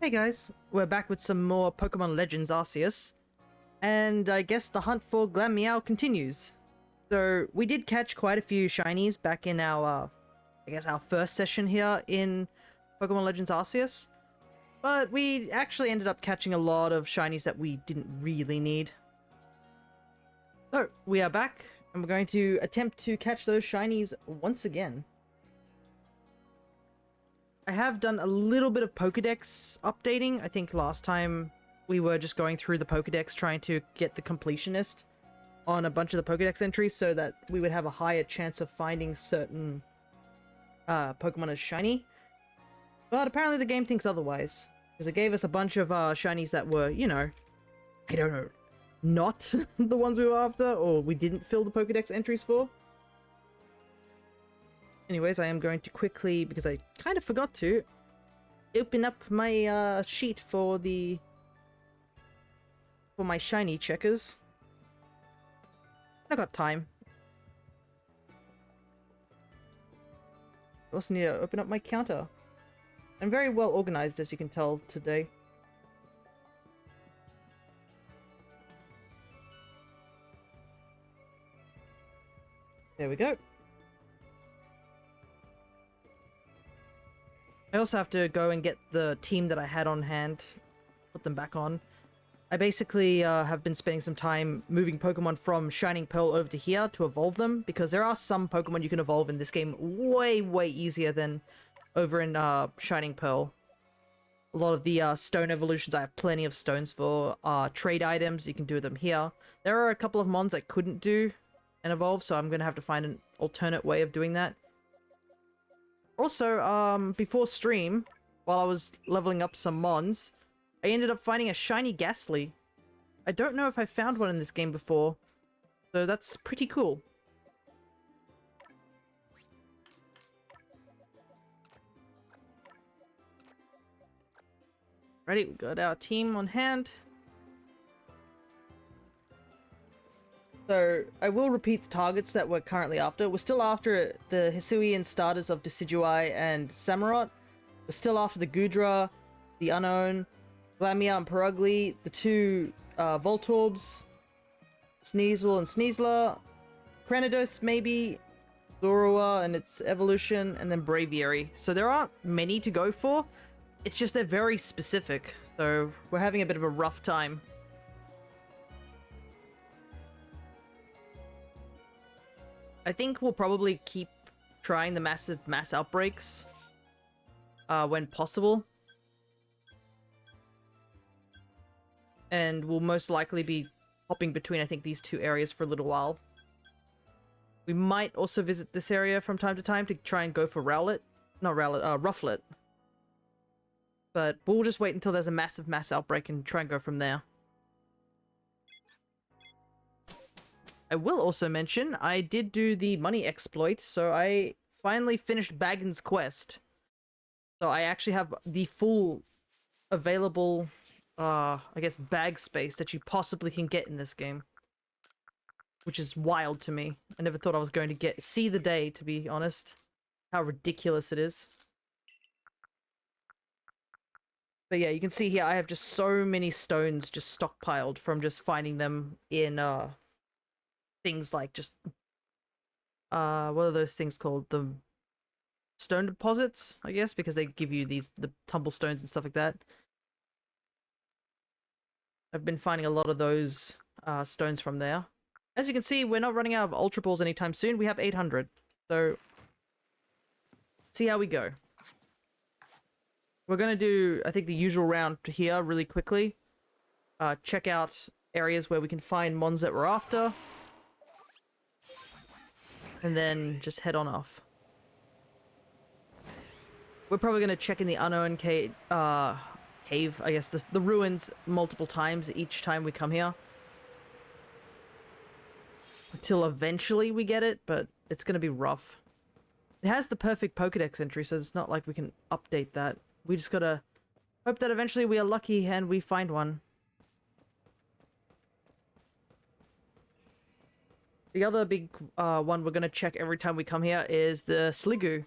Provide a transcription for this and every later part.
Hey guys, we're back with some more Pokemon Legends Arceus, and I guess the hunt for Glameow continues. So we did catch quite a few shinies back in our, our first session here in Pokemon Legends Arceus, but we actually ended up catching a lot of shinies that we didn't really need. So we are back, and we're going to attempt to catch those shinies once again. I have done a little bit of Pokedex updating. I think last time we were just going through the Pokedex trying to get the completionist on a bunch of the Pokedex entries so that we would have a higher chance of finding certain Pokemon as shiny. But apparently the game thinks otherwise, because it gave us a bunch of shinies that were, you know, I don't know, not the ones we were after, or we didn't fill the Pokedex entries for. Anyways, I am going to quickly, because I kind of forgot to, open up my sheet for my shiny checkers. I got time. I also need to open up my counter. I'm very well organized, as you can tell today. There we go. I also have to go and get the team that I had on hand, put them back on. I basically have been spending some time moving Pokemon from Shining Pearl over to here to evolve them, because there are some Pokemon you can evolve in this game way easier than over in Shining Pearl. A lot of the stone evolutions I have plenty of stones for. Trade items, you can do them here. There are a couple of mons I couldn't do and evolve, so I'm going to have to find an alternate way of doing that. Also, before stream, while I was leveling up some mons, I ended up finding a shiny Ghastly. I don't know if I found one in this game before, so that's pretty cool. Ready, we got our team on hand. So, I will repeat the targets that we're currently after. We're still after the Hisui and starters of Decidueye and Samurott. We're still after the Goodra, the Unknown, Glameow and Purugly, the two Voltorbs, Sneasel and Sneasler, Cranidos maybe, Zorua and its evolution, and then Braviary. So there aren't many to go for. It's just they're very specific, so we're having a bit of a rough time. I think we'll probably keep trying the mass outbreaks when possible. And we'll most likely be hopping between, I think, these two areas for a little while. We might also visit this area from time to time to try and go for Rowlet. Not Rowlet, Rufflet. But we'll just wait until there's a mass outbreak and try and go from there. I will also mention, I did do the money exploit, so I finally finished Baggin's quest. So I actually have the full available, I guess, bag space that you possibly can get in this game. Which is wild to me. I never thought I was going to see the day, to be honest. How ridiculous it is. But yeah, you can see here I have just so many stones just stockpiled from just finding them in, things like just what are those things called? The stone deposits, I guess, because they give you the tumble stones and stuff like that. I've been finding a lot of those stones from there. As you can see, we're not running out of Ultra Balls anytime soon. We have 800. So see how we go. We're gonna do, I think, the usual round here really quickly. Check out areas where we can find mons that we're after. And then just head on off. We're probably going to check in the Unknown cave, I guess, the ruins multiple times each time we come here. Until eventually we get it, but it's going to be rough. It has the perfect Pokedex entry, so it's not like we can update that. We just got to hope that eventually we are lucky and we find one. The other big one we're going to check every time we come here is the Sliggoo.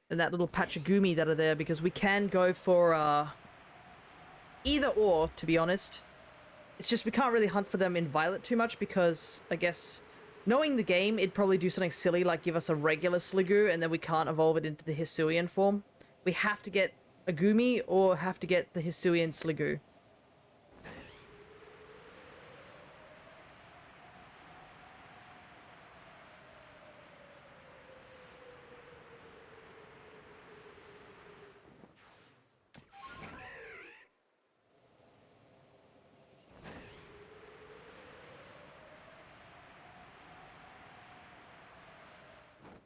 and that little patch of Gumi that are there, because we can go for either or, to be honest. It's just we can't really hunt for them in Violet too much because, I guess, knowing the game, it'd probably do something silly like give us a regular Sliggoo and then we can't evolve it into the Hisuian form. We have to get a Gumi or have to get the Hisuian Sliggoo.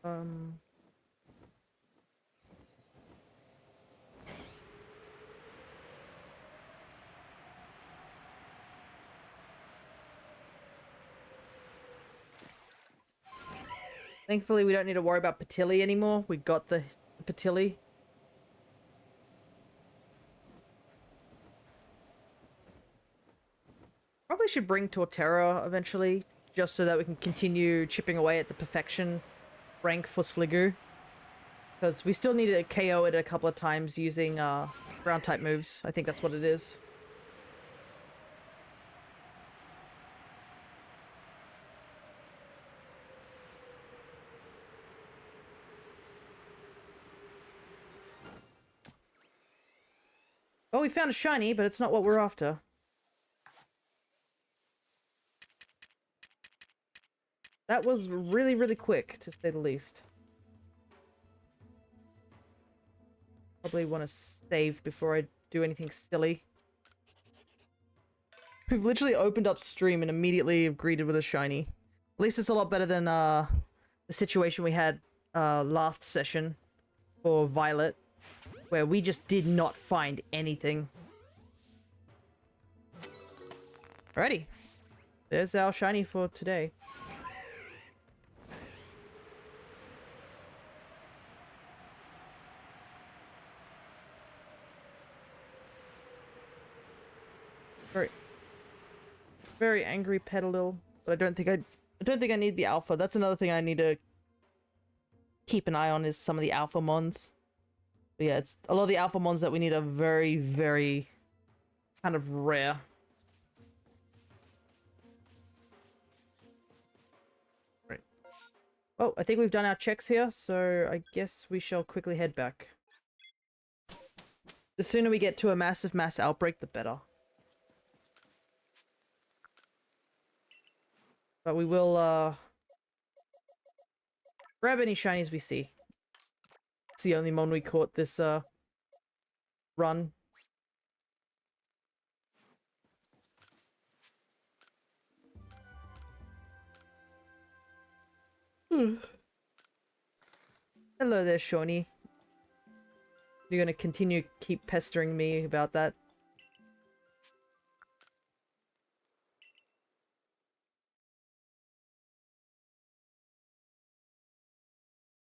Um... Thankfully, we don't need to worry about Patilli anymore. We got the Patilli. Probably should bring Torterra eventually, just so that we can continue chipping away at the perfection rank for Sliggoo. Because we still need to KO it a couple of times using ground type moves. I think that's what it is. Oh, we found a shiny, but it's not what we're after. That was really, really quick, to say the least. Probably want to save before I do anything silly. We've literally opened up stream and immediately greeted with a shiny. At least it's a lot better than the situation we had last session for Violet, where we just did not find anything. Alrighty. There's our shiny for today. Very angry Petalil, but I don't think I need the alpha. That's another thing I need to keep an eye on, is some of the alpha mons. But yeah, it's a lot of the alpha mons that we need are very, very kind of rare. Right. Oh, I think we've done our checks here, so I guess we shall quickly head back. The sooner we get to a massive mass outbreak, the better. But we will, grab any shinies we see. It's the only mon we caught this, run. Hello there, Shawnee. You're gonna continue keep pestering me about that?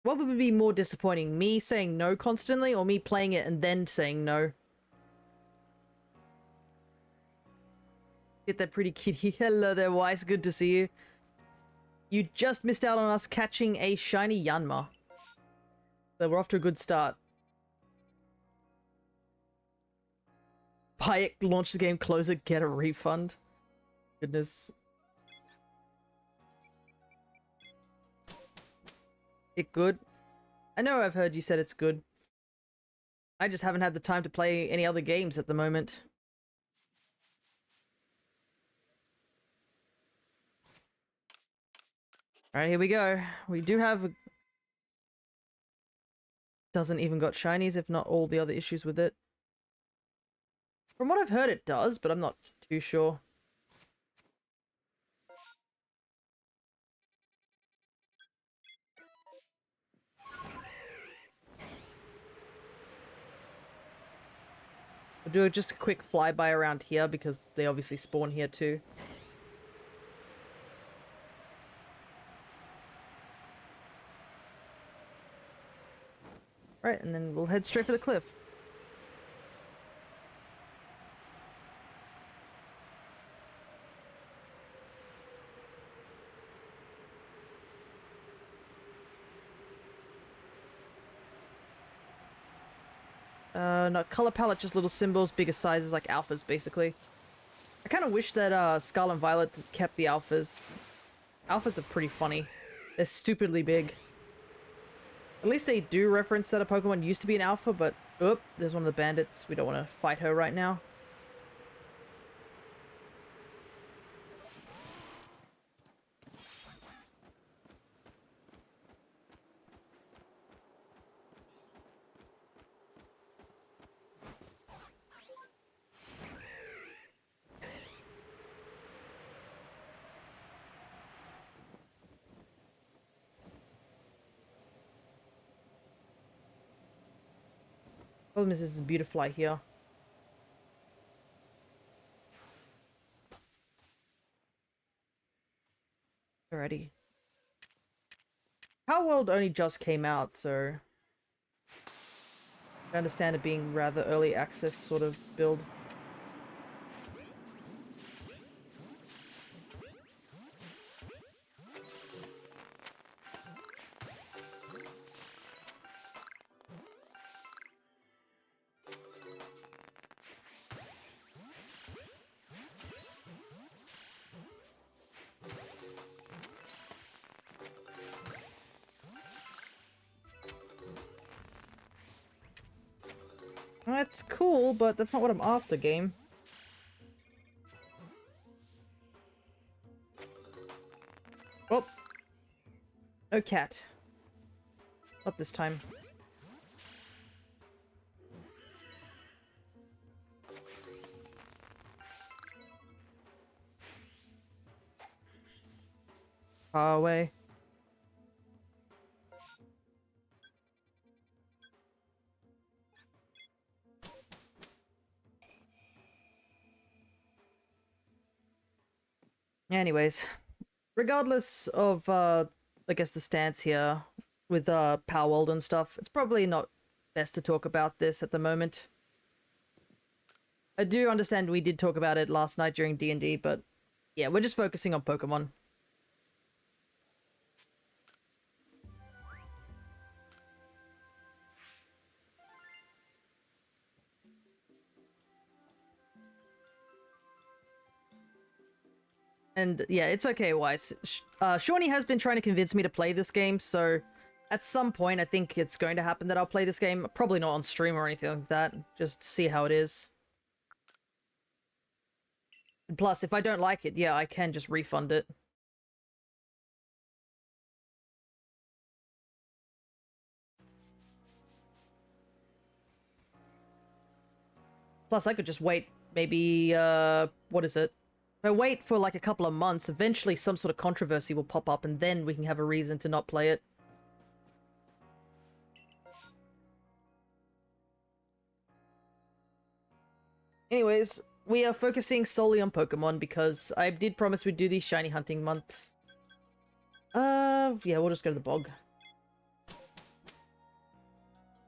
What would be more disappointing? Me saying no constantly, or me playing it and then saying no? Get that pretty kitty. Hello there, Wise. Good to see you. You just missed out on us catching a shiny Yanma. So we're off to a good start. Buy it, launch the game, close it, get a refund. Goodness. It good? I know I've heard you said it's good. I just haven't had the time to play any other games at the moment. Alright, here we go. We do have... Doesn't even got shinies, if not all the other issues with it. From what I've heard it does, but I'm not too sure. We'll do just a quick flyby around here because they obviously spawn here too. Right, and then we'll head straight for the cliff. No, color palette, just little symbols, bigger sizes, like alphas, basically. I kind of wish that Scarlet and Violet kept the alphas. Alphas are pretty funny. They're stupidly big. At least they do reference that a Pokemon used to be an alpha, but... Oop, there's one of the bandits. We don't want to fight her right now. Problem is, this is Beautifly here. Alrighty. Power World only just came out, so... I understand it being rather early access sort of build. That's cool, but that's not what I'm after, game. Oh. No cat. Not this time. Far away. Anyways, regardless of, I guess the stance here with, Power World and stuff, it's probably not best to talk about this at the moment. I do understand we did talk about it last night during D&D, but yeah, we're just focusing on Pokemon. And yeah, it's okay, Weiss. Shawnee has been trying to convince me to play this game, so at some point I think it's going to happen that I'll play this game. Probably not on stream or anything like that, just see how it is. And plus, if I don't like it, yeah, I can just refund it. Plus, I could just wait, maybe, what is it? If I wait for like a couple of months, eventually some sort of controversy will pop up, and then we can have a reason to not play it. Anyways, we are focusing solely on Pokemon because I did promise we'd do these shiny hunting months. Yeah, we'll just go to the bog.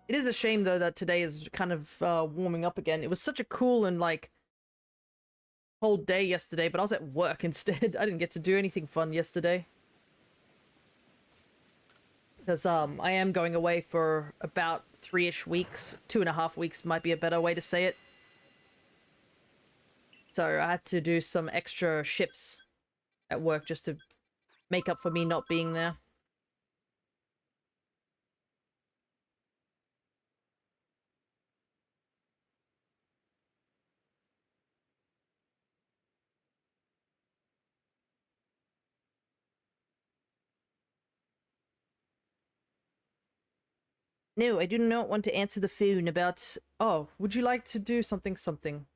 It is a shame, though, that today is kind of warming up again. It was such a cool and, like, cold day yesterday, but I was at work instead. I didn't get to do anything fun yesterday. Because, I am going away for about 3-ish weeks. 2.5 weeks might be a better way to say it. So I had to do some extra shifts at work just to make up for me not being there. No, I do not want to answer the phone about... Oh, would you like to do something something?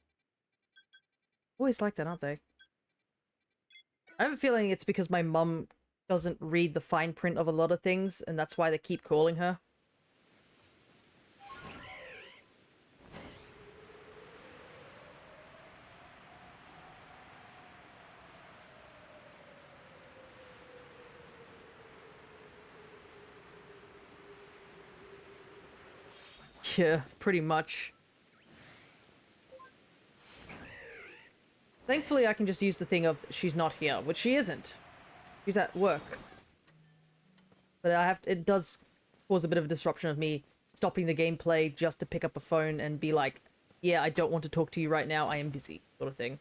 Always like that, aren't they? I have a feeling it's because my mum doesn't read the fine print of a lot of things, and that's why they keep calling her. Yeah, pretty much. Thankfully, I can just use the thing of she's not here, which she isn't. She's at work. But it does cause a bit of a disruption of me stopping the gameplay just to pick up a phone and be like, yeah, I don't want to talk to you right now, I am busy, sort of thing.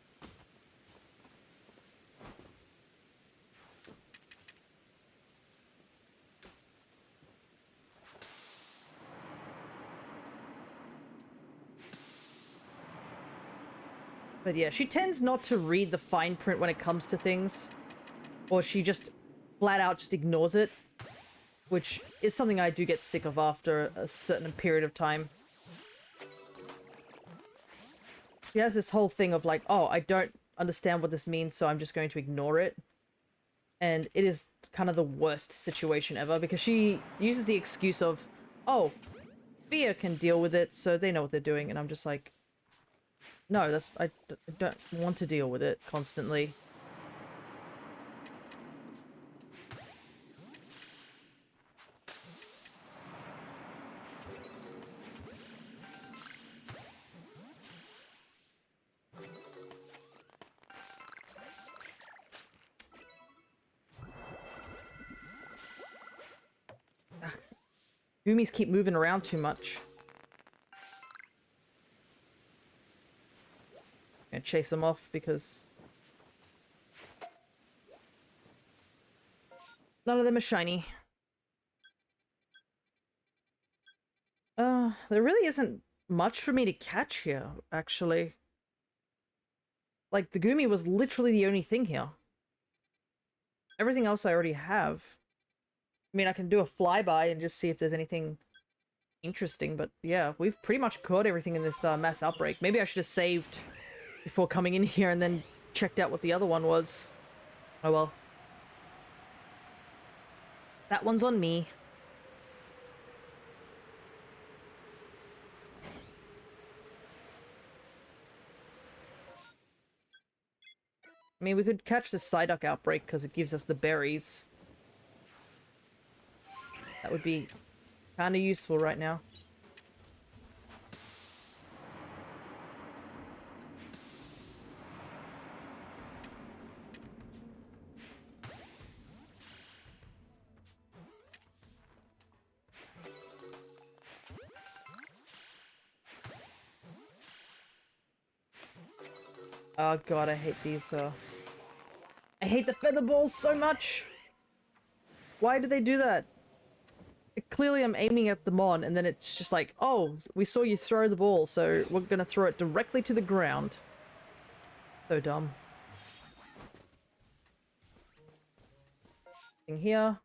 But yeah, she tends not to read the fine print when it comes to things. Or she just flat out just ignores it. Which is something I do get sick of after a certain period of time. She has this whole thing of like, oh, I don't understand what this means, so I'm just going to ignore it. And it is kind of the worst situation ever, because she uses the excuse of, oh, Fia can deal with it, so they know what they're doing. And I'm just like, no, I don't want to deal with it constantly. Goomies keep moving around too much. Gonna chase them off because none of them are shiny. There really isn't much for me to catch here, actually. Like, the Goomy was literally the only thing here. Everything else I already have. I mean, I can do a flyby and just see if there's anything interesting, but yeah, we've pretty much caught everything in this mass outbreak. Maybe I should have saved before coming in here and then checked out what the other one was. Oh well. That one's on me. I mean, we could catch the Psyduck outbreak because it gives us the berries. That would be kind of useful right now. Oh god, I hate these, I hate the feather balls so much! Why do they do that? Clearly I'm aiming at them on, and then it's just like, oh, we saw you throw the ball, so we're gonna throw it directly to the ground. So dumb. Thing here.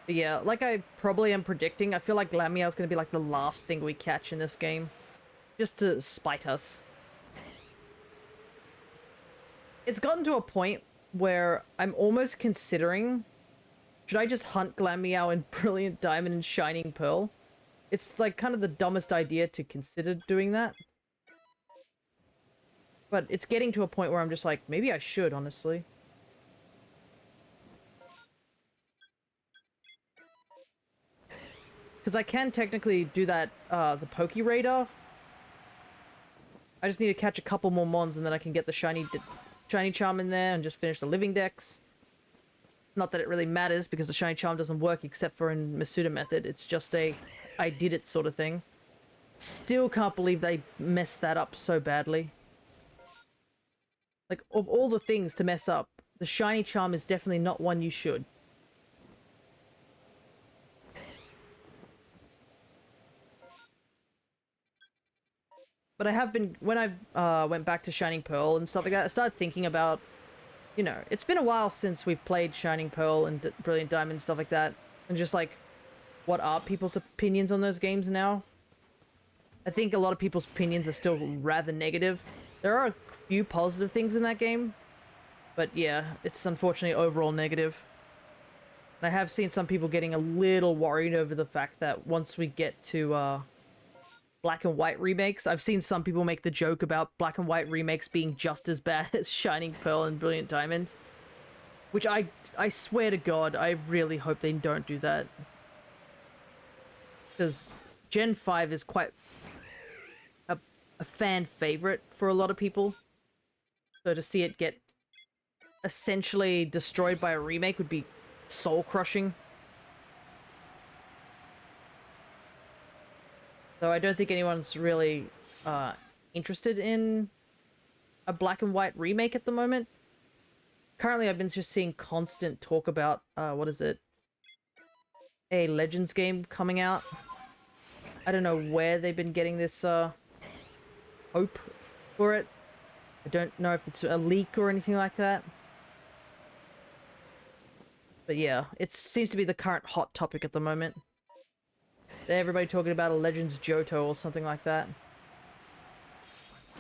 But yeah, like I probably am predicting, I feel like Glameow's gonna be like the last thing we catch in this game. Just to spite us. It's gotten to a point where I'm almost considering, should I just hunt Glameow in Brilliant Diamond and Shining Pearl? It's like kind of the dumbest idea to consider doing that. But it's getting to a point where I'm just like, maybe I should, honestly. Because I can technically do that, the Poke Radar. I just need to catch a couple more mons and then I can get the shiny charm in there and just finish the living dex. Not that it really matters because the shiny charm doesn't work except for in Masuda method. It's just a I did it sort of thing. Still can't believe they messed that up so badly. Like, of all the things to mess up, the shiny charm is definitely not one you should. But I have been, when I went back to Shining Pearl and stuff like that, I started thinking about, you know, it's been a while since we've played Shining Pearl and Brilliant Diamond and stuff like that. And just like, what are people's opinions on those games now? I think a lot of people's opinions are still rather negative. There are a few positive things in that game. But yeah, it's unfortunately overall negative. And I have seen some people getting a little worried over the fact that once we get to, Black and White remakes. I've seen some people make the joke about Black and White remakes being just as bad as Shining Pearl and Brilliant Diamond. Which I swear to God, I really hope they don't do that. because Gen 5 is quite a fan favorite for a lot of people. So to see it get essentially destroyed by a remake would be soul-crushing. So I don't think anyone's really interested in a black and white remake at the moment. Currently, I've been just seeing constant talk about, what is it? A Legends game coming out. I don't know where they've been getting this, hope for it. I don't know if it's a leak or anything like that. But yeah, it seems to be the current hot topic at the moment. Everybody talking about a Legends Johto or something like that.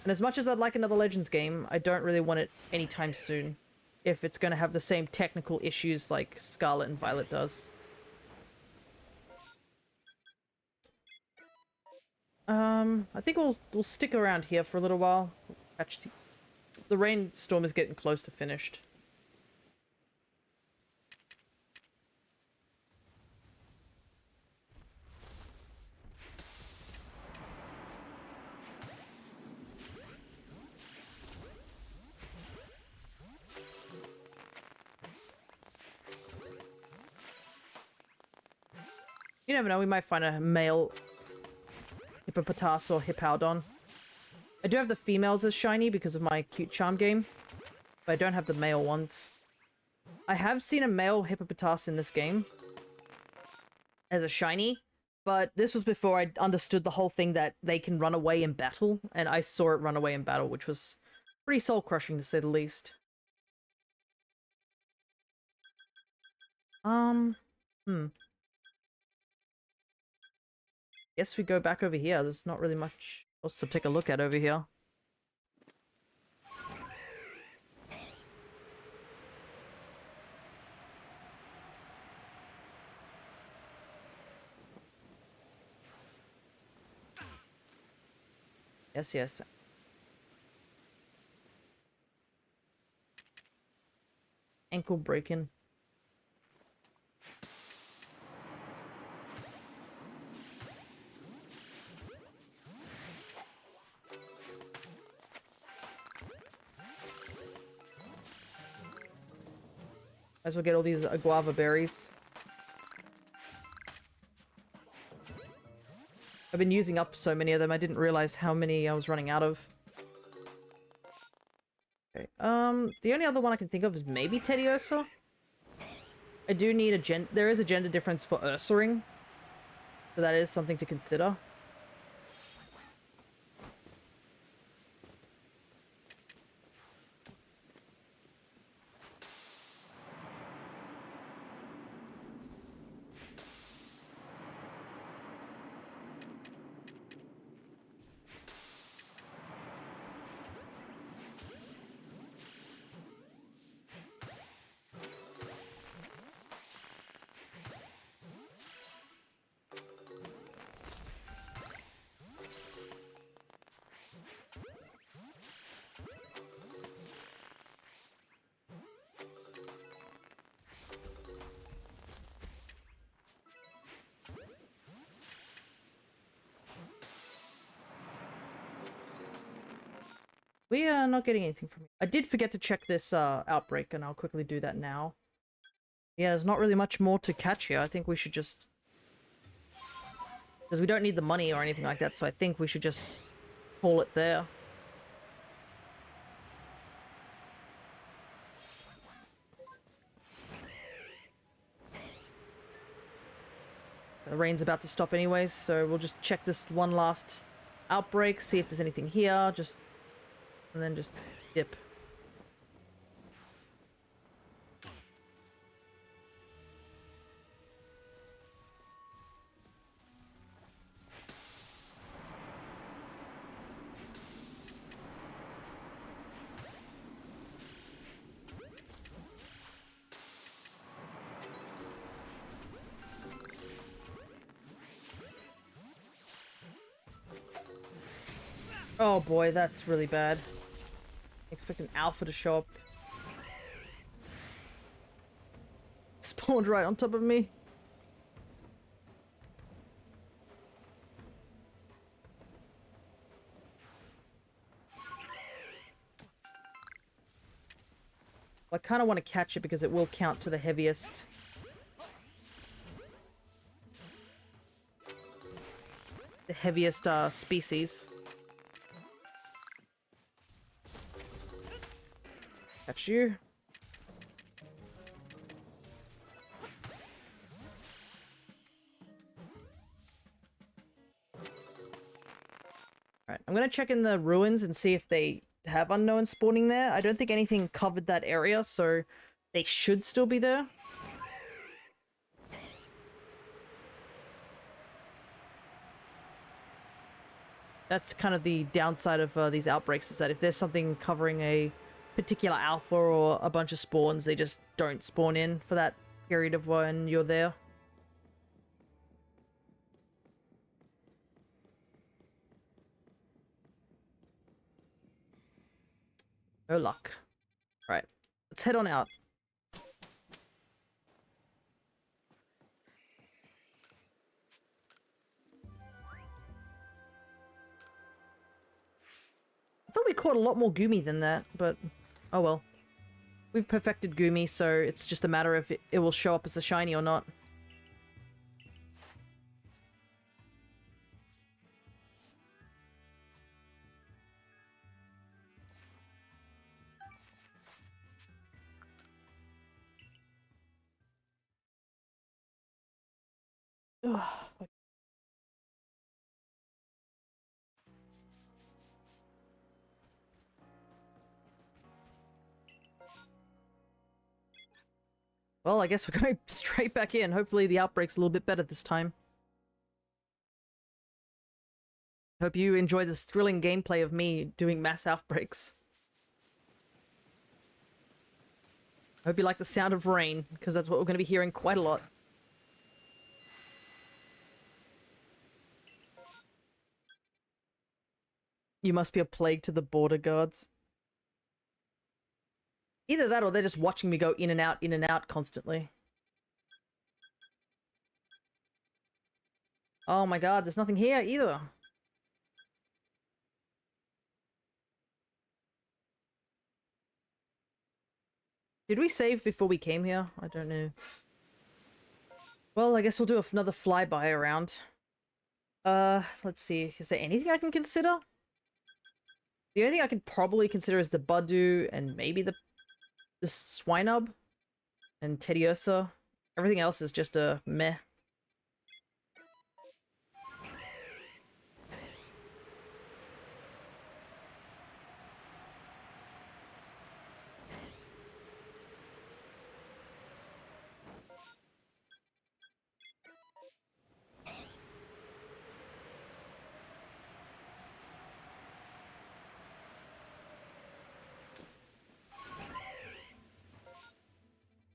And as much as I'd like another Legends game, I don't really want it anytime soon. If it's going to have the same technical issues like Scarlet and Violet does. I think we'll stick around here for a little while. Actually, the rainstorm is getting close to finished. You never know, we might find a male Hippopotas or Hippowdon. I do have the females as shiny because of my cute charm game, but I don't have the male ones. I have seen a male Hippopotas in this game as a shiny, but this was before I understood the whole thing that they can run away in battle, and I saw it run away in battle, which was pretty soul-crushing to say the least. Guess we go back over here. There's not really much else to take a look at over here. Yes, yes. Ankle breaking. Might as well get all these guava berries. I've been using up so many of them, I didn't realize how many I was running out of. Okay, the only other one I can think of is maybe Teddiursa. I do need there is a gender difference for Ursaring, so that is something to consider. We are not getting anything from you. I did forget to check this outbreak, and I'll quickly do that now. Yeah, there's not really much more to catch here. I think we should just... Because we don't need the money or anything like that, so I think we should just call it there. The rain's about to stop anyways, so we'll just check this one last outbreak, see if there's anything here, and then just dip. Oh boy, that's really bad. Expect an alpha to show up. Spawned right on top of me. I kind of want to catch it because it will count to the heaviest. The heaviest species. Catch you. Alright, I'm gonna check in the ruins and see if they have unknown spawning there. I don't think anything covered that area, so they should still be there. That's kind of the downside of these outbreaks, is that if there's something covering a particular alpha or a bunch of spawns, they just don't spawn in for that period of when you're there. No luck. Right, let's head on out. I thought we caught a lot more Goomy than that, but oh well. We've perfected Goomy, so it's just a matter of it will show up as a shiny or not. Ugh. Well, I guess we're going straight back in. Hopefully the outbreak's a little bit better this time. Hope you enjoy this thrilling gameplay of me doing mass outbreaks. Hope you like the sound of rain, because that's what we're going to be hearing quite a lot. You must be a plague to the border guards. Either that or they're just watching me go in and out constantly. Oh my god, there's nothing here either. Did we save before we came here? I don't know. Well, I guess we'll do another flyby around. Let's see. Is there anything I can consider? The only thing I could probably consider is the Budu and maybe the Swinub and Tediosa. Everything else is just a meh.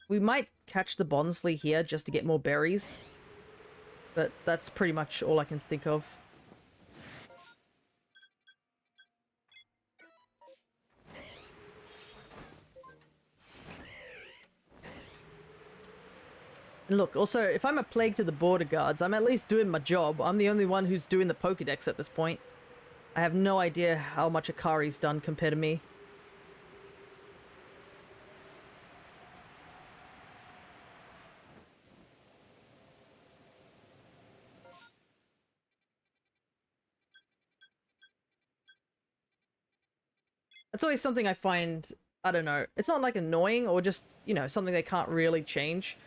We might catch the Bonsly here just to get more berries. But that's pretty much all I can think of. And look, also, if I'm a plague to the border guards, I'm at least doing my job. I'm the only one who's doing the Pokédex at this point. I have no idea how much Akari's done compared to me. That's always something I find, I don't know, it's not like annoying or just, you know, something they can't really change.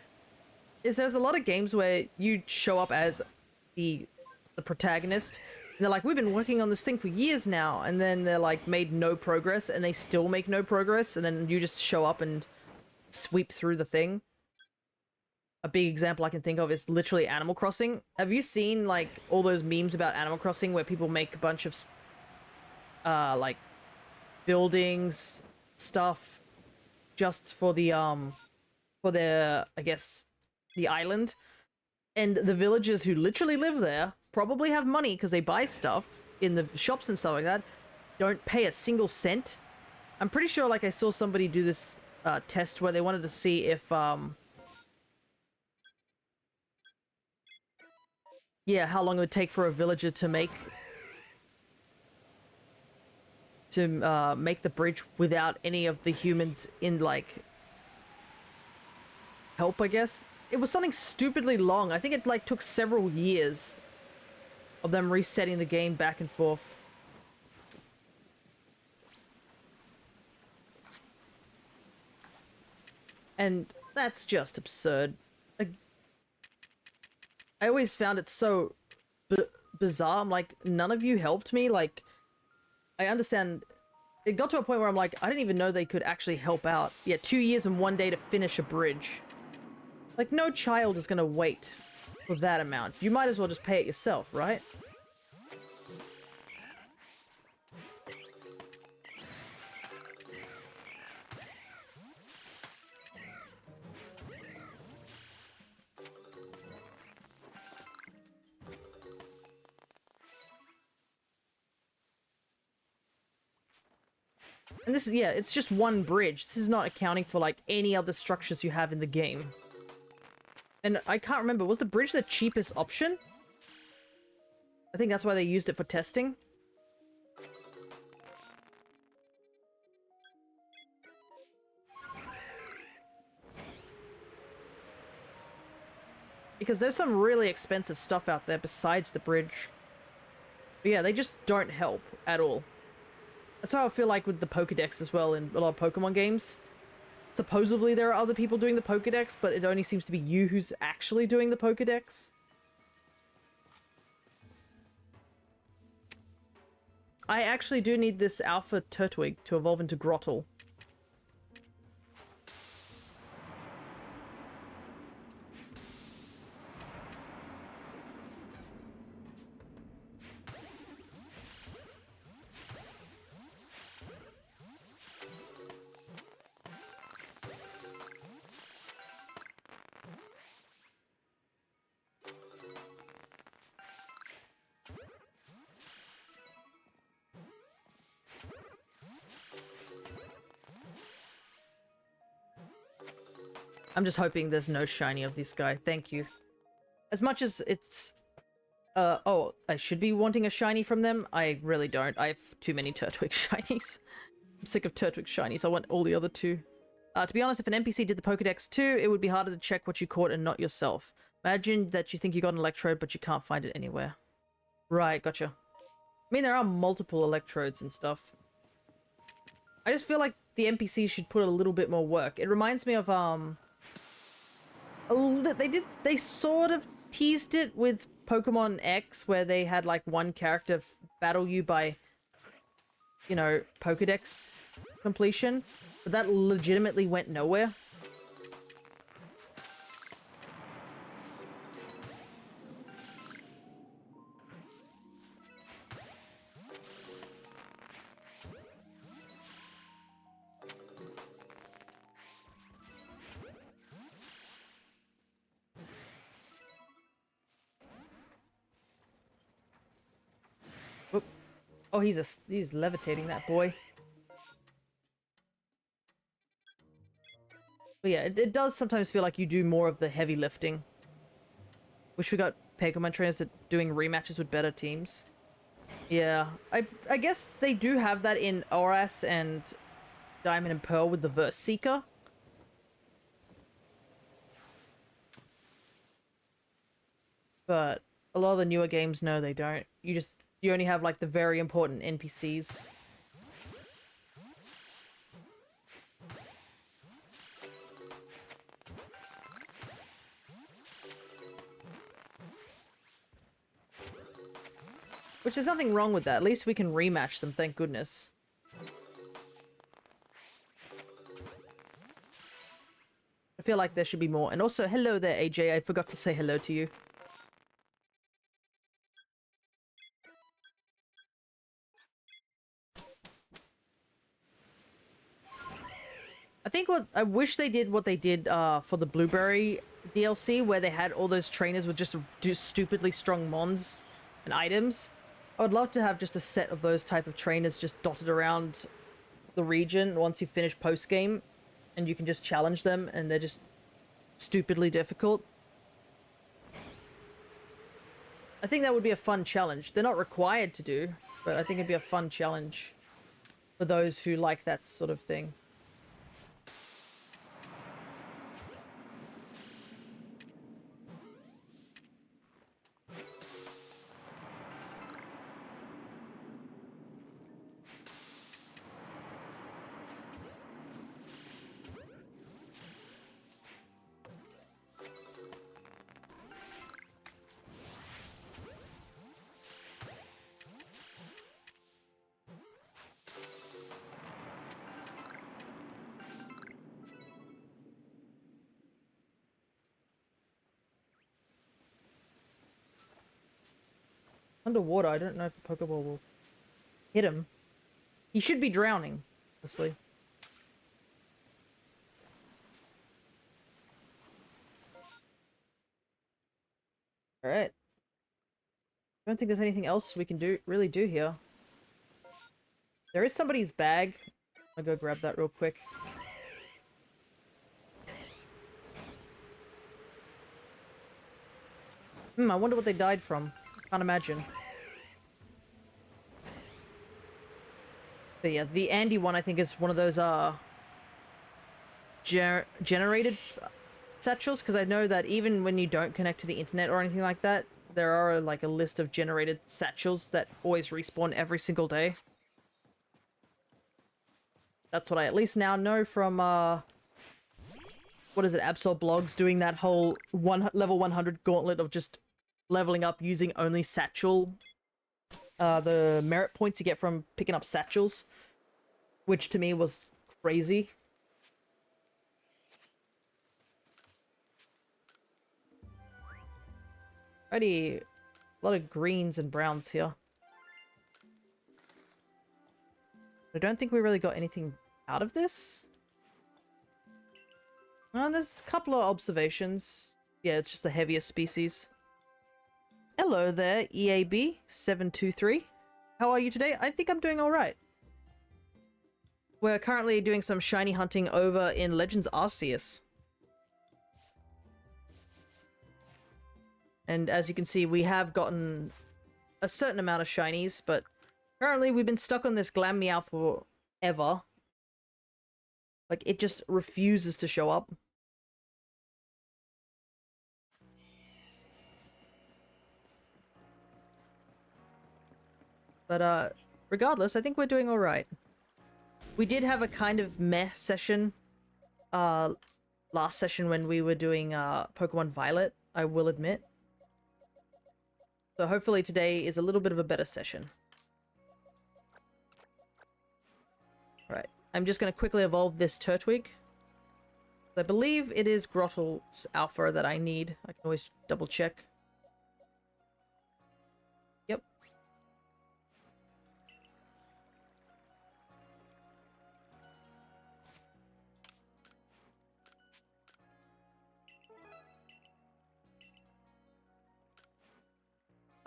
Is there's a lot of games where you show up as the protagonist, and they're like, we've been working on this thing for years now, and then they're like, made no progress, and they still make no progress, and then you just show up and sweep through the thing. A big example I can think of is literally Animal Crossing. Have you seen, like, all those memes about Animal Crossing where people make a bunch of, like, buildings, stuff, just for the, for their, I guess, the island? And the villagers who literally live there probably have money because they buy stuff in the shops and stuff like that, don't pay a single cent. I'm pretty sure, like, I saw somebody do this test where they wanted to see if, yeah, how long it would take for a villager to make the bridge without any of the humans in, like, help, I guess. It was something stupidly long. I think it like took several years of them resetting the game back and forth. And that's just absurd. Like, I always found it so bizarre. I'm like, none of you helped me. Like, I understand. It got to a point where I'm like, I didn't even know they could actually help out. Yeah, 2 years and 1 day to finish a bridge. Like, no child is gonna wait for that amount. You might as well just pay it yourself, right? And this is, yeah, it's just one bridge. This is not accounting for, like, any other structures you have in the game. And I can't remember, was the bridge the cheapest option? I think that's why they used it for testing. Because there's some really expensive stuff out there besides the bridge. But yeah, they just don't help at all. That's how I feel like with the Pokédex as well in a lot of Pokemon games. Supposedly there are other people doing the Pokédex, but it only seems to be you who's actually doing the Pokédex. I actually do need this Alpha Turtwig to evolve into Grottle. I'm just hoping there's no shiny of this guy. Thank you. As much as it's... oh, I should be wanting a shiny from them. I really don't. I have too many Turtwig shinies. I'm sick of Turtwig shinies. I want all the other two. To be honest, if an NPC did the Pokédex too, it would be harder to check what you caught and not yourself. Imagine that you think you got an electrode, but you can't find it anywhere. Right, gotcha. I mean, there are multiple electrodes and stuff. I just feel like the NPCs should put a little bit more work. It reminds me of, they sort of teased it with Pokemon X, where they had like one character battle you by, you know, Pokédex completion, but that legitimately went nowhere. Oh, he's levitating, that boy. But yeah, it does sometimes feel like you do more of the heavy lifting. Wish we got Pokemon trainers that doing rematches with better teams. Yeah, I guess they do have that in ORAS and Diamond and Pearl with the Verse Seeker. But a lot of the newer games, no, they don't. You only have like the very important NPCs. Which there's nothing wrong with that. At least we can rematch them, thank goodness. I feel like there should be more. And also, hello there, AJ. I forgot to say hello to you. I think I wish they did what they did for the Blueberry DLC, where they had all those trainers with just do stupidly strong mons and items. I would love to have just a set of those type of trainers just dotted around the region once you finish post-game, and you can just challenge them, and they're just stupidly difficult. I think that would be a fun challenge. They're not required to do, but I think it'd be a fun challenge for those who like that sort of thing. Underwater, I don't know if the Pokeball will hit him. He should be drowning, honestly. Alright. I don't think there's anything else we can really do here. There is somebody's bag. I'll go grab that real quick. I wonder what they died from. Can't imagine. But yeah, the Andy one I think is one of those generated satchels, because I know that even when you don't connect to the internet or anything like that, there are like a list of generated satchels that always respawn every single day. That's what I at least now know from what is it, Absol Blogs, doing that whole level 100 gauntlet of just leveling up using only satchel, the merit points you get from picking up satchels, which to me was crazy. Alrighty, a lot of greens and browns here. I don't think we really got anything out of this. There's a couple of observations. Yeah, it's just the heaviest species. Hello there, EAB723. How are you today? I think I'm doing alright. We're currently doing some shiny hunting over in Legends Arceus. And as you can see, we have gotten a certain amount of shinies, but currently we've been stuck on this Glameow forever. Like, it just refuses to show up. But, regardless, I think we're doing alright. We did have a kind of meh session, last session when we were doing, Pokemon Violet, I will admit. So hopefully today is a little bit of a better session. Right, I'm just going to quickly evolve this Turtwig. I believe it is Grottel's Alpha that I need. I can always double check. Yep.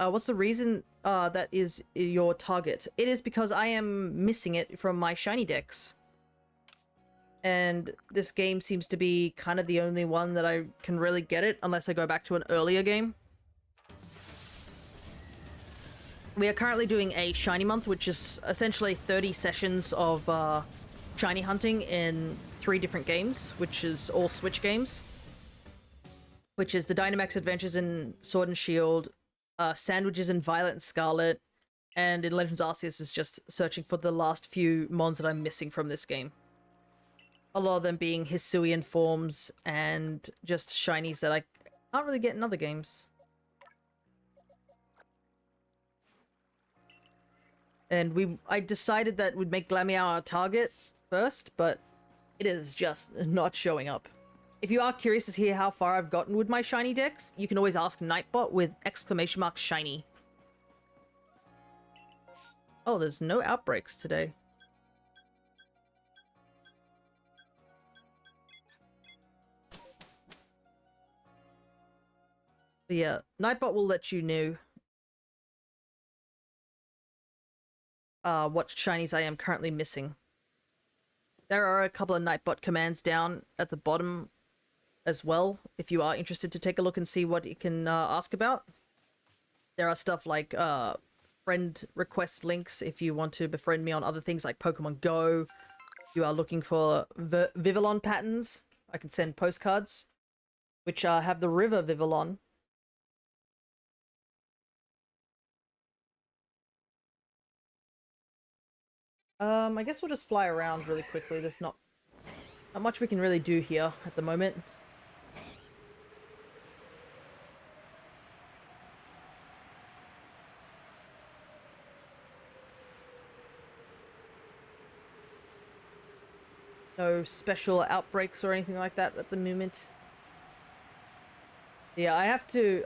What's the reason that is your target? It is because I am missing it from my Shinydex. And this game seems to be kind of the only one that I can really get it, unless I go back to an earlier game. We are currently doing a Shiny Month, which is essentially 30 sessions of Shiny hunting in 3 different games, which is all Switch games. Which is the Dynamax Adventures in Sword and Shield, Sandwiches in Violet and Scarlet, and in Legends Arceus is just searching for the last few mons that I'm missing from this game. A lot of them being Hisui forms and just shinies that I can't really get in other games. And I decided that we'd make Glameow our target first, but it is just not showing up. If you are curious to hear how far I've gotten with my shiny decks, you can always ask Nightbot with !shiny. Oh, there's no outbreaks today. But yeah, Nightbot will let you know what shinies I am currently missing. There are a couple of Nightbot commands down at the bottom as well, if you are interested to take a look and see what you can ask about. There are stuff like friend request links if you want to befriend me on other things like Pokemon Go. If you are looking for Vivillon patterns, I can send postcards, which have the river Vivillon. I guess we'll just fly around really quickly. There's not much we can really do here at the moment. No special outbreaks or anything like that at the moment. Yeah,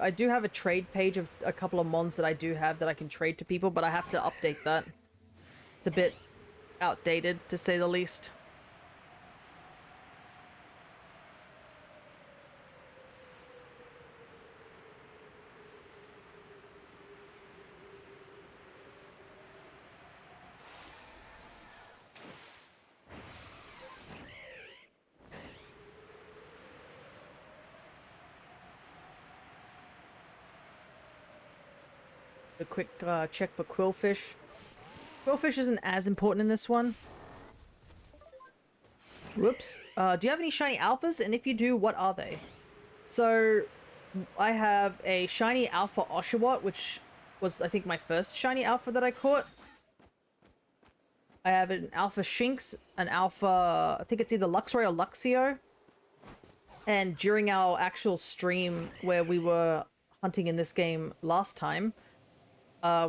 I do have a trade page of a couple of mons that I do have that I can trade to people, but I have to update that. It's a bit outdated, to say the least. A quick check for quillfish. Quillfish isn't as important in this one. Whoops. Do you have any shiny alphas? And if you do, what are they? So, I have a shiny alpha Oshawott, which was, I think, my first shiny alpha that I caught. I have an alpha Shinx, an alpha, I think it's either Luxray or Luxio. And during our actual stream where we were hunting in this game last time,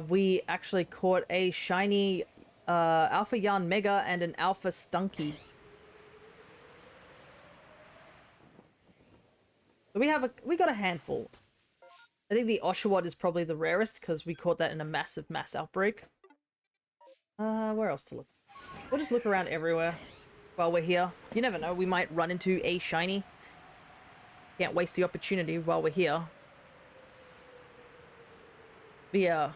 we actually caught a shiny Alpha Yarn Mega and an Alpha Stunky. So we got a handful. I think the Oshawott is probably the rarest because we caught that in a mass outbreak. Where else to look? We'll just look around everywhere while we're here. You never know, we might run into a shiny. Can't waste the opportunity while we're here. But yeah,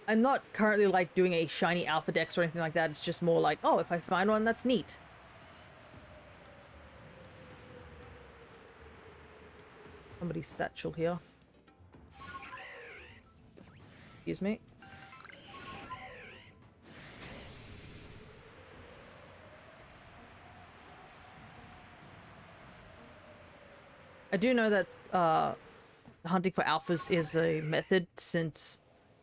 I'm not currently like doing a shiny alpha dex or anything like that. It's just more like, oh, if I find one, that's neat. Somebody's satchel here. Excuse me. I do know that hunting for alphas is a method, since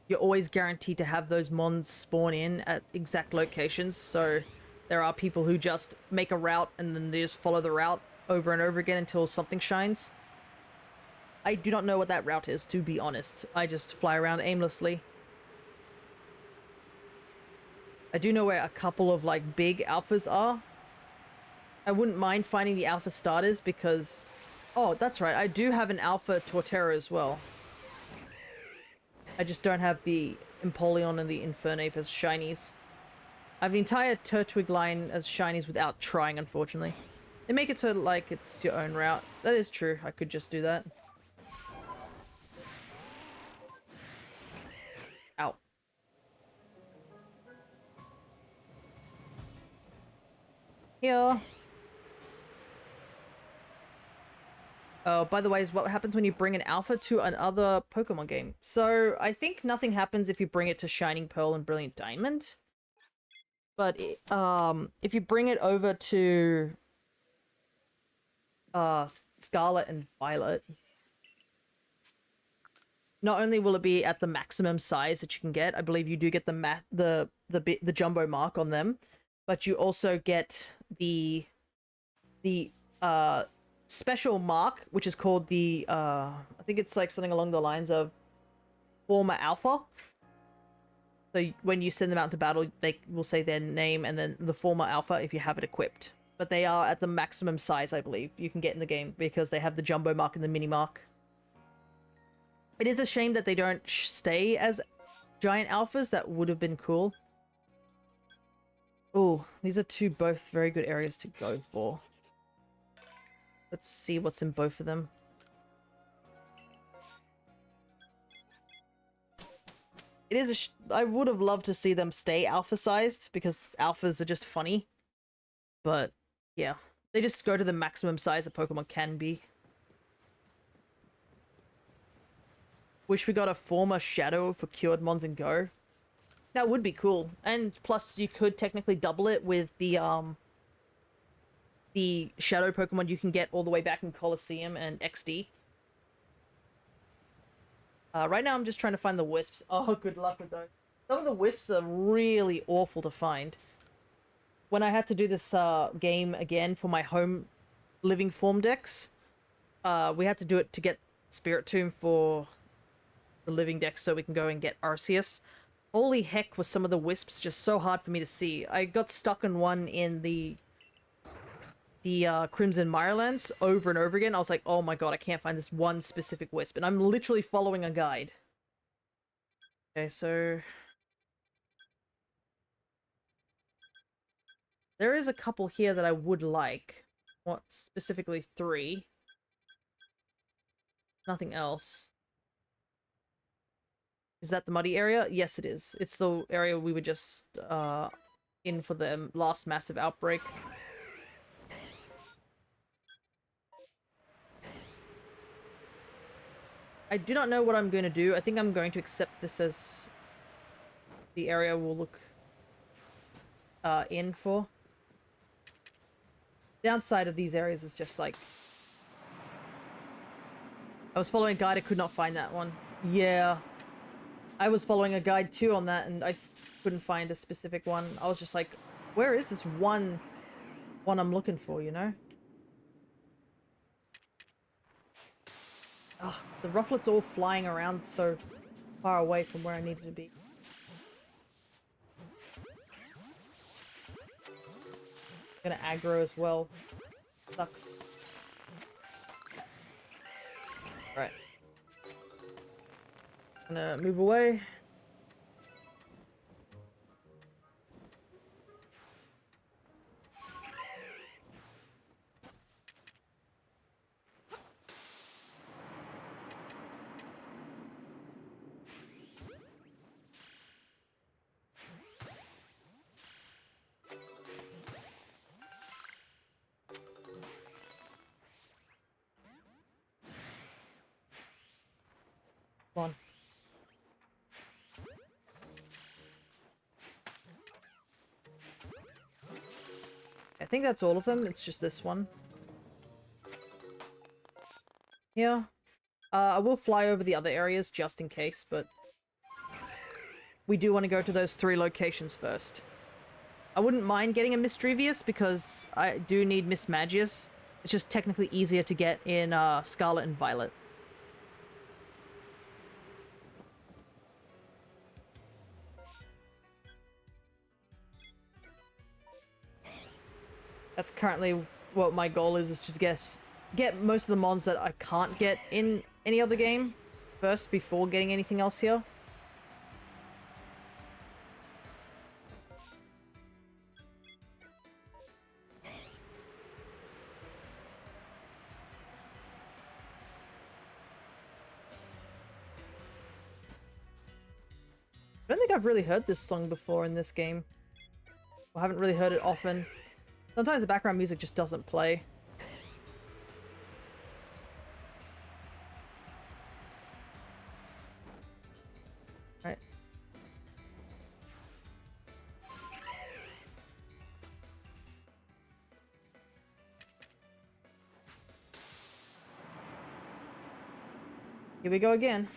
you're always guaranteed to have those mons spawn in at exact locations. So there are people who just make a route and then they just follow the route over and over again until something shines. I do not know what that route is, to be honest. I just fly around aimlessly. I do know where a couple of like big alphas are. I wouldn't mind finding the alpha starters because... Oh, that's right. I do have an alpha Torterra as well. I just don't have the Empoleon and the Infernape as shinies. I have the entire Turtwig line as shinies without trying, unfortunately. They make it so like it's your own route. That is true. I could just do that. Ow. Here. Oh, by the way, is what happens when you bring an alpha to another Pokemon game. So, I think nothing happens if you bring it to Shining Pearl and Brilliant Diamond. But, if you bring it over to Scarlet and Violet, not only will it be at the maximum size that you can get, I believe you do get the jumbo mark on them, but you also get the special mark, which is called the I think it's like something along the lines of former alpha. So when you send them out to battle, they will say their name and then the former alpha if you have it equipped. But they are at the maximum size, I believe, you can get in the game because they have the jumbo mark and the mini mark. It is a shame that they don't stay as giant alphas. That would have been cool. Oh, these are two both very good areas to go for. Let's see what's in both of them. It is I would have loved to see them stay alpha-sized, because alphas are just funny. But, yeah. They just go to the maximum size a Pokemon can be. Wish we got a former Shadow for Cured Mons and Go. That would be cool. And plus, you could technically double it with the Shadow Pokemon you can get all the way back in Colosseum and XD. Right now I'm just trying to find the Wisps. Oh, good luck with those. Some of the Wisps are really awful to find. When I had to do this game again for my home living form decks, we had to do it to get Spirit Tomb for the living deck so we can go and get Arceus. Holy heck, was some of the Wisps just so hard for me to see. I got stuck on one in the the Crimson Mirelands over and over again. I was like, oh my god, I can't find this one specific wisp. And I'm literally following a guide. Okay, so... there is a couple here that I would like. What, specifically 3. Nothing else. Is that the muddy area? Yes, it is. It's the area we were just in for the last massive outbreak. I do not know what I'm going to do. I think I'm going to accept this as the area we'll look in for. Downside of these areas is just like... I was following a guide, I could not find that one. Yeah. I was following a guide too on that and I couldn't find a specific one. I was just like, where is this one I'm looking for, you know? Ugh, the rufflet's all flying around so far away from where I needed to be. Gonna aggro as well. Sucks. Right. Gonna move away. Come on. I think that's all of them. It's just this one. Here. I will fly over the other areas just in case, but we do want to go to those 3 locations first. I wouldn't mind getting a Misdrevious because I do need Miss Magius. It's just technically easier to get in Scarlet and Violet. That's currently what my goal is to get most of the mons that I can't get in any other game first before getting anything else here. I don't think I've really heard this song before in this game. I haven't really heard it often. Sometimes the background music just doesn't play. Right. Here we go again.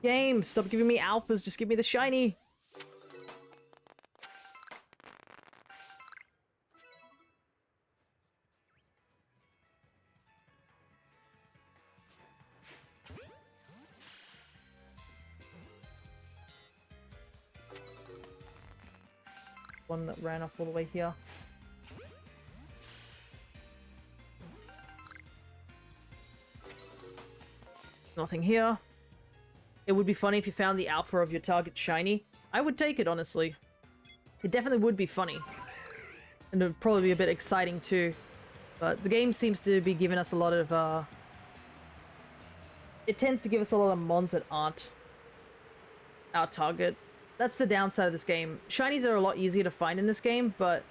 Game, stop giving me alphas, just give me the shiny. One that ran off all the way here. Nothing here. It would be funny if you found the alpha of your target shiny. I would take it, honestly. It definitely would be funny. And it would probably be a bit exciting too. But the game seems to be giving us a lot of, it tends to give us a lot of mons that aren't our target. That's the downside of this game. Shinies are a lot easier to find in this game, but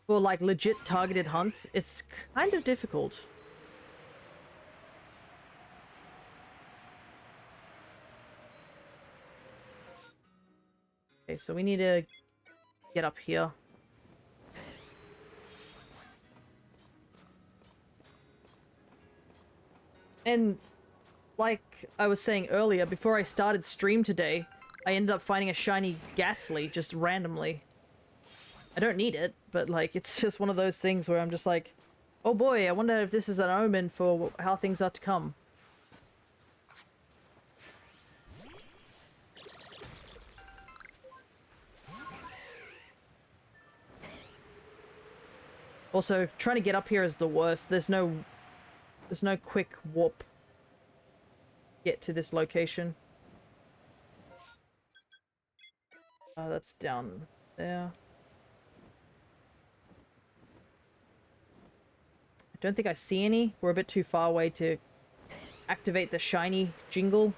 for like legit targeted hunts, it's kind of difficult. Okay, so we need to get up here. And like I was saying earlier, before I started stream today, I ended up finding a shiny Ghastly just randomly. I don't need it, but like it's just one of those things where I'm just like, oh boy, I wonder if this is an omen for how things are to come. Also, trying to get up here is the worst. There's no quick warp get to this location. That's down there. I don't think I see any. We're a bit too far away to activate the shiny jingle.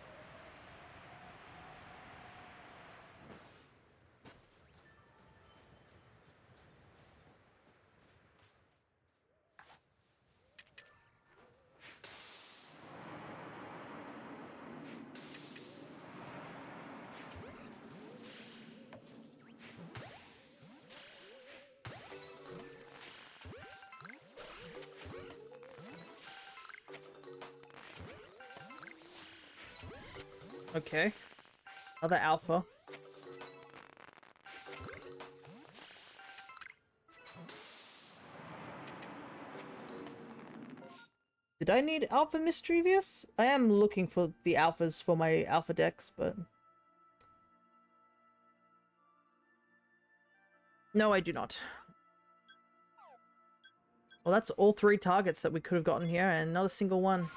Okay. Another alpha. Did I need Alpha Mischievous? I am looking for the alphas for my alpha decks, but... No, I do not. Well, that's all 3 targets that we could have gotten here, and not a single one.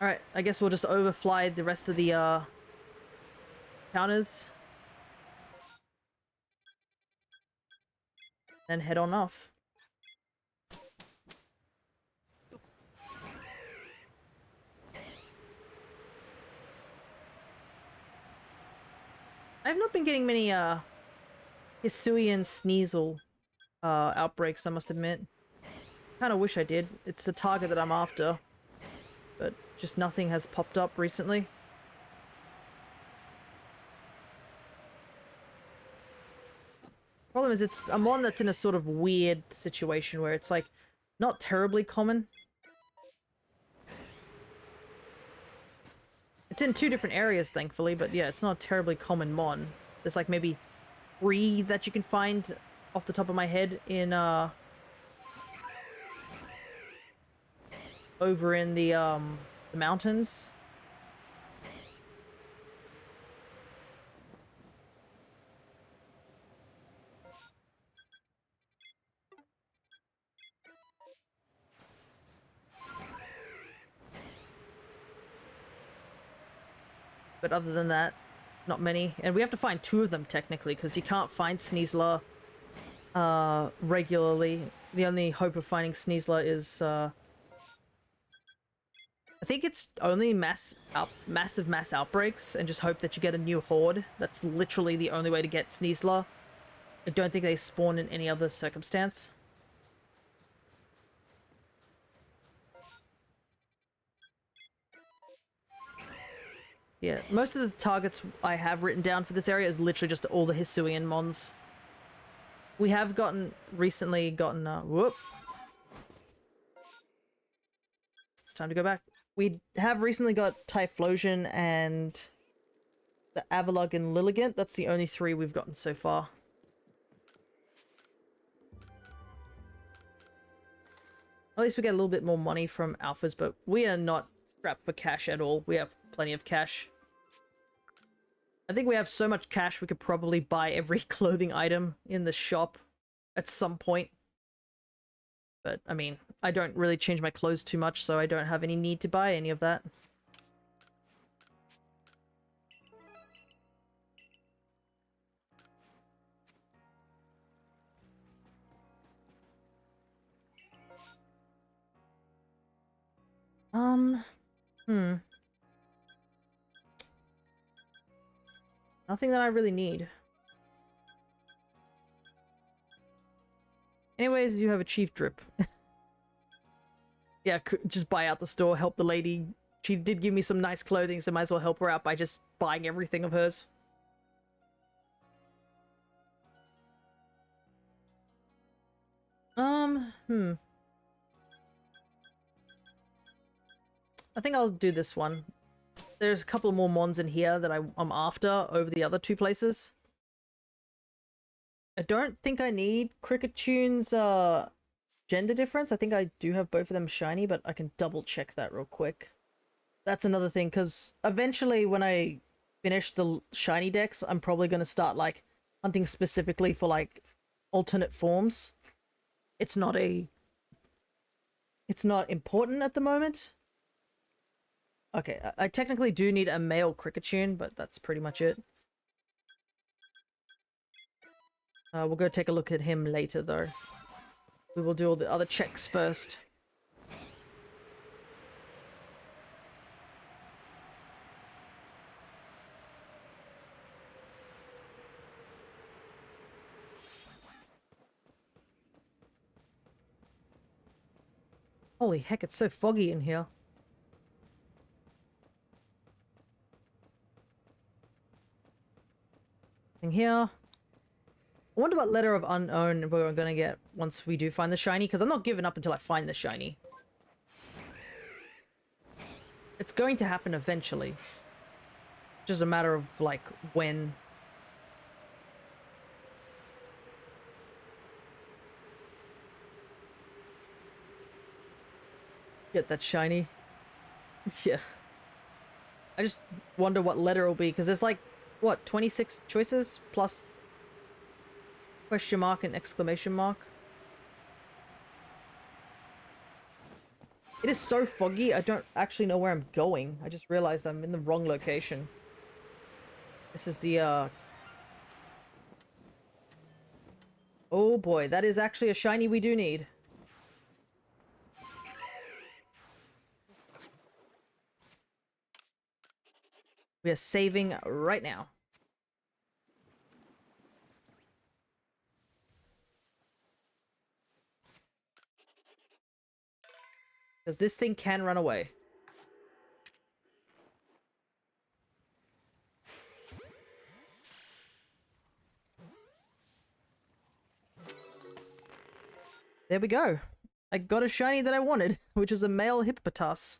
Alright, I guess we'll just overfly the rest of the, counters. Then head on off. I've not been getting many, Hisui and Sneasel, outbreaks, I must admit. Kinda wish I did. It's a target that I'm after. But just nothing has popped up recently. Problem is, it's a mon that's in a sort of weird situation where it's like not terribly common. It's in 2 different areas, thankfully, but yeah, it's not a terribly common mon. There's like maybe 3 that you can find off the top of my head in over in the mountains. But other than that, not many. And we have to find 2 of them, technically, because you can't find Sneasler regularly. The only hope of finding Sneasler is, I think it's only massive mass outbreaks, and just hope that you get a new horde. That's literally the only way to get Sneasler. I don't think they spawn in any other circumstance. Yeah, most of the targets I have written down for this area is literally just all the Hisuian mons. We have recently gotten, whoop. It's time to go back. We have recently got Typhlosion and the Avalug and Lilligant. That's the only 3 we've gotten so far. At least we get a little bit more money from alphas, but we are not strapped for cash at all. We have plenty of cash. I think we have so much cash we could probably buy every clothing item in the shop at some point. But, I mean, I don't really change my clothes too much, so I don't have any need to buy any of that. Nothing that I really need. Anyways, you have achieved drip. Yeah, just buy out the store, help the lady. She did give me some nice clothing, so might as well help her out by just buying everything of hers. I think I'll do this one. there's a couple more mons in here that I'm after over the other two places. I don't think I need Crickettune's gender difference. I think I do have both of them shiny, but I can double check that real quick. That's another thing, because eventually when I finish the Shinydex, I'm probably going to start, like, hunting specifically for, like, alternate forms. It's not important at the moment. Okay, I technically do need a male Cricketune, but that's pretty much it. We'll go take a look at him later, though. We will do all the other checks first. Holy heck, it's so foggy in here. Thing here. I wonder what letter of unknown we're gonna get once we do find the shiny, because I'm not giving up until I find the shiny. It's going to happen eventually. Just a matter of, like, when. Get that shiny. Yeah. I just wonder what letter it'll be, because there's, like, what, 26 choices plus question mark and exclamation mark. It is so foggy, I don't actually know where I'm going. I just realized I'm in the wrong location. This is the, oh boy, that is actually a shiny we do need. We are saving right now. Because this thing can run away. There we go. I got a shiny that I wanted, which is a male hippopotas.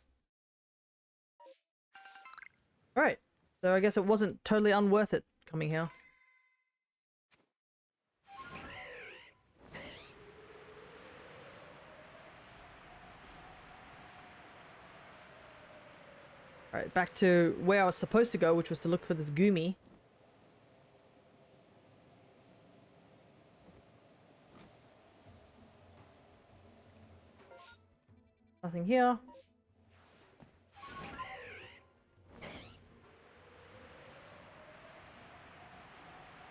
Alright, so I guess it wasn't totally unworth it coming here. Alright, back to where I was supposed to go, which was to look for this Goomy. Nothing here.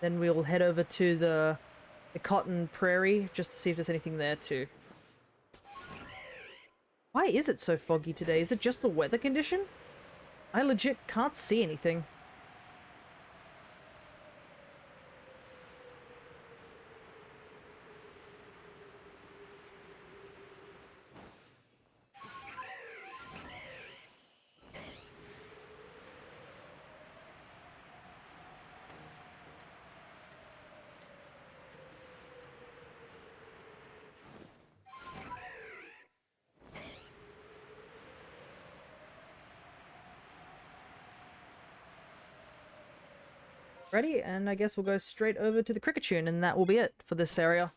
Then we'll head over to the cotton prairie just to see if there's anything there too. Why is it so foggy today? Is it just the weather condition? I legit can't see anything. Ready, and I guess we'll go straight over to the Cricketune, and that will be it for this area.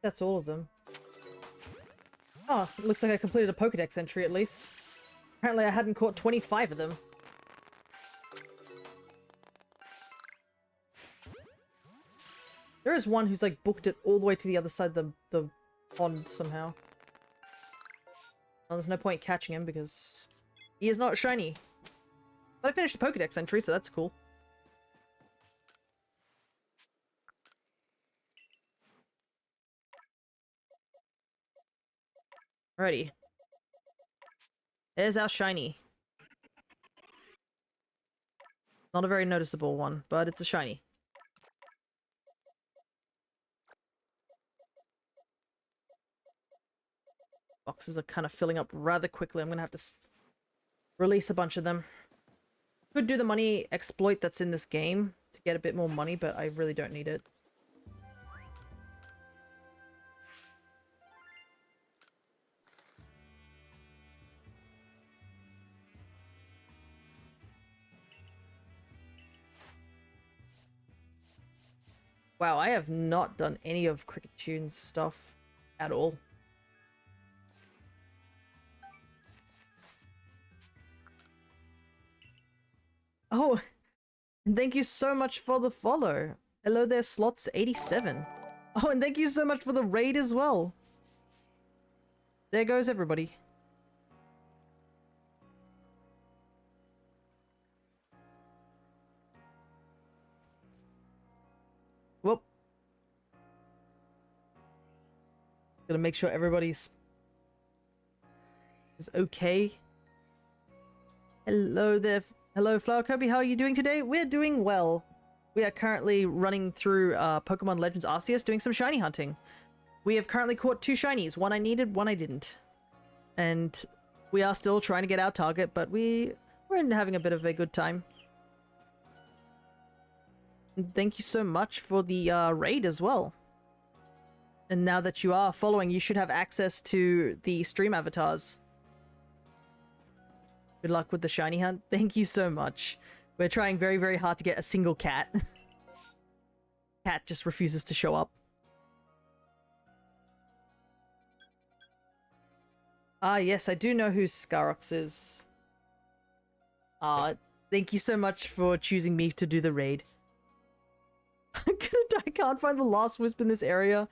That's all of them. Oh, it looks like I completed a Pokédex entry at least. Apparently I hadn't caught 25 of them. There is one who's like booked it all the way to the other side of the pond somehow. Well, there's no point catching him because He is not shiny. But I finished the Pokedex entry, so that's cool. Alrighty. There's our shiny. Not a very noticeable one, but it's a shiny. Boxes are kind of filling up rather quickly. I'm gonna have to release a bunch of them. Could do the money exploit that's in this game to get a bit more money, but I really don't need it. Wow, I have not done any of Cricket Tune's stuff at all. Oh, and thank you so much for the follow. Hello there, Slots87. Oh, and thank you so much for the raid as well. There goes everybody. Whoop. Gotta make sure everybody's is okay. Hello there. Hello, Flower Kirby. How are you doing today? We're doing well. We are currently running through Pokemon Legends Arceus doing some shiny hunting. We have currently caught 2 shinies. One I needed, one I didn't. And we are still trying to get our target, but we're having a bit of a good time. And thank you so much for the raid as well. And now that you are following, you should have access to the stream avatars. Good luck with the shiny hunt. Thank you so much. We're trying very, very hard to get a single cat. Cat just refuses to show up. Ah, yes, I do know who Scarox is. Ah, thank you so much for choosing me to do the raid. I'm gonna die. I can't find the last wisp in this area.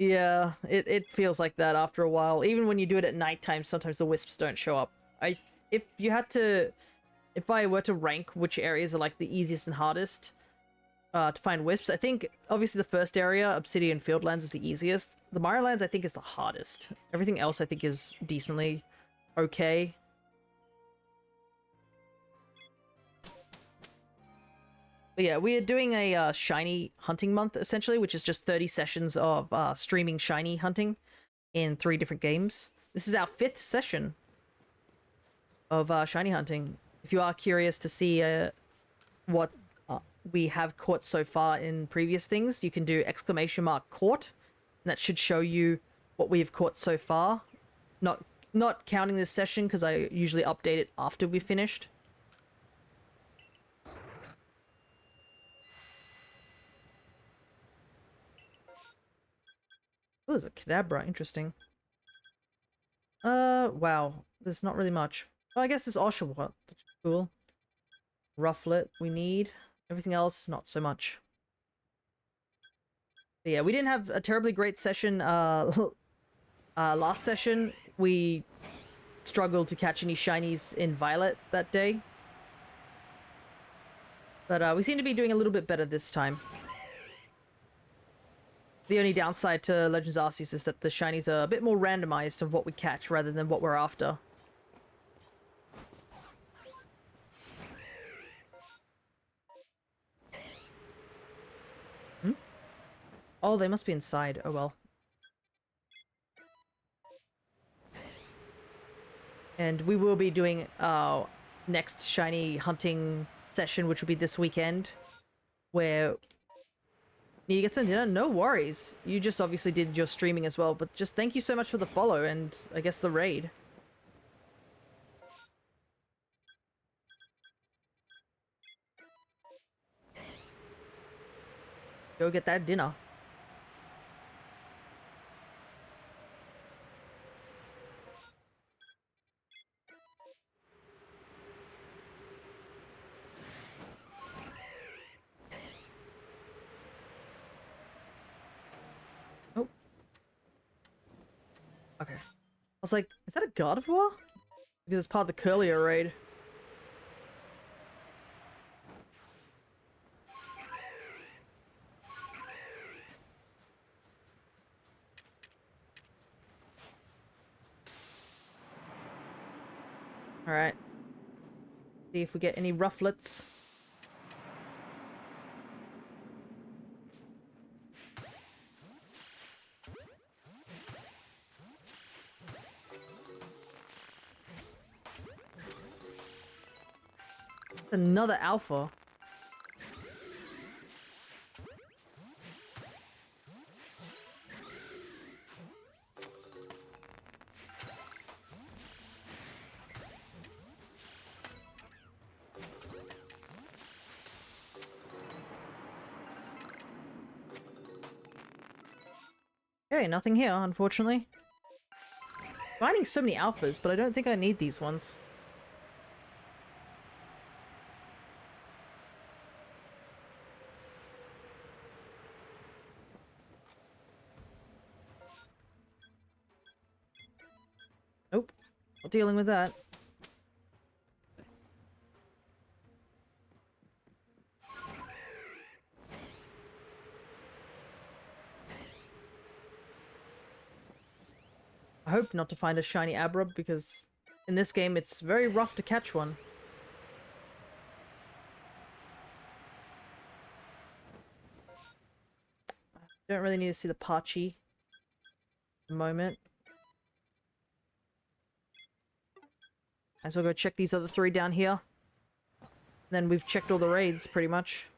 Yeah, it feels like that after a while. Even when you do it at nighttime, sometimes the wisps don't show up. If I were to rank which areas are like the easiest and hardest to find wisps, I think obviously the first area, Obsidian Fieldlands, is the easiest. The Mirelands, I think, is the hardest. Everything else, I think, is decently okay. But yeah, we are doing a shiny hunting month, essentially, which is just 30 sessions of streaming shiny hunting in 3 different games. This is our 5th session of shiny hunting. If you are curious to see what we have caught so far in previous things, you can do !caught, and that should show you what we have caught so far. Not counting this session, because I usually update it after we've finished. Oh, there's a Kadabra. Interesting. Wow. There's not really much. Oh, I guess this Oshawott. Cool. Rufflet we need. Everything else, not so much. But yeah, we didn't have a terribly great session last session. We struggled to catch any shinies in Violet that day. But we seem to be doing a little bit better this time. The only downside to Legends Arceus is that the shinies are a bit more randomized of what we catch rather than what we're after. Hmm? Oh, they must be inside. Oh well. And we will be doing our next shiny hunting session, which will be this weekend, where need to get some dinner? No worries. You just obviously did your streaming as well, but just thank you so much for the follow and I guess the raid. Go get that dinner. Oh. Okay. I was like, is that a Gardevoir? Because it's part of the Curlier raid. Alright. See if we get any rufflets. Another alpha. Okay, nothing here, unfortunately. Finding so many alphas, but I don't think I need these ones. Nope. Not dealing with that. I hope not to find a shiny Abrub, because in this game it's very rough to catch one. Don't really need to see the Pachi at the moment. Might as well go check these other three down here. Then we've checked all the raids, pretty much.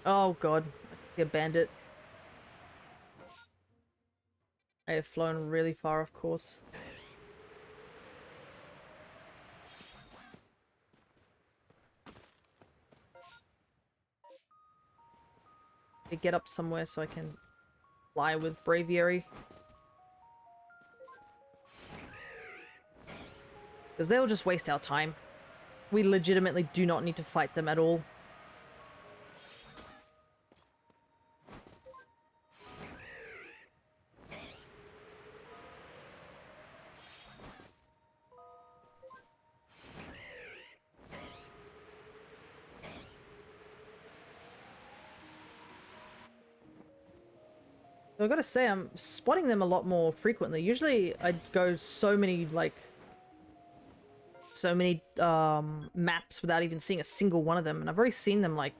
Oh god, the bandit. I have flown really far off course. To get up somewhere so I can fly with Braviary. Because they'll just waste our time. We legitimately do not need to fight them at all. So I gotta say, I'm spotting them a lot more frequently. Usually I'd go so many maps without even seeing a single one of them, and I've already seen them like,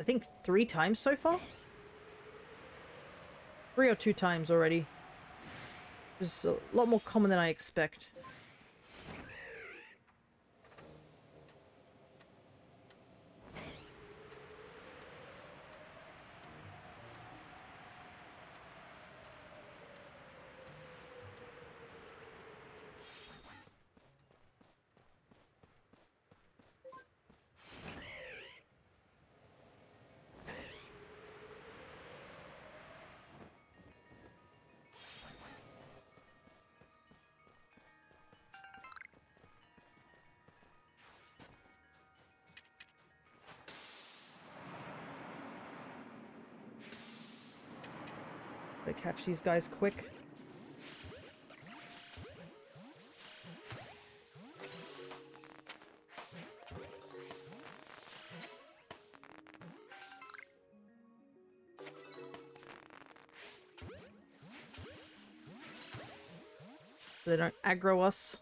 I think 3 times so far? 3 or 2 times already. It's a lot more common than I expect. They catch these guys quick. So they don't aggro us.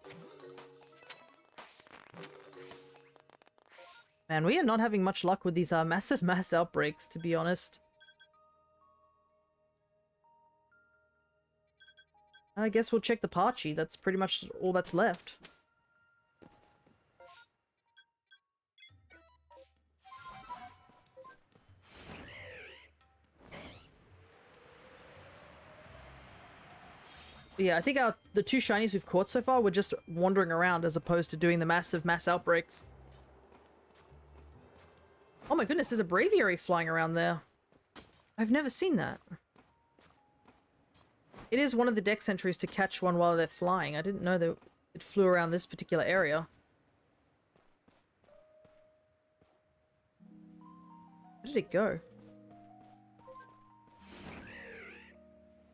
Man, we are not having much luck with these massive mass outbreaks, to be honest. I guess we'll check the Pachi. That's pretty much all that's left. Yeah, I think the 2 shinies we've caught so far were just wandering around as opposed to doing the massive mass outbreaks. Oh my goodness, there's a braviary flying around there. I've never seen that. It is one of the deck sentries to catch one while they're flying. I didn't know that it flew around this particular area. Where did it go?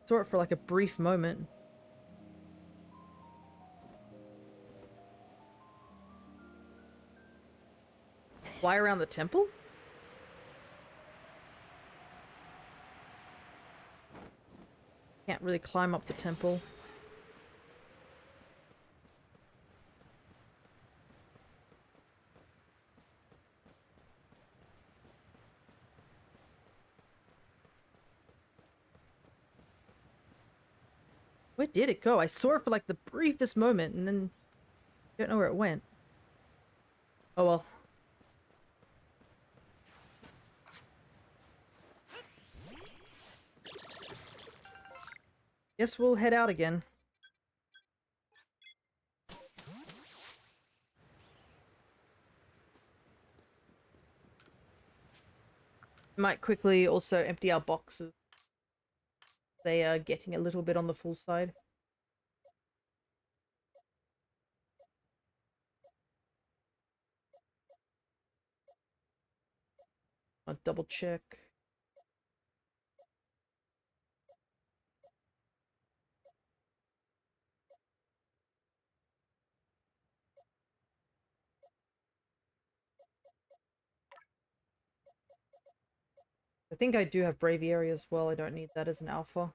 Saw it for like a brief moment. Fly around the temple? Can't really climb up the temple. Where did it go? I saw it for like the briefest moment and then don't know where it went. Oh well. Guess we'll head out again. Might quickly also empty our boxes. They are getting a little bit on the full side. I'll double check. I think I do have Braviary as well. I don't need that as an alpha.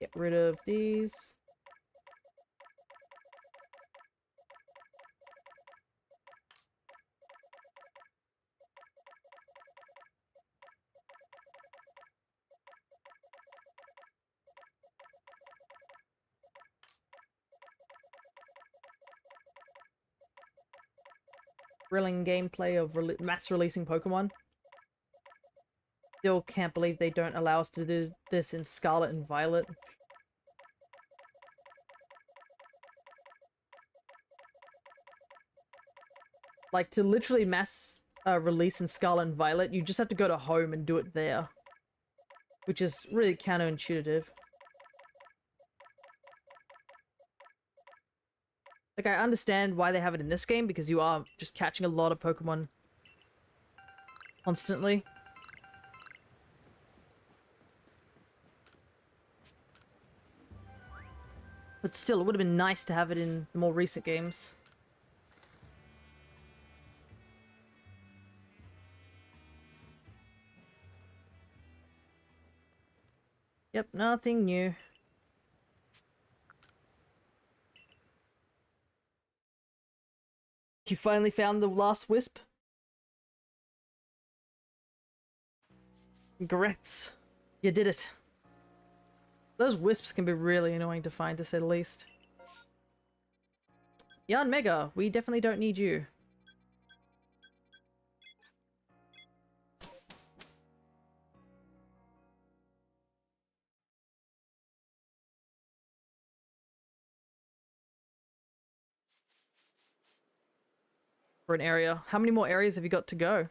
Get rid of these. Thrilling gameplay of mass releasing Pokemon. Still can't believe they don't allow us to do this in Scarlet and Violet. Like, to literally mass release in Scarlet and Violet, you just have to go to home and do it there. Which is really counterintuitive. Like, I understand why they have it in this game, because you are just catching a lot of Pokemon constantly. But still, it would have been nice to have it in the more recent games. Yep, nothing new. You finally found the last wisp? Congrats. You did it. Those wisps can be really annoying to find, to say the least. Yarn Mega, we definitely don't need you. For an area. How many more areas have you got to go?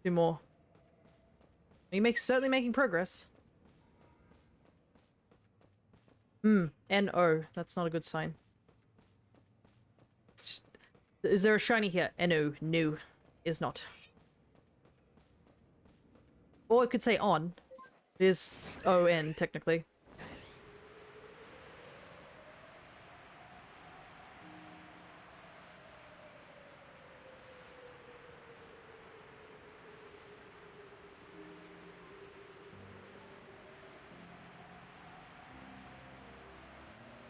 Two more. You certainly making progress. N-O. That's not a good sign. Is there a shiny here? N-O. No. Is not. Or it could say on. It is O-N, technically.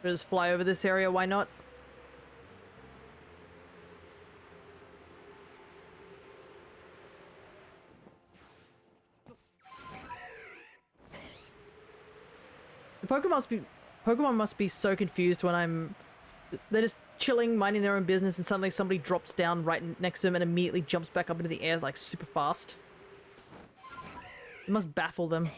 Just fly over this area, why not? Pokemon must be so confused when they're just chilling, minding their own business, and suddenly somebody drops down right next to them and immediately jumps back up into the air like super fast. It must baffle them.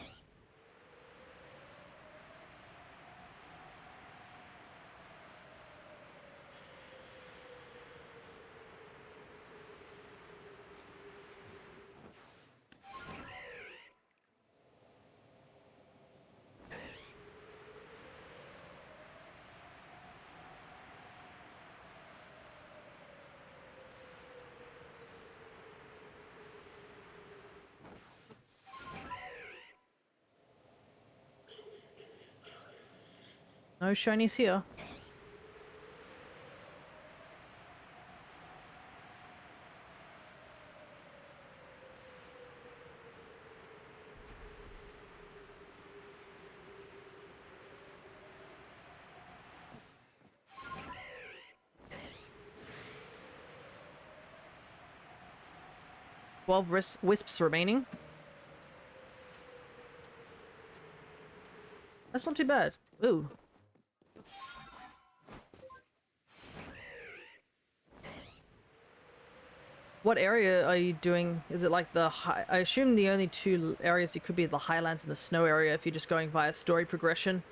No shinies here. Wisps remaining. That's not too bad. Ooh. What area are you doing? Is it like the high... I assume the only two areas you could be the highlands and the snow area if you're just going via story progression.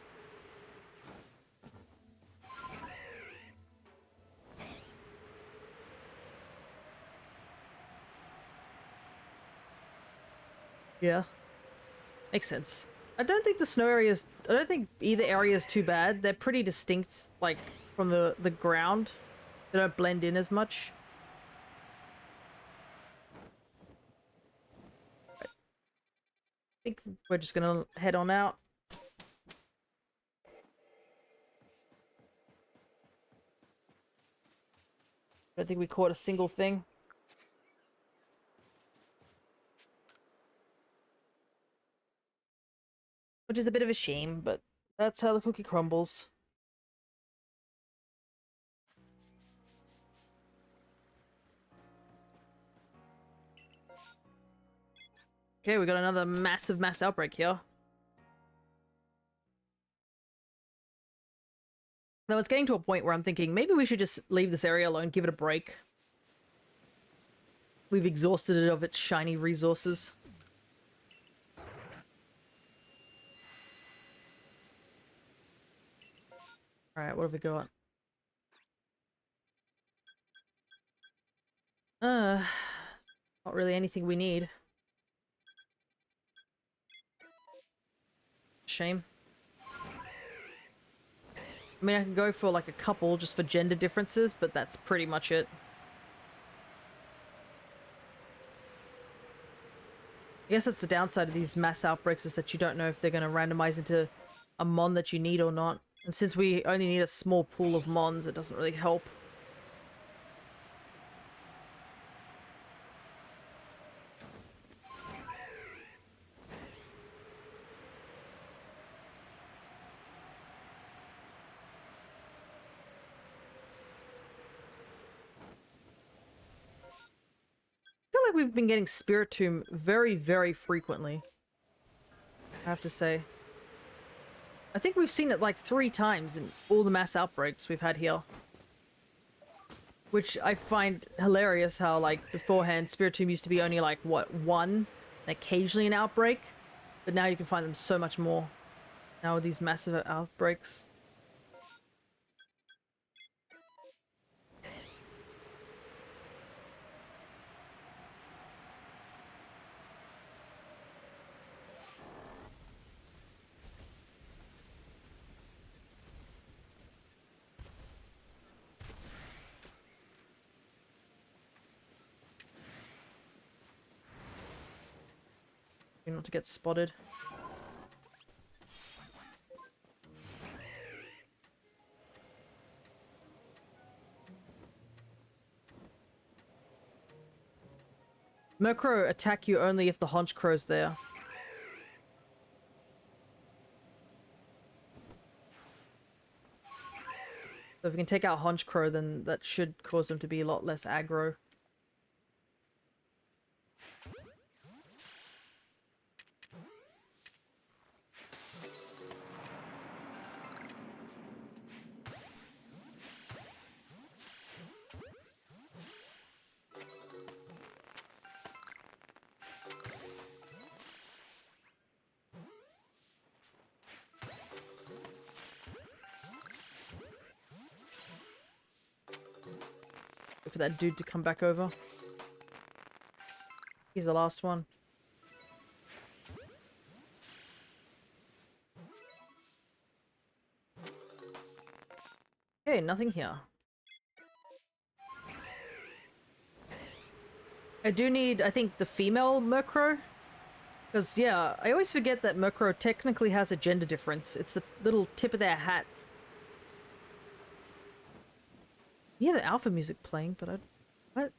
Yeah. Makes sense. I don't think the snow areas... I don't think either area is too bad. They're pretty distinct, like, from the ground. They don't blend in as much. I think we're just gonna head on out. I don't think we caught a single thing. Which is a bit of a shame, but that's how the cookie crumbles. Okay, we got another mass outbreak here. Though it's getting to a point where I'm thinking maybe we should just leave this area alone, give it a break. We've exhausted it of its shiny resources. Alright, what have we got? Not really anything we need. Shame. I mean, I can go for like a couple just for gender differences, but that's pretty much it. I guess that's the downside of these mass outbreaks, is that you don't know if they're going to randomize into a mon that you need or not. And since we only need a small pool of mons, it doesn't really help. I feel like we've been getting Spiritomb very, very frequently. I have to say. I think we've seen it like 3 times in all the mass outbreaks we've had here. Which I find hilarious how, like, beforehand, Spiritomb used to be only like, what, 1? And occasionally an outbreak? But now you can find them so much more. Now with these massive outbreaks. Not to get spotted. Murkrow attack you only if the Honchcrow's there. So if we can take out Honchcrow, then that should cause them to be a lot less aggro. Wait for that dude to come back over. He's the last one. Okay, nothing here. I do need, I think, the female Murkrow. Because, yeah, I always forget that Murkrow technically has a gender difference. It's the little tip of their hat. Yeah, the alpha music playing, but I... What?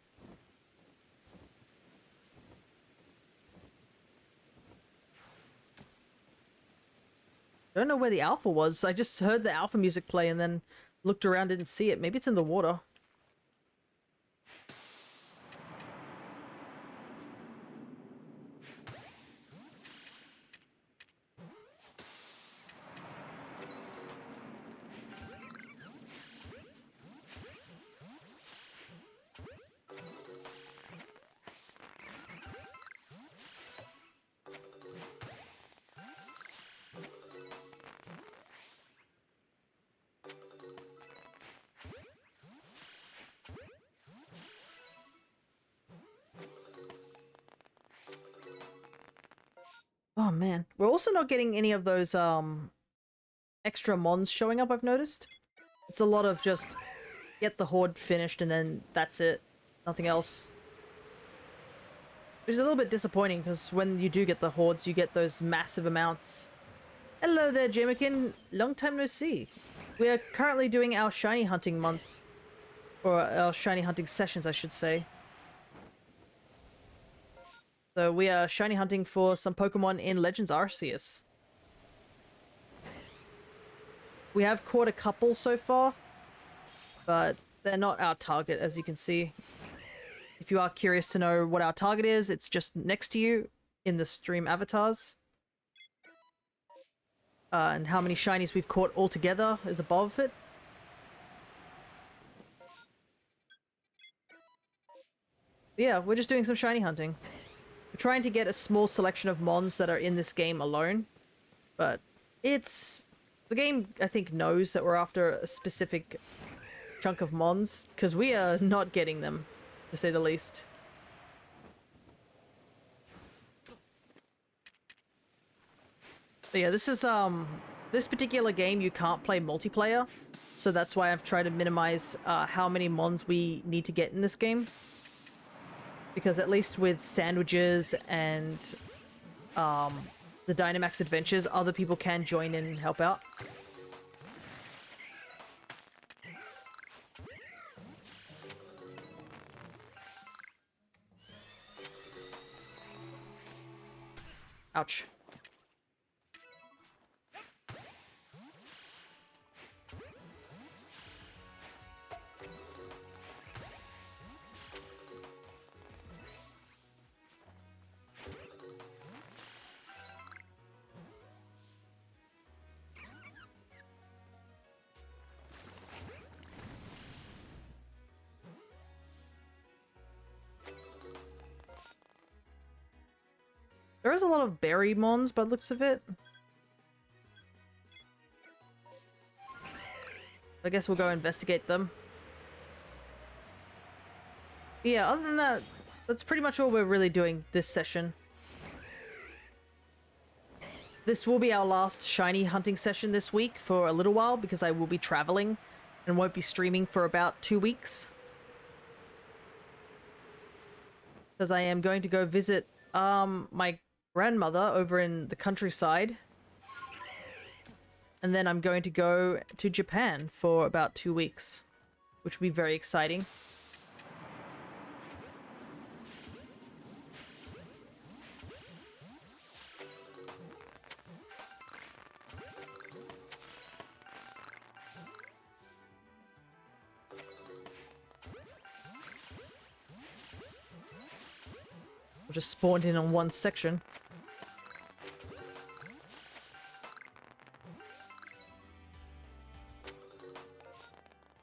I don't know where the alpha was. I just heard the alpha music play and then looked around, didn't see it. Maybe it's in the water. Oh man. We're also not getting any of those extra mons showing up, I've noticed. It's a lot of just get the horde finished and then that's it. Nothing else. Which is a little bit disappointing because when you do get the hordes, you get those massive amounts. Hello there, Jamakin. Long time no see. We are currently doing our shiny hunting month. Or our shiny hunting sessions, I should say. So we are shiny hunting for some Pokemon in Legends Arceus. We have caught a couple so far, but they're not our target, as you can see. If you are curious to know what our target is, it's just next to you in the stream avatars. And how many shinies we've caught altogether is above it. Yeah, we're just doing some shiny hunting. We're trying to get a small selection of mons that are in this game alone, but it's... The game, I think, knows that we're after a specific chunk of mons, because we are not getting them, to say the least. But yeah, this is, this particular game you can't play multiplayer, so that's why I've tried to minimize how many mons we need to get in this game. Because at least with sandwiches and the Dynamax Adventures, other people can join in and help out. Ouch. There is a lot of berry mons by the looks of it. I guess we'll go investigate them. Yeah, other than that, that's pretty much all we're really doing this session. This will be our last shiny hunting session this week for a little while because I will be traveling and won't be streaming for about 2 weeks. Because I am going to go visit my grandmother over in the countryside. And then I'm going to go to Japan for about 2 weeks, which will be very exciting. We just spawned in on one section.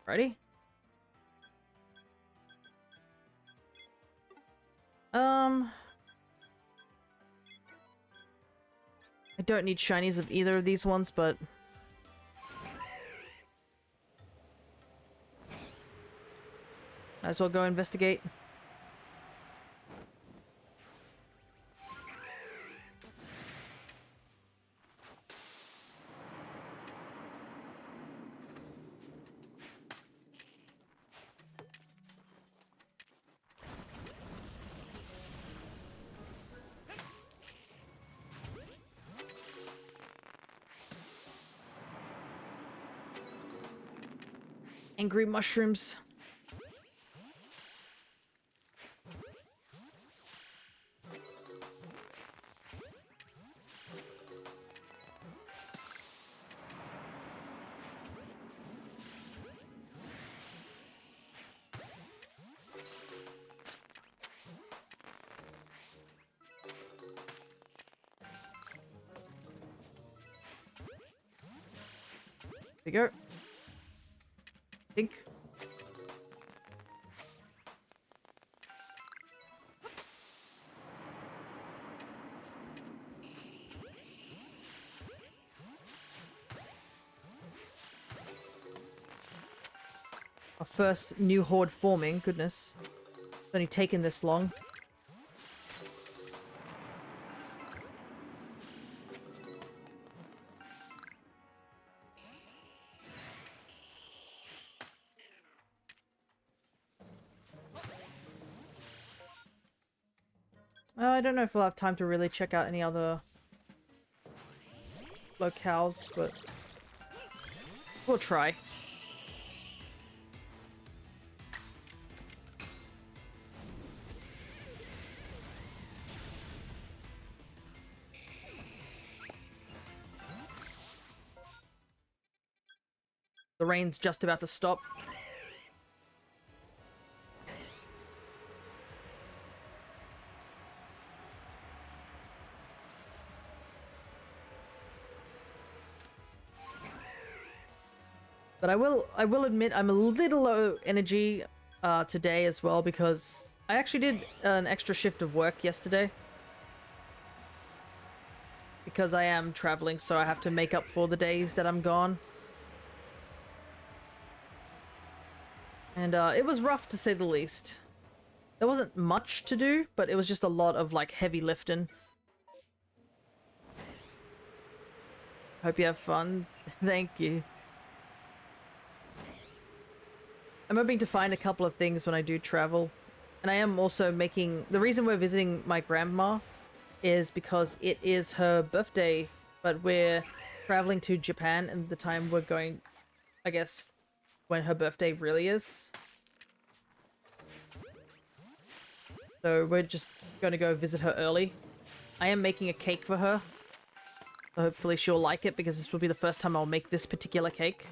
Ready? I don't need shinies of either of these ones, but... Might as well go investigate. Angry mushrooms. There we go. Think. Our first new horde forming. Goodness. It's only taken this long. I don't know if we'll have time to really check out any other locales, but we'll try. The rain's just about to stop. But I will admit I'm a little low energy today as well, because I actually did an extra shift of work yesterday. Because I am traveling, so I have to make up for the days that I'm gone. And it was rough, to say the least. There wasn't much to do, but it was just a lot of like heavy lifting. Hope you have fun. Thank you. I'm hoping to find a couple of things when I do travel. And I am also making... The reason we're visiting my grandma is because it is her birthday, but we're traveling to Japan and the time we're going, I guess, when her birthday really is. So we're just going to go visit her early. I am making a cake for her. So hopefully she'll like it, because this will be the first time I'll make this particular cake.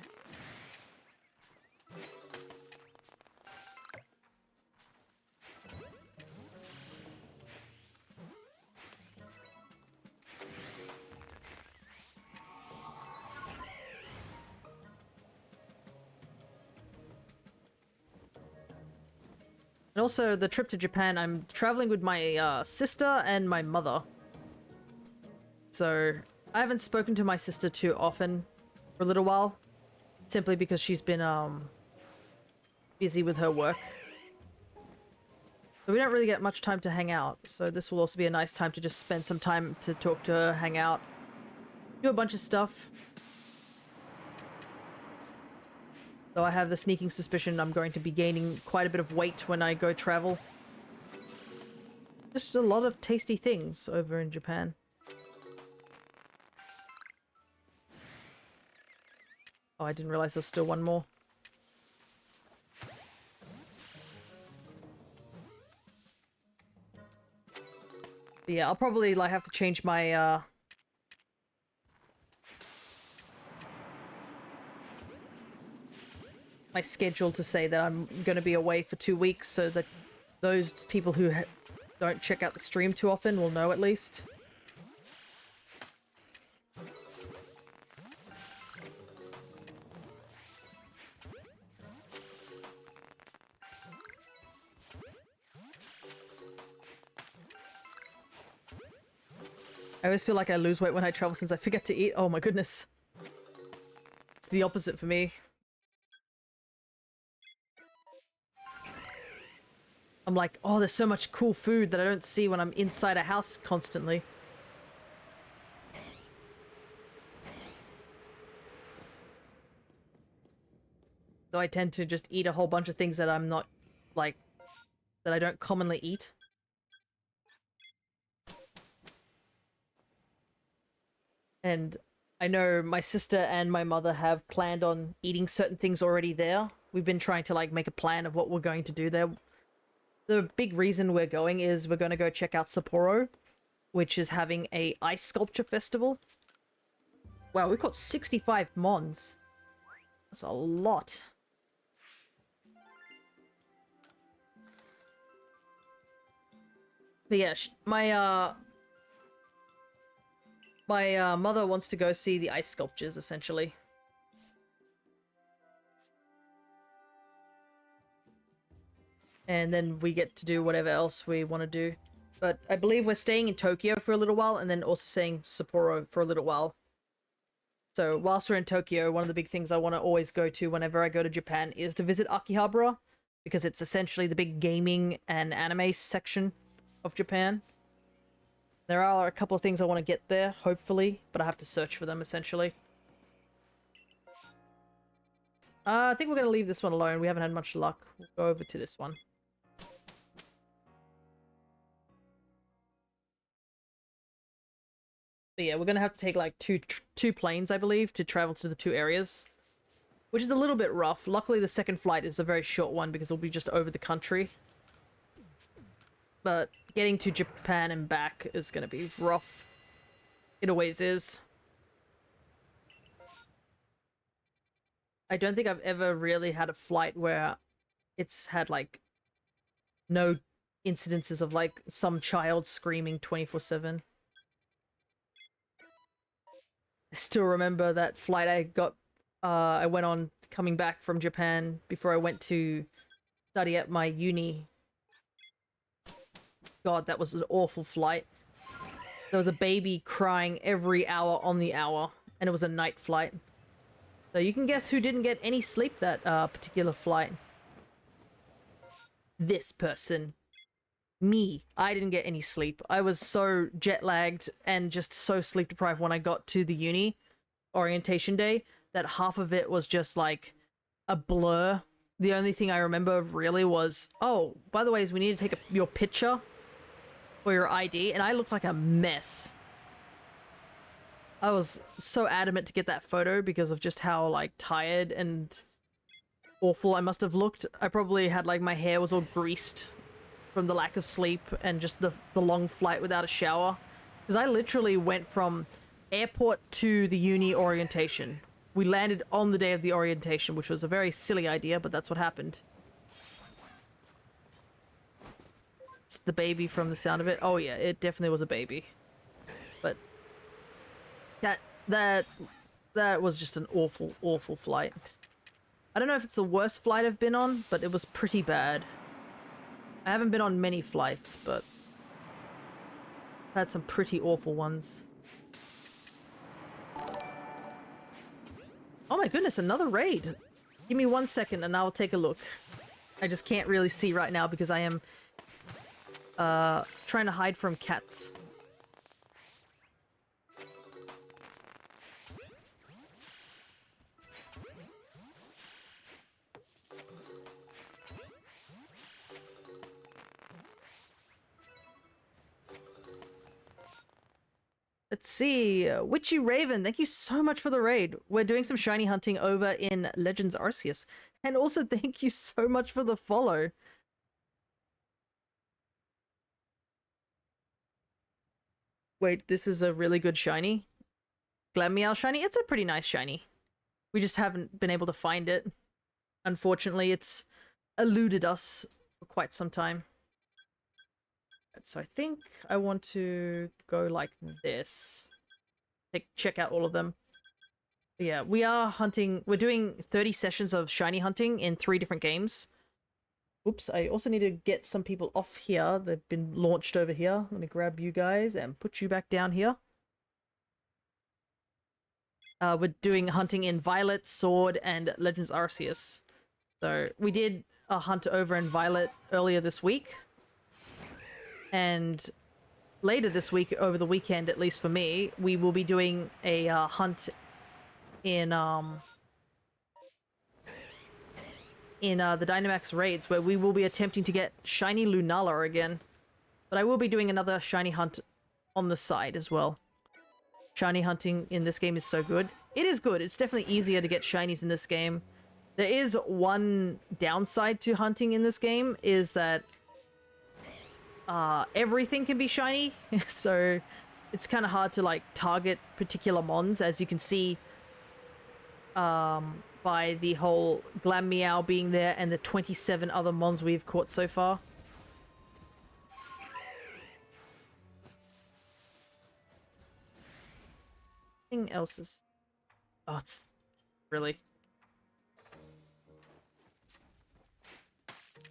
And also, the trip to Japan, I'm traveling with my sister and my mother. So, I haven't spoken to my sister too often for a little while. Simply because she's been busy with her work. So we don't really get much time to hang out. So this will also be a nice time to just spend some time to talk to her, hang out, do a bunch of stuff. Though I have the sneaking suspicion I'm going to be gaining quite a bit of weight when I go travel. Just a lot of tasty things over in Japan. Oh, I didn't realize there's still one more. But yeah, I'll probably like have to change my my schedule to say that I'm going to be away for 2 weeks, so that those people who don't check out the stream too often will know at least. I always feel like I lose weight when I travel since I forget to eat. Oh my goodness. It's the opposite for me. I'm like, oh, there's so much cool food that I don't see when I'm inside a house constantly. So I tend to just eat a whole bunch of things that I'm not, like, that I don't commonly eat. And I know my sister and my mother have planned on eating certain things already there. We've been trying to, like, make a plan of what we're going to do there. The big reason we're going is we're going to go check out Sapporo, which is having a ice sculpture festival. Wow, we caught 65 mons. That's a lot. But yeah, my mother wants to go see the ice sculptures, essentially. And then we get to do whatever else we want to do. But I believe we're staying in Tokyo for a little while, and then also staying Sapporo for a little while. So whilst we're in Tokyo, one of the big things I want to always go to whenever I go to Japan is to visit Akihabara, because it's essentially the big gaming and anime section of Japan. There are a couple of things I want to get there, hopefully, but I have to search for them, essentially. I think we're going to leave this one alone. We haven't had much luck. We'll go over to this one. But yeah, we're going to have to take like two planes, I believe, to travel to the two areas. Which is a little bit rough. Luckily, the second flight is a very short one because it'll be just over the country. But getting to Japan and back is going to be rough. It always is. I don't think I've ever really had a flight where it's had, like, no incidences of, like, some child screaming 24/7. I still remember that flight I went on coming back from Japan before I went to study at my uni. God, that was an awful flight. There was a baby crying every hour on the hour, and it was a night flight. So you can guess who didn't get any sleep that particular flight. This person. Me. I didn't get any sleep. I was so jet-lagged and just so sleep-deprived when I got to the uni orientation day that half of it was just like a blur. The only thing I remember really was, oh, by the way, is we need to take your picture for your ID, and I looked like a mess. I was so adamant to get that photo because of just how, like, tired and awful I must have looked. I probably had, like, my hair was all greased from the lack of sleep and just the long flight without a shower. Because I literally went from airport to the uni orientation. We landed on the day of the orientation, which was a very silly idea, but that's what happened. It's the baby from the sound of it. Oh yeah, it definitely was a baby. But that was just an awful, awful flight. I don't know if it's the worst flight I've been on, but it was pretty bad. I haven't been on many flights, but I've had some pretty awful ones. Oh my goodness, another raid. Give me 1 second and I'll take a look. I just can't really see right now because I am trying to hide from cats. Let's see. Witchy Raven, thank you so much for the raid. We're doing some shiny hunting over in Legends Arceus. And also thank you so much for the follow. Wait, this is a really good shiny? Glammeow shiny? It's a pretty nice shiny. We just haven't been able to find it. Unfortunately, it's eluded us for quite some time. So I think I want to go like this. Check out all of them. But yeah, we are hunting. We're doing 30 sessions of shiny hunting in 3 different games. Oops, I also need to get some people off here. They've been launched over here. Let me grab you guys and put you back down here. We're doing hunting in Violet, Sword, and Legends Arceus. So we did a hunt over in Violet earlier this week. And later this week, over the weekend, at least for me, we will be doing a hunt in the Dynamax raids, where we will be attempting to get shiny Lunala again. But I will be doing another shiny hunt on the side as well. Shiny hunting in this game is so good. It is good. It's definitely easier to get shinies in this game. There is one downside to hunting in this game, is that everything can be shiny. So it's kind of hard to like target particular mons, as you can see by the whole Glammeow being there and the 27 other mons we've caught so far. Anything else is... Oh, it's... Really?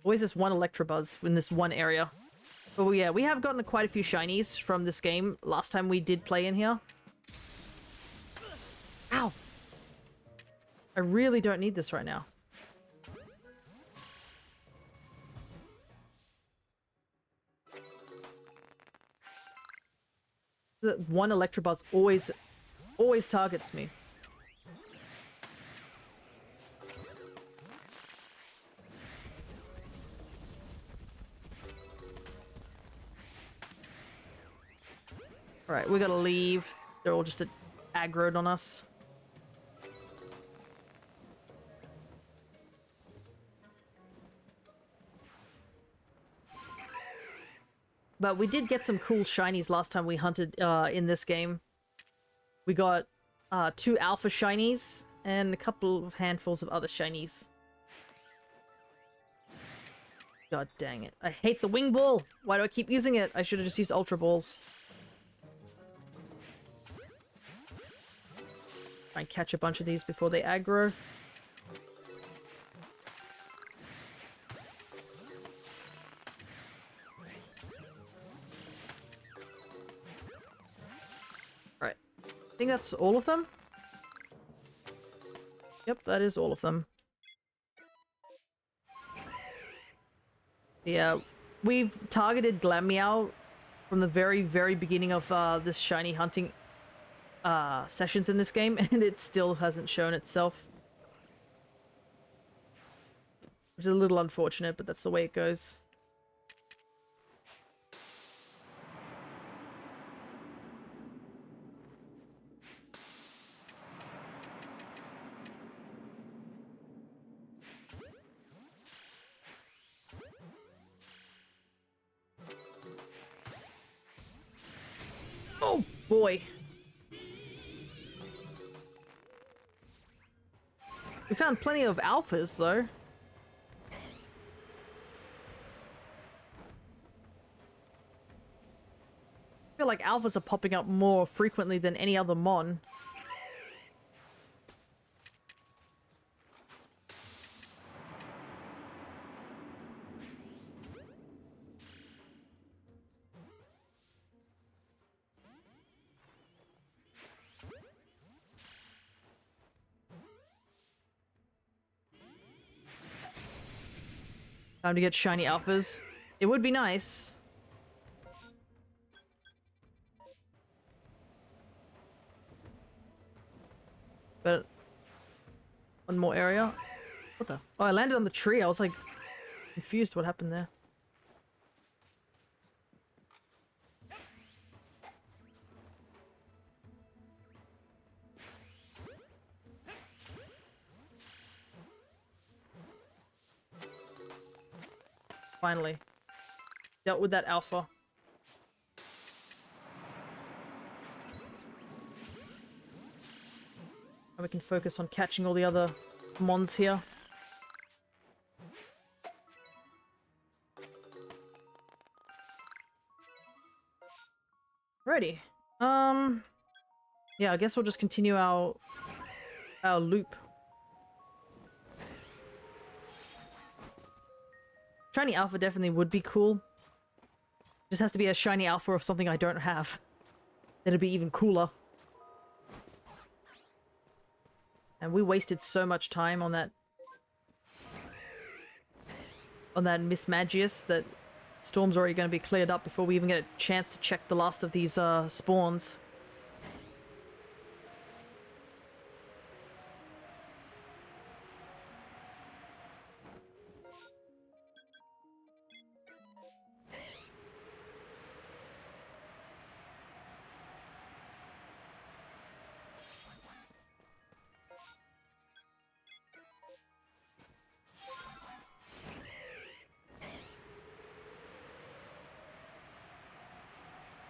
Always this one Electabuzz in this one area. But yeah, we have gotten quite a few shinies from this game last time we did play in here. Ow! I really don't need this right now. The one Electabuzz always targets me. Alright, we gotta leave. They're all just aggroed on us. But we did get some cool shinies last time we hunted in this game. We got 2 alpha shinies and a couple of handfuls of other shinies. God dang it. I hate the wing ball! Why do I keep using it? I should have just used ultra balls. Try and catch a bunch of these before they aggro. Alright. I think that's all of them. Yep, that is all of them. Yeah, we've targeted Glammeow from the very, very beginning of this shiny hunting sessions in this game, and it still hasn't shown itself. Which is a little unfortunate, but that's the way it goes. Oh boy. We found plenty of alphas, though. I feel like alphas are popping up more frequently than any other mon. Time to get shiny alphas. It would be nice. But... one more area. What the? Oh, I landed on the tree. I was like... confused what happened there. Finally. Dealt with that alpha. And we can focus on catching all the other mons here. Alrighty. Yeah, I guess we'll just continue our loop. Shiny alpha definitely would be cool. Just has to be a shiny alpha of something I don't have. That'd be even cooler. And we wasted so much time on that on that Miss Magius that storm's already going to be cleared up before we even get a chance to check the last of these spawns.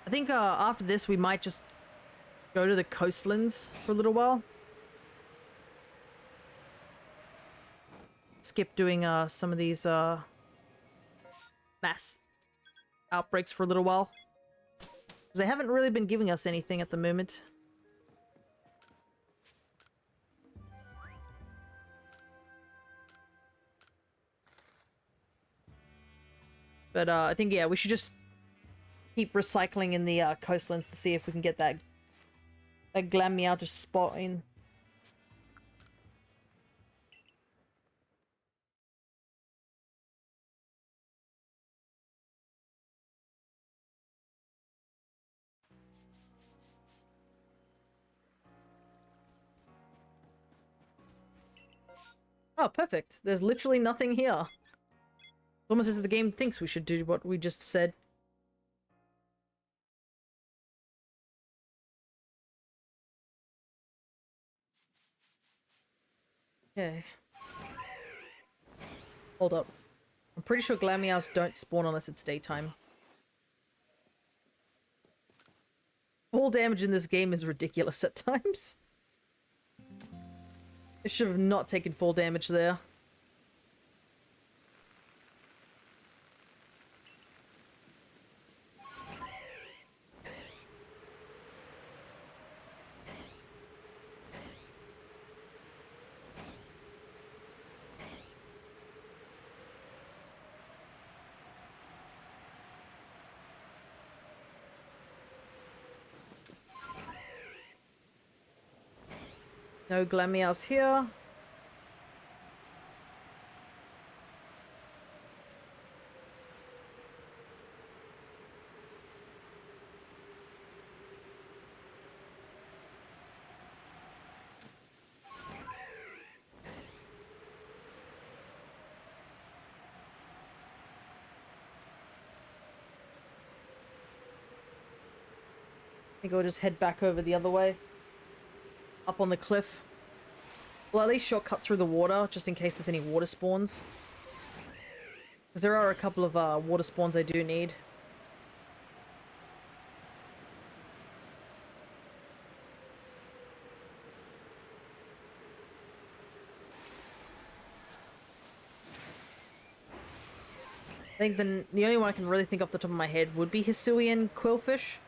I think after this we might just go to the coastlands for a little while. Skip doing some of these mass outbreaks for a little while. Because they haven't really been giving us anything at the moment. But I think, yeah, we should just keep recycling in the coastlands to see if we can get that glam me out to spot in. Oh, perfect. There's literally nothing here. It's almost as if the game thinks we should do what we just said. Okay. Hold up. I'm pretty sure Glamios don't spawn unless it's daytime. Fall damage in this game is ridiculous at times. I should have not taken fall damage there. No Glamios here. I think we'll just head back over the other way. Up on the cliff. Well, at least shortcut through the water, just in case there's any water spawns. Because there are a couple of water spawns I do need. I think the only one I can really think off the top of my head would be Hisui and Quillfish.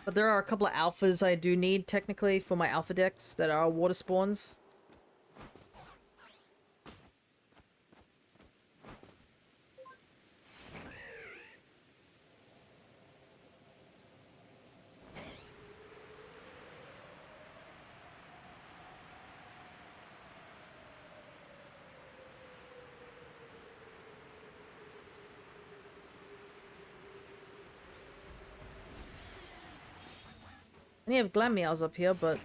But there are a couple of alphas I do need, technically, for my alpha decks that are water spawns. And you have Glamials up here, but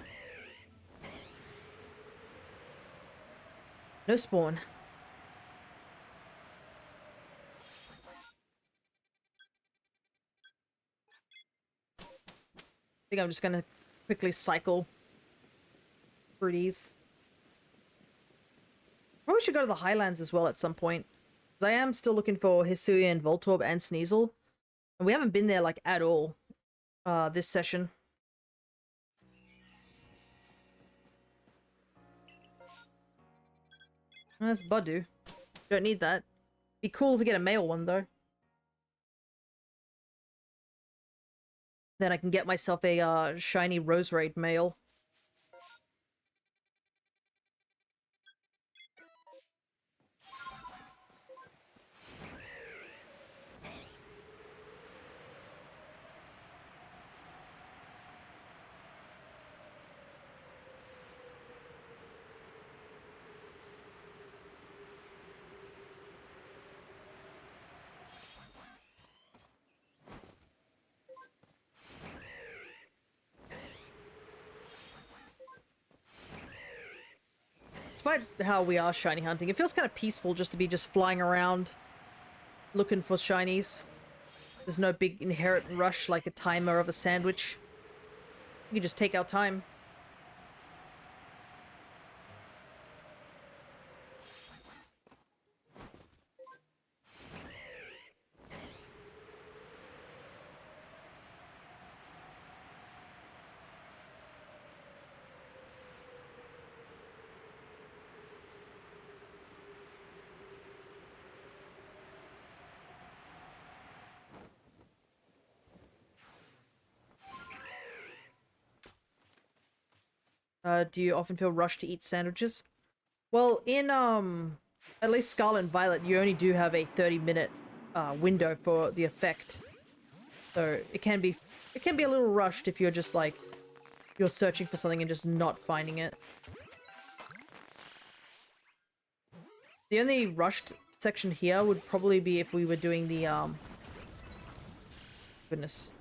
no spawn. I think I'm just gonna quickly cycle through these. Probably should go to the Highlands as well at some point. 'Cause I am still looking for Hisui and Voltorb and Sneasel. And we haven't been there like at all this session. That's Badu. Don't need that. Be cool if we get a male one though. Then I can get myself a shiny Roserade male. despite how we are shiny hunting, it feels kind of peaceful just to be just flying around looking for shinies. There's no big inherent rush like a timer of a sandwich. We can just take our time. Do you often feel rushed to eat sandwiches? Well, in, at least Scarlet and Violet, you only do have a 30-minute, window for the effect. So, it can be a little rushed if you're just, like, you're searching for something and just not finding it. The only rushed section here would probably be if we were doing the, goodness.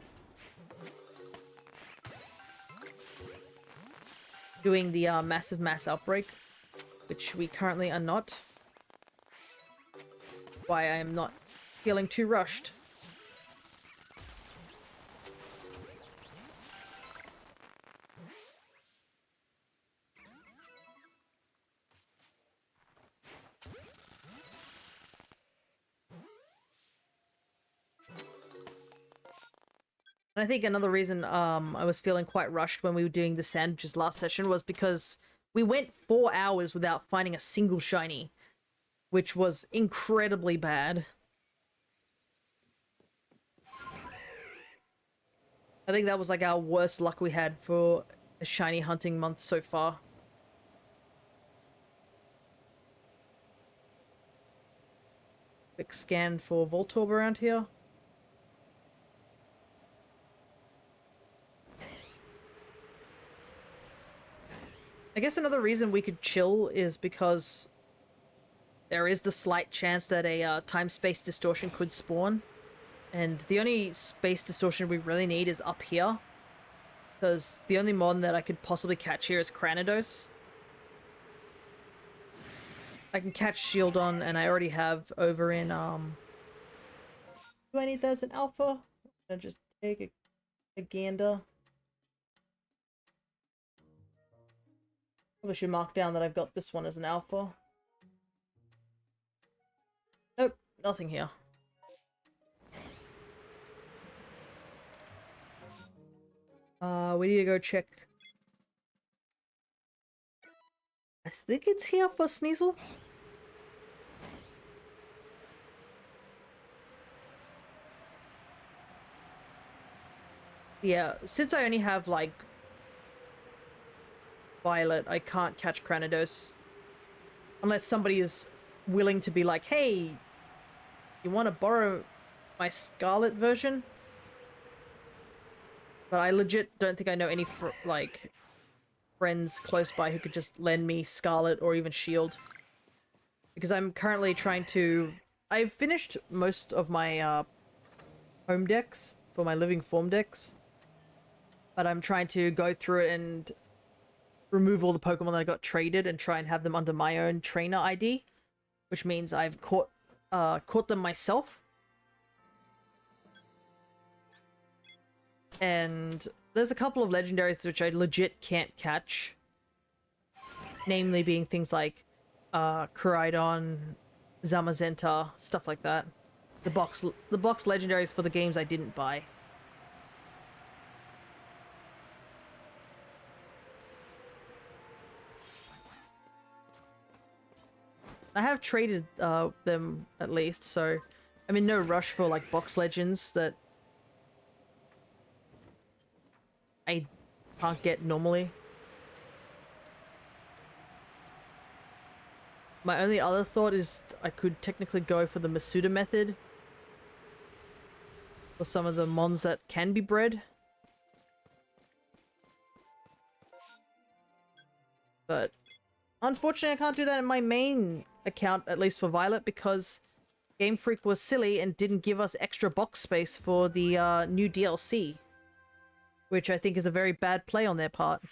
Doing the massive mass outbreak, which we currently are not. Why I am not feeling too rushed. And I think another reason I was feeling quite rushed when we were doing the sandwiches last session was because we went 4 hours without finding a single shiny, which was incredibly bad. I think that was like our worst luck we had for a shiny hunting month so far. Quick scan for Voltorb around here. I guess another reason we could chill is because there is the slight chance that a time-space distortion could spawn. And the only space distortion we really need is up here. Because the only mon that I could possibly catch here is Cranidos. I can catch Shieldon, and I already have over in, Do I need that as an alpha? I'll just take a gander. Probably should mark down that I've got this one as an alpha. Nope, nothing here. We need to go check. I think it's here for Sneasel. Yeah, since I only have, like, Violet, I can't catch Cranidos. Unless somebody is willing to be like, hey, you want to borrow my Scarlet version? But I legit don't think I know any, friends close by who could just lend me Scarlet or even Shield. Because I'm currently trying to... I've finished most of my, home decks for my living form decks. But I'm trying to go through it and remove all the Pokemon that I got traded and try and have them under my own trainer ID. Which means I've caught them myself. And there's a couple of legendaries which I legit can't catch. Namely being things like Koraidon, Zamazenta, stuff like that. The box legendaries for the games I didn't buy. I have traded them at least, so I'm in no rush for like box legends that I can't get normally. My only other thought is I could technically go for the Masuda method for some of the mons that can be bred. But unfortunately I can't do that in my main account, at least for Violet, because Game Freak was silly and didn't give us extra box space for the new DLC. Which I think is a very bad play on their part.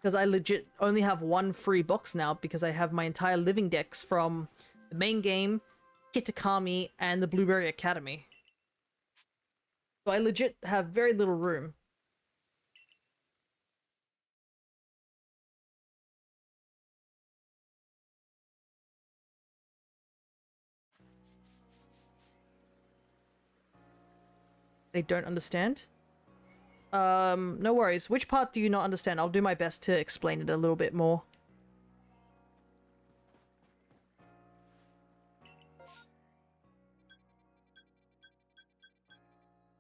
Because I legit only have one free box now because I have my entire living dex from the main game, Kitakami, and the Blueberry Academy. So I legit have very little room. They don't understand? No worries. Which part do you not understand? I'll do my best to explain it a little bit more.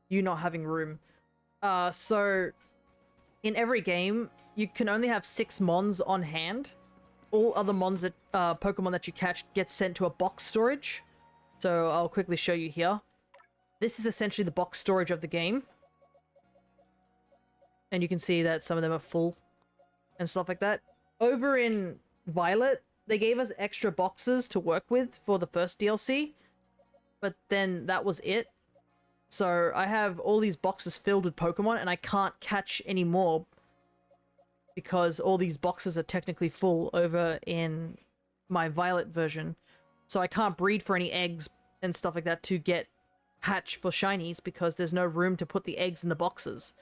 You not having room. So in every game, you can only have 6 mons on hand. All other mons that Pokemon that you catch get sent to a box storage. So I'll quickly show you here. This is essentially the box storage of the game. And you can see that some of them are full and stuff like that. Over in Violet, they gave us extra boxes to work with for the first DLC. But then that was it. So I have all these boxes filled with Pokemon and I can't catch any more because all these boxes are technically full over in my Violet version. So I can't breed for any eggs and stuff like that to get hatch for shinies because there's no room to put the eggs in the boxes.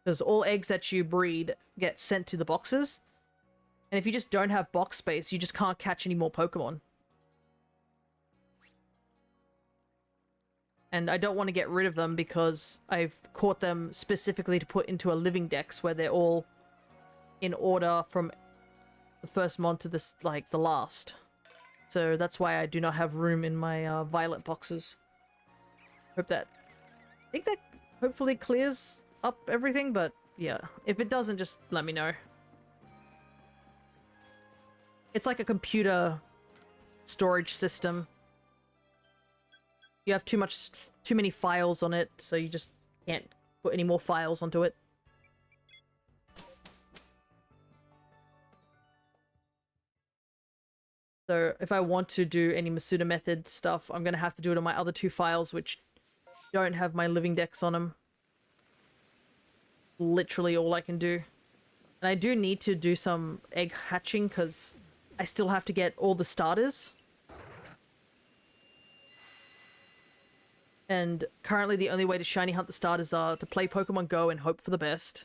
Because all eggs that you breed get sent to the boxes. And if you just don't have box space, you just can't catch any more Pokemon. And I don't want to get rid of them because I've caught them specifically to put into a living dex where they're all in order from the first mon to this, like, the last. So that's why I do not have room in my Violet boxes. I think that hopefully clears up everything, but yeah. If it doesn't, just let me know. It's like a computer storage system. You have too many files on it, so you just can't put any more files onto it. So if I want to do any Masuda method stuff, I'm gonna have to do it on my other 2 files, which don't have my living dex on them. Literally all I can do. And I do need to do some egg hatching because I still have to get all the starters. And currently the only way to shiny hunt the starters are to play Pokemon Go and hope for the best.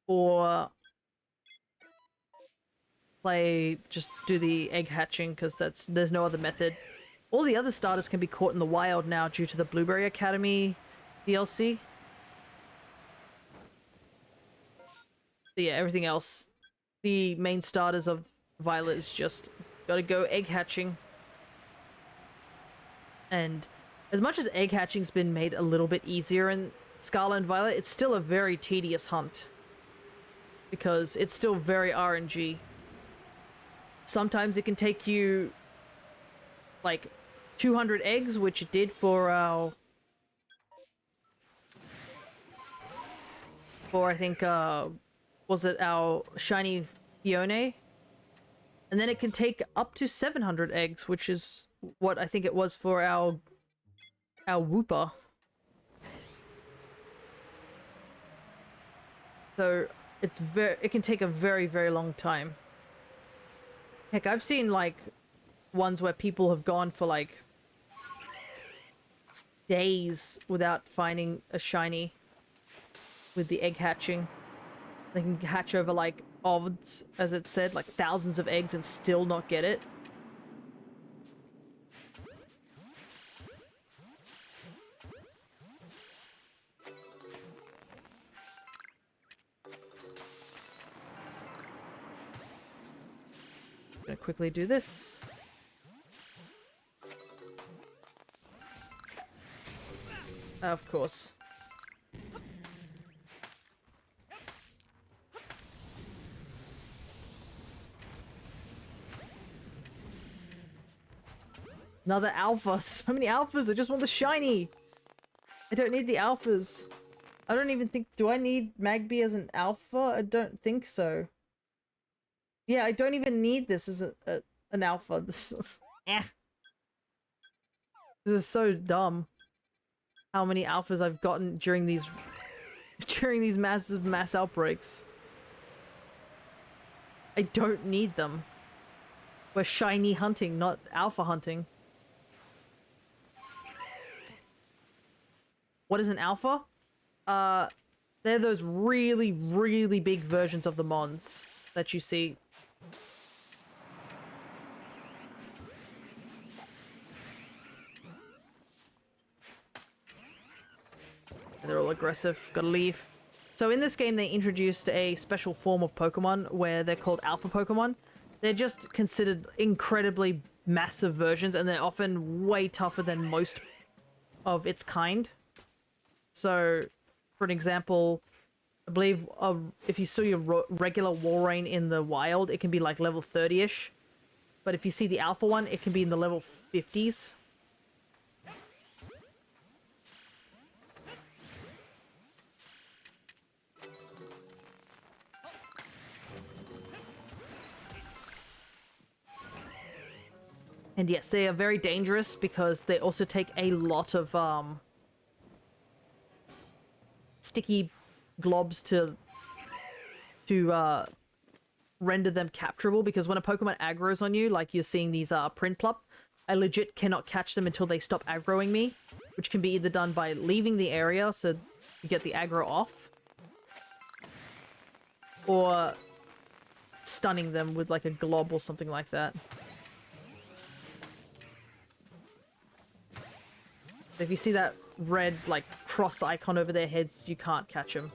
Or just do the egg hatching because there's no other method. All the other starters can be caught in the wild now due to the Blueberry Academy DLC. But yeah, everything else, the main starters of Violet is just gotta go egg hatching. And as much as egg hatching's been made a little bit easier in Scarlet and Violet, it's still a very tedious hunt. Because it's still very RNG. Sometimes it can take you like 200 eggs, which it did for our... I think, was it our shiny Fione? And then it can take up to 700 eggs, which is what I think it was for our Wooper. So it can take a very, very long time. Heck, I've seen like ones where people have gone for like days without finding a shiny with the egg hatching. They can hatch over like odds, as it said, like thousands of eggs and still not get it. Gonna quickly do this. Of course. Another alpha. So many alphas. I just want the shiny. I don't need the alphas. I don't even think... Do I need Magby as an alpha? I don't think so. Yeah, I don't even need this as an alpha. This is... This is so dumb. How many alphas I've gotten during these during these mass outbreaks. I don't need them. We're shiny hunting, not alpha hunting. What is an alpha? They're those really, really big versions of the mons that you see. They're all aggressive. Gotta leave. So in this game, they introduced a special form of Pokemon where they're called alpha Pokemon. They're just considered incredibly massive versions, and they're often way tougher than most of its kind. So, for an example, I believe if you saw your regular Walrein in the wild, it can be like level 30-ish. But if you see the alpha one, it can be in the level 50s. And yes, they are very dangerous because they also take a lot of sticky globs to render them capturable, because when a Pokemon aggroes on you, like you're seeing these Prinplup, I legit cannot catch them until they stop aggroing me, which can be either done by leaving the area so you get the aggro off, or stunning them with like a glob or something like that. If you see that red, like, cross icon over their heads, you can't catch them.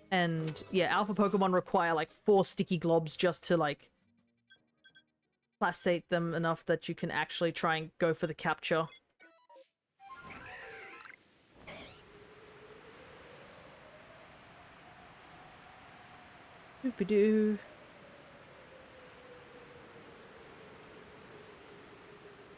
And, yeah, alpha Pokemon require, like, 4 sticky globs just to, like, placate them enough that you can actually try and go for the capture. Doop-a-doo.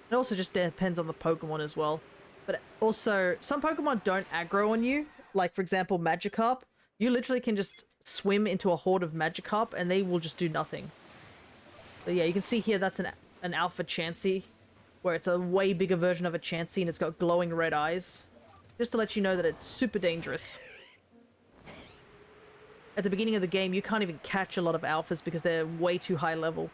It also just depends on the Pokemon as well. But also, some Pokemon don't aggro on you. Like, for example, Magikarp. You literally can just swim into a horde of Magikarp and they will just do nothing. But yeah, you can see here that's an Alpha Chansey, where it's a way bigger version of a Chansey and it's got glowing red eyes. Just to let you know that it's super dangerous. At the beginning of the game, you can't even catch a lot of Alphas because they're way too high level.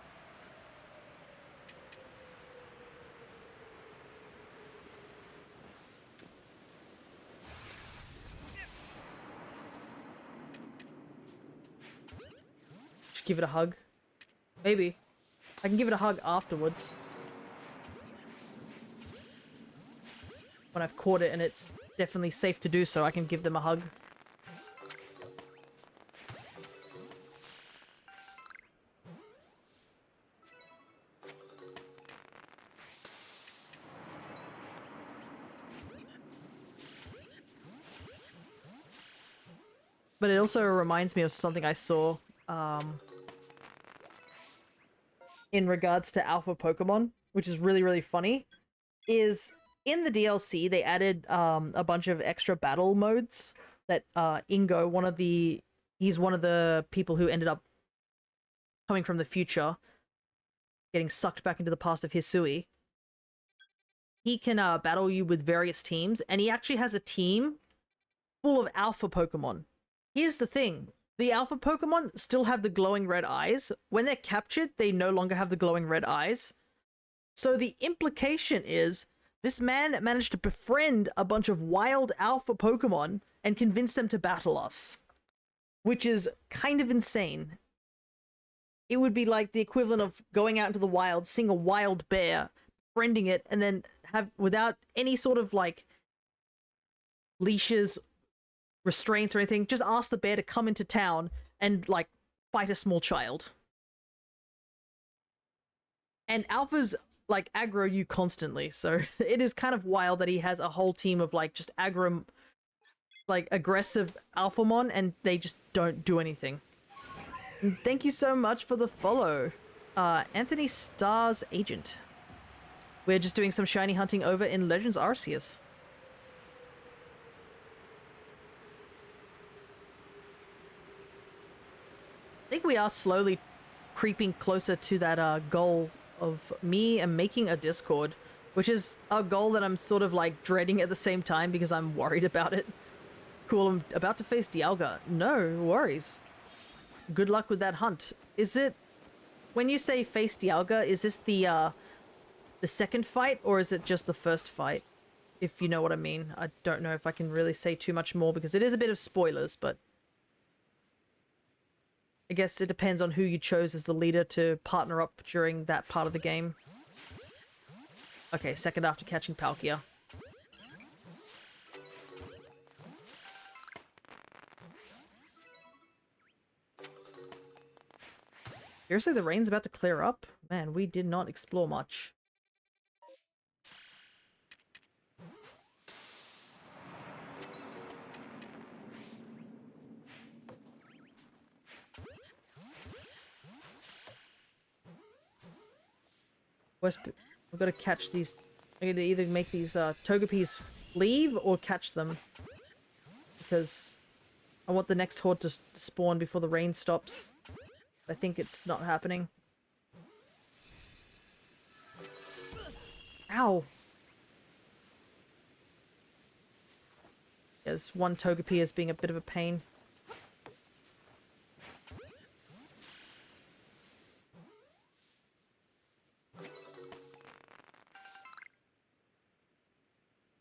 Give it a hug. Maybe. I can give it a hug afterwards. When I've caught it and it's definitely safe to do so, I can give them a hug. But it also reminds me of something I saw in regards to alpha Pokemon, which is really, really funny, is in the DLC, they added a bunch of extra battle modes that Ingo, he's one of the people who ended up coming from the future, getting sucked back into the past of Hisui. He can battle you with various teams, and he actually has a team full of alpha Pokemon. Here's the thing. The alpha Pokemon still have the glowing red eyes. When they're captured, they no longer have the glowing red eyes. So the implication is this man managed to befriend a bunch of wild alpha Pokemon and convince them to battle us, which is kind of insane. It would be like the equivalent of going out into the wild, seeing a wild bear, befriending it, and then without any sort of like leashes, restraints or anything, just ask the bear to come into town and like fight a small child. And alphas like aggro you constantly, so it is kind of wild that he has a whole team of like just aggro, like aggressive alphamon, and they just don't do anything. And thank you so much for the follow, Anthony Stars Agent. We're just doing some shiny hunting over in Legends Arceus. I think we are slowly creeping closer to that goal of me and making a Discord. Which is a goal that I'm sort of like dreading at the same time because I'm worried about it. Cool, I'm about to face Dialga. No worries. Good luck with that hunt. Is it... When you say face Dialga, is this the second fight, or is it just the first fight? If you know what I mean. I don't know if I can really say too much more because it is a bit of spoilers, but... I guess it depends on who you chose as the leader to partner up during that part of the game. Okay, second after catching Palkia. Seriously, the rain's about to clear up? Man, we did not explore much. We've got to catch these... I gotta either make these Togepis leave or catch them. Because I want the next horde to spawn before the rain stops. I think it's not happening. Ow! Yeah, this one Togepi is being a bit of a pain.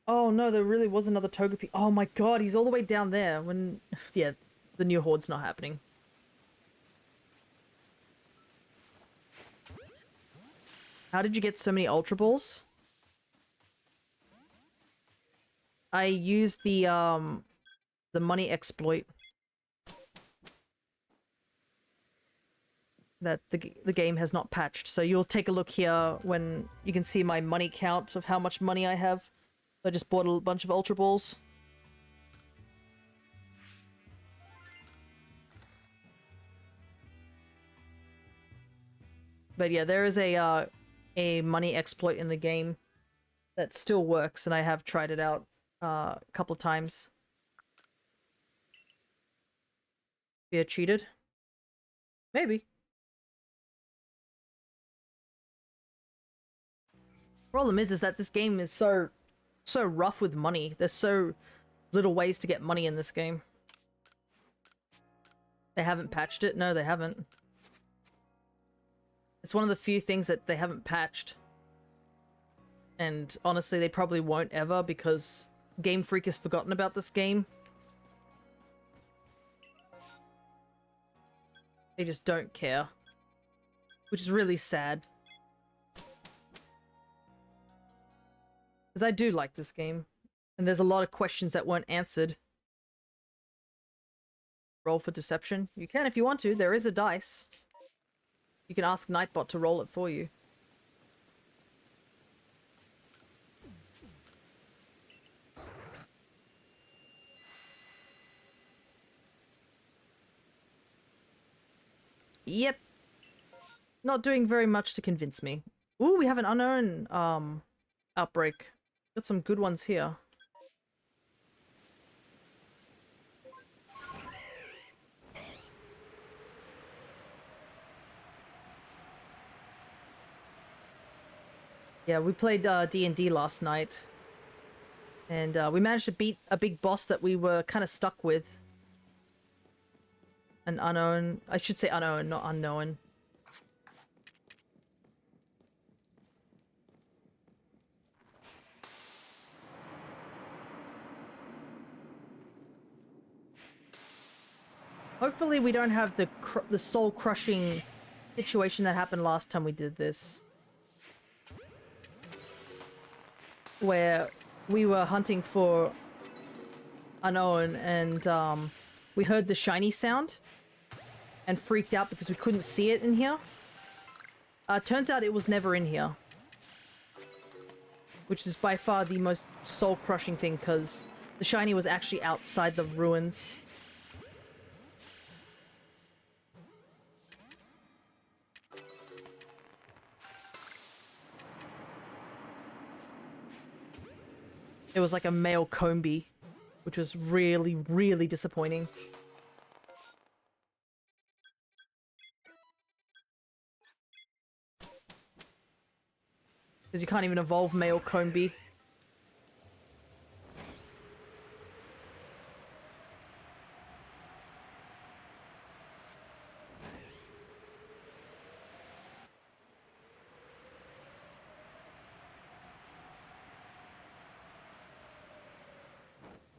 Oh no, there really was another Togepi. Oh my god, he's all the way down there when... Yeah, the new horde's not happening. How did you get so many Ultra Balls? I used the money exploit. That the game has not patched. So you'll take a look here when you can see my money count of how much money I have. I just bought a bunch of Ultra Balls. But yeah, there is a money exploit in the game that still works, and I have tried it out a couple of times. Yeah, cheated? Maybe. Problem is that this game is so rough with money. There's so little ways to get money in this game. They haven't patched it? No, they haven't. It's one of the few things that they haven't patched. And honestly, they probably won't ever because Game Freak has forgotten about this game. They just don't care. Which is really sad. Because I do like this game. And there's a lot of questions that weren't answered. Roll for deception? You can if you want to. There is a dice. You can ask Nightbot to roll it for you. Yep. Not doing very much to convince me. Ooh, we have an unknown outbreak. Got some good ones here. Yeah, we played D&D last night. And we managed to beat a big boss that we were kind of stuck with. An unknown... I should say unknown, not unknown. Hopefully we don't have the soul-crushing situation that happened last time we did this. Where we were hunting for unknown and we heard the shiny sound and freaked out because we couldn't see it in here. Turns out it was never in here. Which is by far the most soul-crushing thing because the shiny was actually outside the ruins. It was like a male Combi, which was really, really disappointing. Because you can't even evolve male Combi.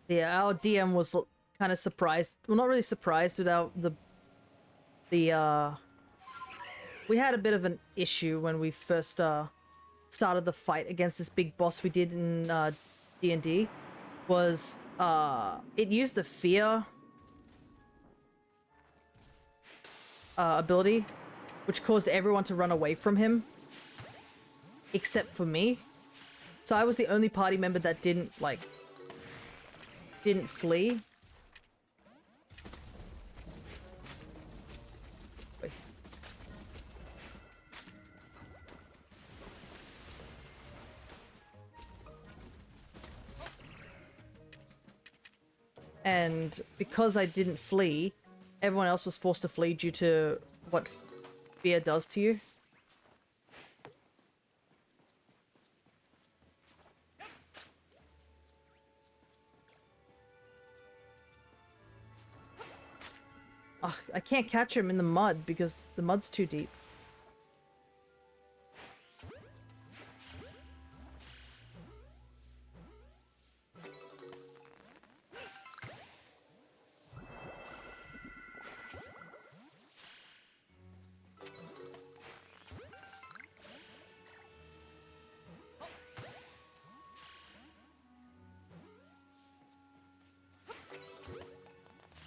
Yeah, our DM was kind of surprised. Well, not really surprised with we had a bit of an issue when we first started the fight against this big boss we did in D&D. Was it used the fear ability, which caused everyone to run away from him, except for me. So I was the only party member that didn't flee. Wait. And because I didn't flee, everyone else was forced to flee due to what fear does to you. Ugh, I can't catch him in the mud because the mud's too deep.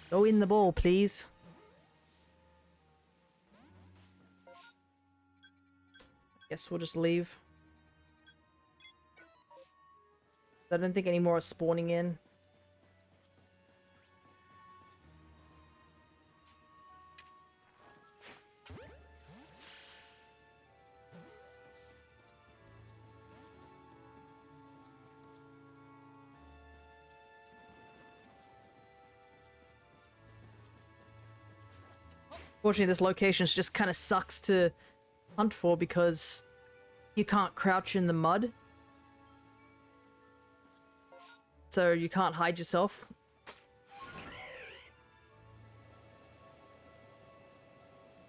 Go in the ball, please. Guess we'll just leave. I don't think any more are spawning in. Fortunately, this location just kind of sucks to hunt for because you can't crouch in the mud. So you can't hide yourself.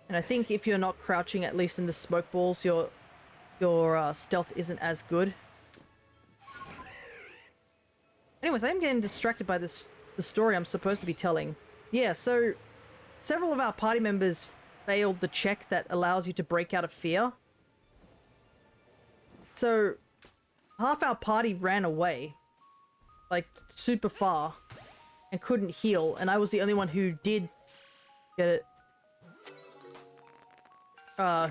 And I think if you're not crouching, at least in the smoke balls, your stealth isn't as good. Anyways, I am getting distracted by the story I'm supposed to be telling. Yeah, so several of our party members failed the check that allows you to break out of fear. So half our party ran away, like super far, and couldn't heal, and I was the only one who did get it,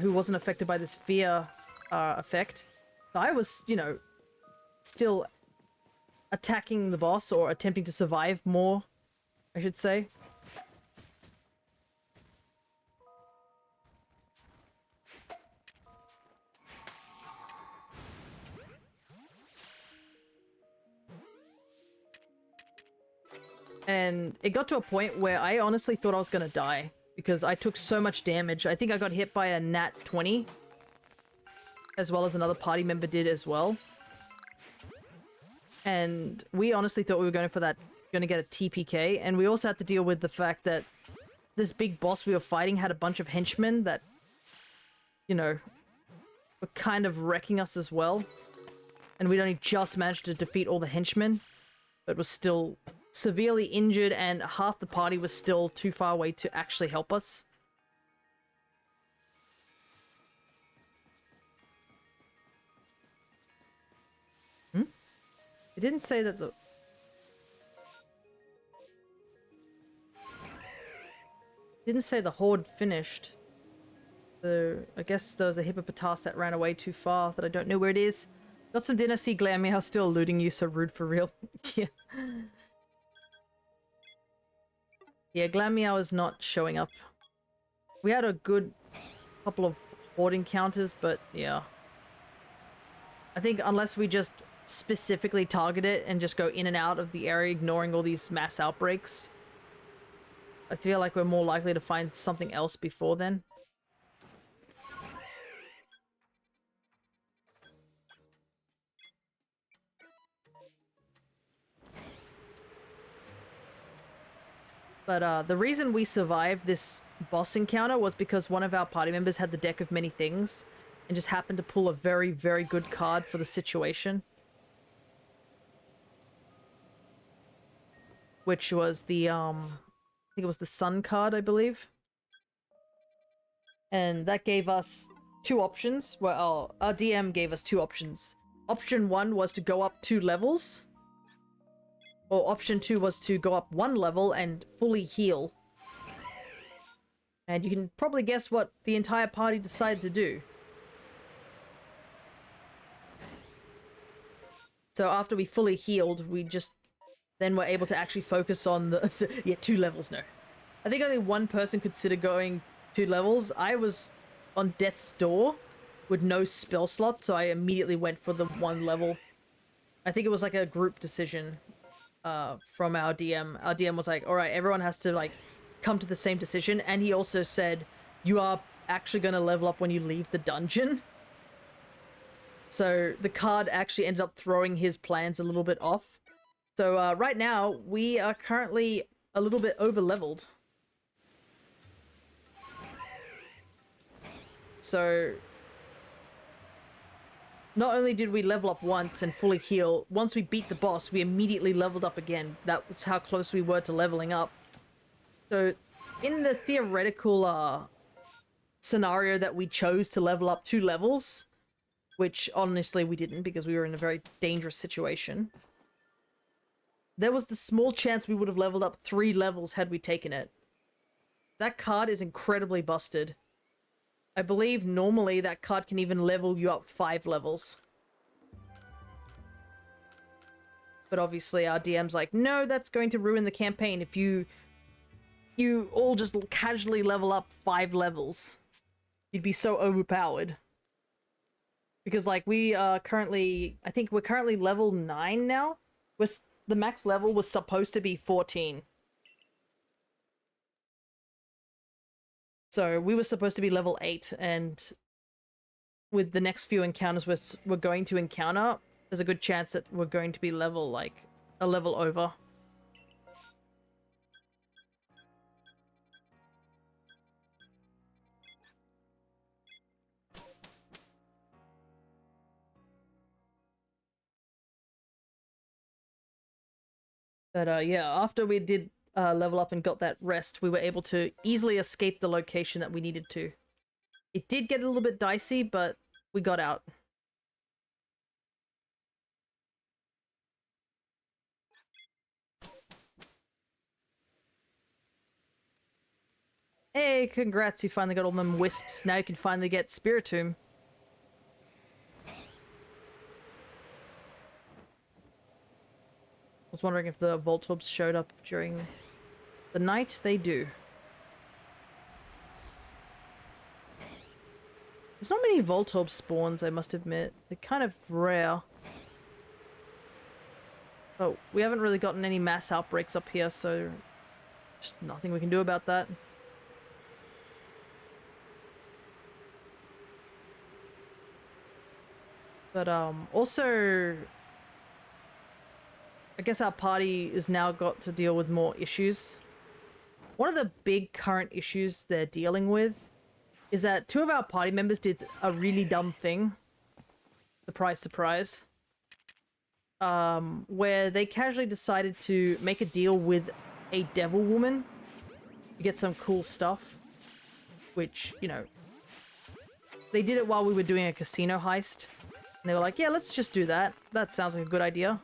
who wasn't affected by this fear effect. So I was, you know, still attacking the boss, or attempting to survive more, I should say. And it got to a point where I honestly thought I was gonna die because I took so much damage. I think I got hit by a nat 20, as well as another party member did as well. And we honestly thought we were going to get a TPK, and we also had to deal with the fact that this big boss we were fighting had a bunch of henchmen that, you know, were kind of wrecking us as well. And we'd only just managed to defeat all the henchmen, but was still severely injured, and half the party was still too far away to actually help us. It didn't say that the... It didn't say the horde finished. So I guess there was a hippopotas that ran away too far that I don't know where it is. Got some dinner, see Glammeow still eluding you, so rude for real. Yeah. Yeah, Glammeow is not showing up. We had a good couple of horde encounters, but yeah. I think unless we just specifically target it and just go in and out of the area, ignoring all these mass outbreaks, I feel like we're more likely to find something else before then. But the reason we survived this boss encounter was because one of our party members had the deck of many things and just happened to pull a very, very good card for the situation. Which was the, I think it was the Sun card, I believe. And that gave us two options. Well, our DM gave us two options. Option 1 was to go up 2 levels. Or option 2 was to go up 1 level and fully heal. And you can probably guess what the entire party decided to do. So after we fully healed, we just then were able to actually focus on the... yeah, 2 levels, no. I think only one person considered going 2 levels. I was on death's door with no spell slots, so I immediately went for the 1 level. I think it was like a group decision from our DM. Our DM was like, alright, everyone has to like come to the same decision, and he also said, you are actually going to level up when you leave the dungeon. So the card actually ended up throwing his plans a little bit off. So right now, we are currently a little bit over-leveled. So not only did we level up once and fully heal, once we beat the boss, we immediately leveled up again. That was how close we were to leveling up. So in the theoretical scenario that we chose to level up 2 levels, which honestly we didn't because we were in a very dangerous situation, there was the small chance we would have leveled up 3 levels had we taken it. That card is incredibly busted. I believe normally that card can even level you up 5 levels. But obviously our DM's like, no, that's going to ruin the campaign if you all just casually level up 5 levels. You'd be so overpowered. Because like we are currently, I think we're currently level 9 now. The max level was supposed to be 14. So we were supposed to be level 8, and with the next few encounters we're going to encounter, there's a good chance that we're going to be level, like, a level over. But yeah, after we did level up and got that rest, we were able to easily escape the location that we needed to. It did get a little bit dicey, but we got out. Hey, congrats, you finally got all them wisps. Now you can finally get Spiritomb. I was wondering if the Voltorbs showed up during the night. They do. There's not many Voltorb spawns, I must admit. They're kind of rare. But we haven't really gotten any mass outbreaks up here, so just nothing we can do about that. But also, I guess our party has now got to deal with more issues. One of the big current issues they're dealing with is that 2 of our party members did a really dumb thing. Surprise, surprise. Where they casually decided to make a deal with a devil woman to get some cool stuff. Which, you know, they did it while we were doing a casino heist. And they were like, yeah, let's just do that. That sounds like a good idea.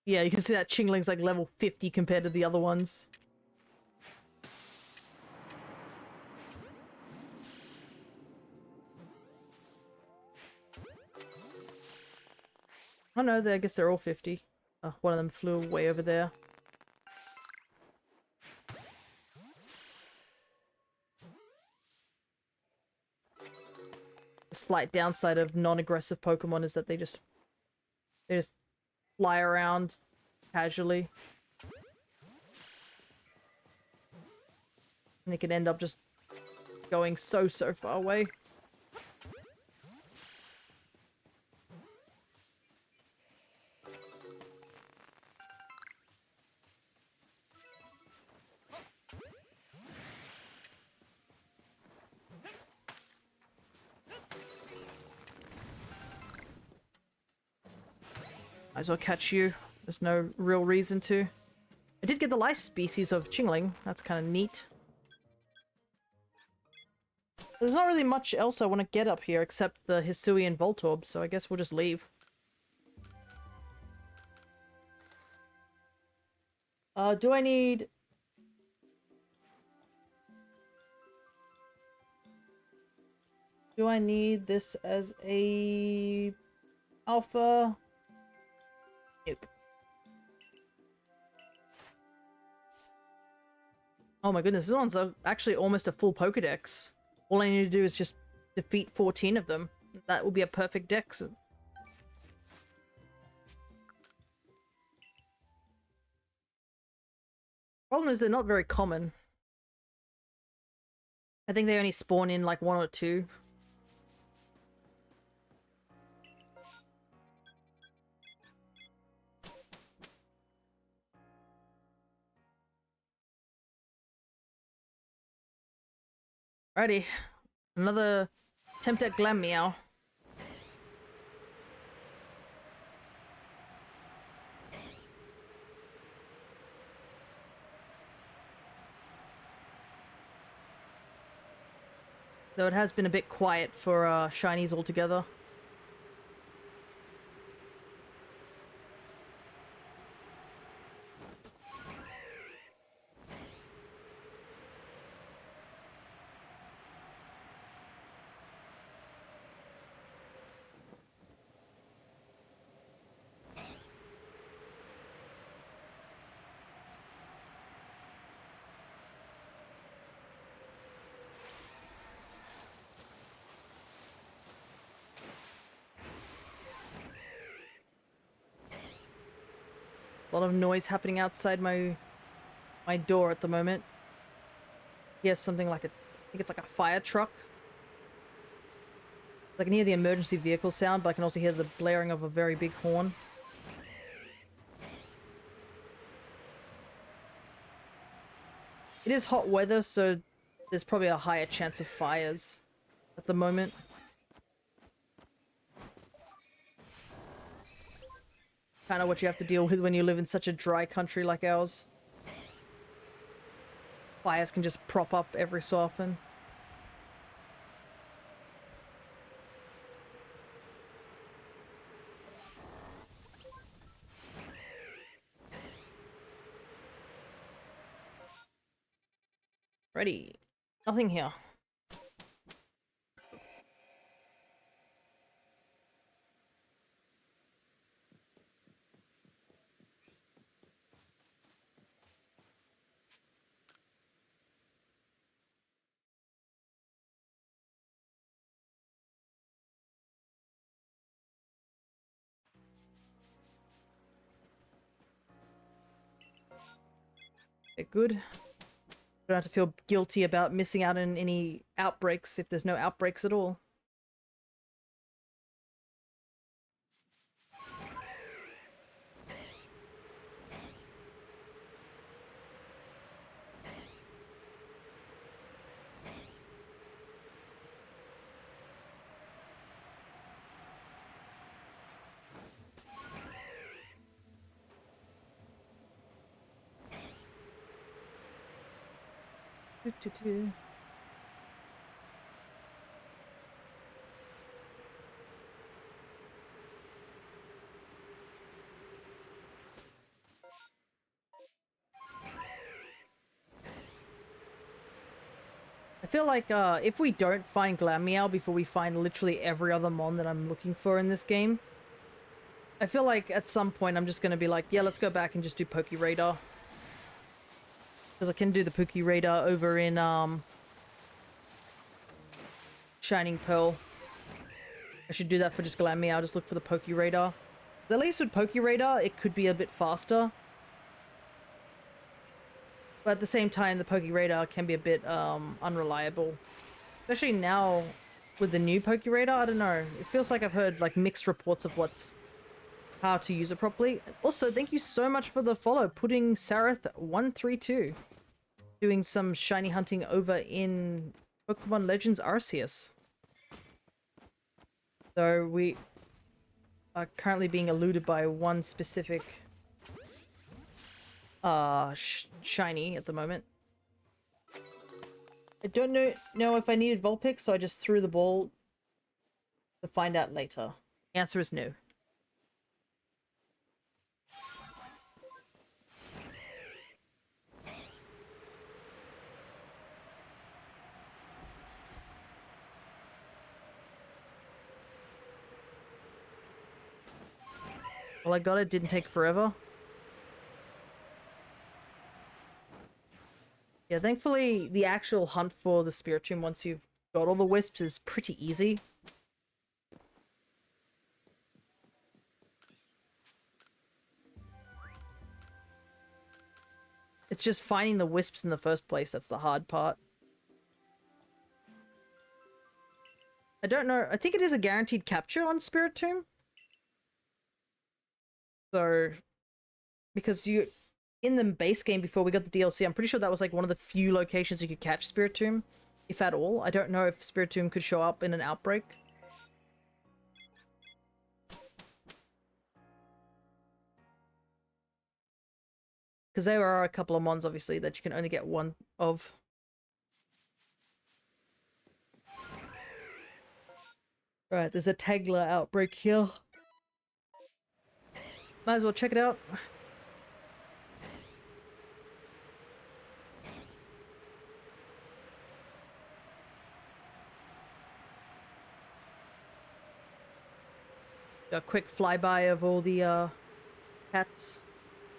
Yeah, you can see that Chingling's like level 50 compared to the other ones. Oh no, I guess they're all 50. One of them flew way over there. The slight downside of non-aggressive Pokemon is that they just fly around casually. And they could end up just going so far away. Might as well catch you. There's no real reason to. I did get the life species of Chingling. That's kind of neat. There's not really much else I want to get up here except the Hisui and Voltorb, so I guess we'll just leave. Do I need... Do I need this as a... alpha? Nope. Oh my goodness, this one's actually almost a full Pokedex. All I need to do is just defeat 14 of them. That will be a perfect dex. Problem is they're not very common. I think they only spawn in like 1 or 2. Alrighty. Another attempt at Glam Meow. Though it has been a bit quiet for shinies altogether. A lot of noise happening outside my door at the moment. He has something like I think it's like a fire truck. I can hear the emergency vehicle sound, but I can also hear the blaring of a very big horn. It is hot weather, so there's probably a higher chance of fires at the moment. Kind of what you have to deal with when you live in such a dry country like ours. Fires can just prop up every so often. Ready. Nothing here. Okay, good. Don't have to feel guilty about missing out on any outbreaks if there's no outbreaks at all. Doo-doo-doo. I feel like if we don't find Glameow before we find literally every other mon that I'm looking for in this game, I feel like at some point I'm just going to be like, yeah, let's go back and just do Poke Radar. Because I can do the Poke Radar over in Shining Pearl. I should do that for just Glameow, just look for the Poke Radar. At least with Pokeradar, it could be a bit faster. But at the same time, the Pokeradar can be a bit unreliable. Especially now with the new Pokeradar, I don't know. It feels like I've heard like mixed reports of how to use it properly. Also, thank you so much for the follow, Pudding Sareth 132, doing some shiny hunting over in Pokemon Legends Arceus. So we are currently being eluded by one specific shiny at the moment. I don't know if I needed Vulpix, so I just threw the ball to find out later. The answer is no. Well, I got it. Didn't take forever. Yeah, thankfully, the actual hunt for the Spiritomb, once you've got all the wisps, is pretty easy. It's just finding the wisps in the first place that's the hard part. I don't know. I think it is a guaranteed capture on Spiritomb. So, because in the base game before we got the DLC, I'm pretty sure that was like one of the few locations you could catch Spiritomb, if at all. I don't know if Spiritomb could show up in an outbreak. Because there are a couple of mons, obviously, that you can only get one of. Right, there's a Tagler outbreak here. Might as well check it out. A quick flyby of all the cats.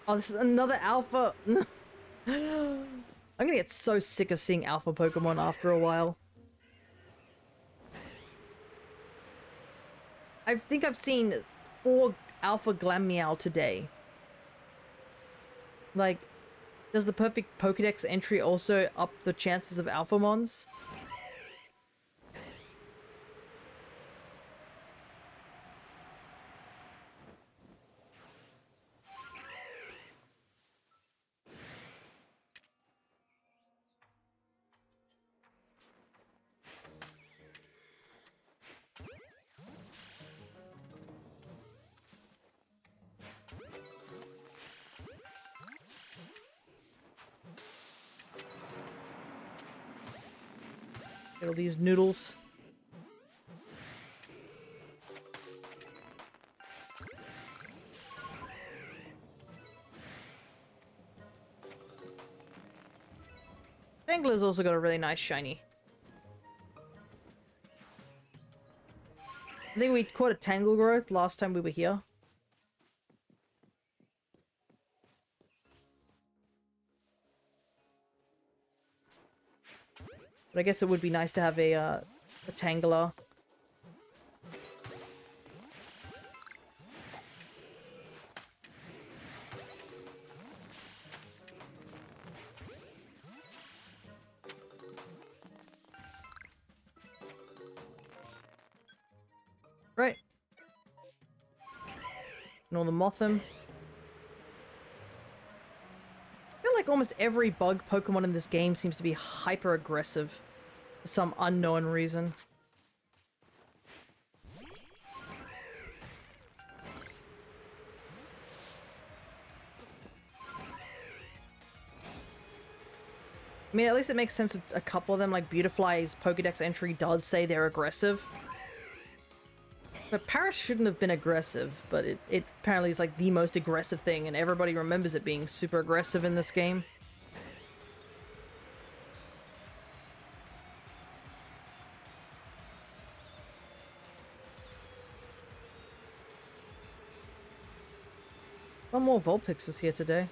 Oh, this is another alpha. I'm gonna get so sick of seeing alpha Pokemon after a while. I think I've seen 4 alpha Glameow today. Like, does the perfect Pokedex entry also up the chances of alpha mons? Get all these noodles. Tangler's also got a really nice shiny. I think we caught a Tangle Growth last time we were here. But I guess it would be nice to have a Tangler. Right. And all the Mothim. I feel like almost every bug Pokemon in this game seems to be hyper aggressive for some unknown reason. I mean, at least it makes sense with a couple of them, like Beautifly's Pokedex entry does say they're aggressive. But Paris shouldn't have been aggressive, but it apparently is like the most aggressive thing, and everybody remembers it being super aggressive in this game. One more Vulpix is here today.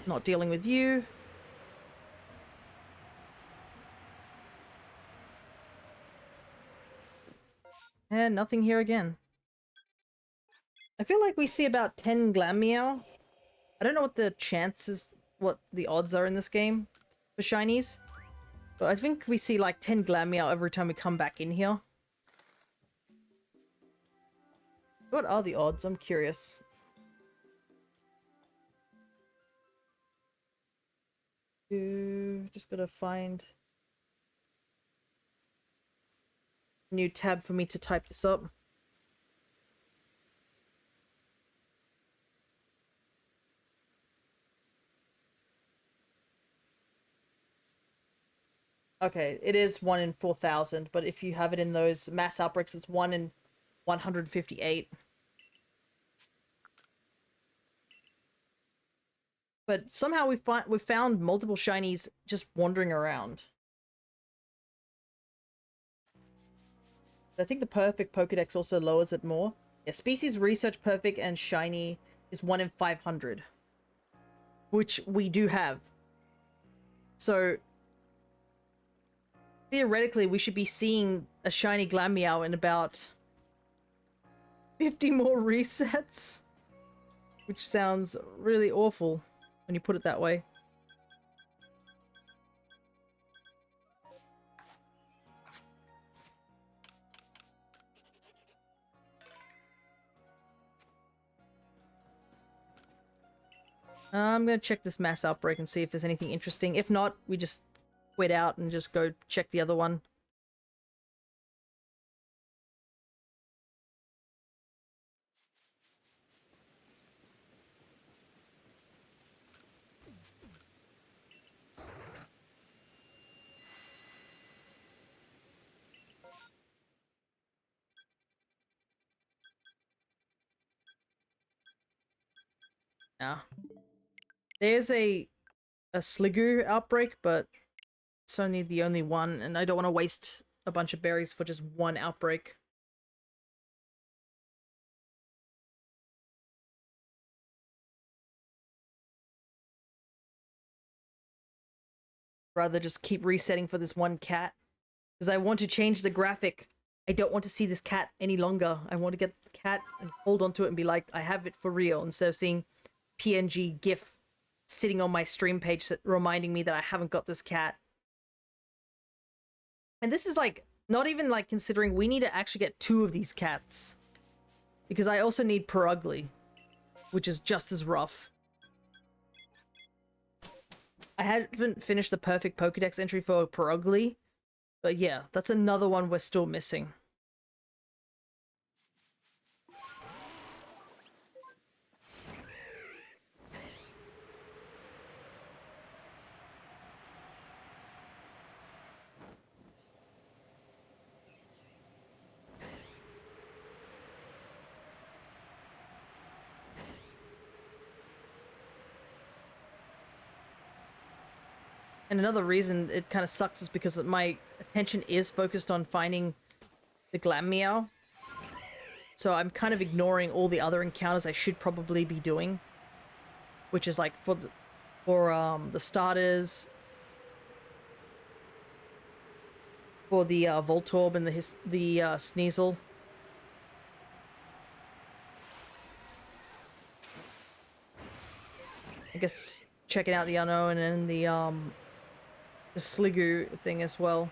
Not dealing with you. And nothing here again. I feel like we see about 10 Glameow. I don't know what the chances, what the odds are in this game for shinies. But I think we see like 10 Glameow every time we come back in here. What are the odds? I'm curious. Just gotta find a new tab for me to type this up. Okay, it is 1 in 4,000, but if you have it in those mass outbreaks, it's 1 in 158. But somehow we found multiple shinies just wandering around. I think the perfect Pokedex also lowers it more. Yeah, species research perfect and shiny is 1 in 500. Which we do have. So theoretically, we should be seeing a shiny Glameow in about 50 more resets. Which sounds really awful when you put it that way. I'm gonna check this mass outbreak and see if there's anything interesting. If not, we just quit out and just go check the other one. Yeah. There's a Sliggoo outbreak, but it's only the only one, and I don't want to waste a bunch of berries for just one outbreak. Rather just keep resetting for this one cat. Because I want to change the graphic. I don't want to see this cat any longer. I want to get the cat and hold onto it and be like, I have it for real, instead of seeing PNG GIF sitting on my stream page reminding me that I haven't got this cat. And this is like, not even like considering we need to actually get 2 of these cats. Because I also need Perugly, which is just as rough. I haven't finished the perfect Pokedex entry for Perugly, but yeah, that's another one we're still missing. And another reason it kind of sucks is because my attention is focused on finding the Glameow. So I'm kind of ignoring all the other encounters I should probably be doing. Which is like for the starters, for the Voltorb and the Sneasel. I guess checking out the Unknown and the Sliggoo thing as well.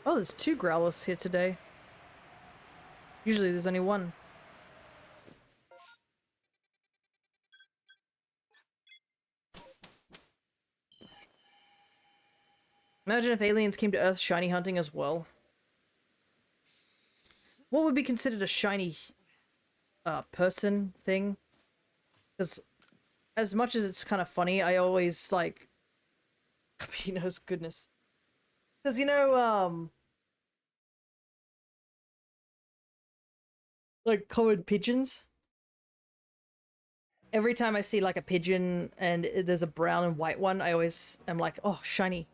Oh, there's 2 Growlers here today. Usually there's only 1. Imagine if aliens came to Earth shiny hunting as well. What would be considered a shiny person thing? Because as much as it's kind of funny, I always like Filipinos, goodness. Because, you know, like common pigeons. Every time I see like a pigeon and there's a brown and white one, I always am like, oh, shiny.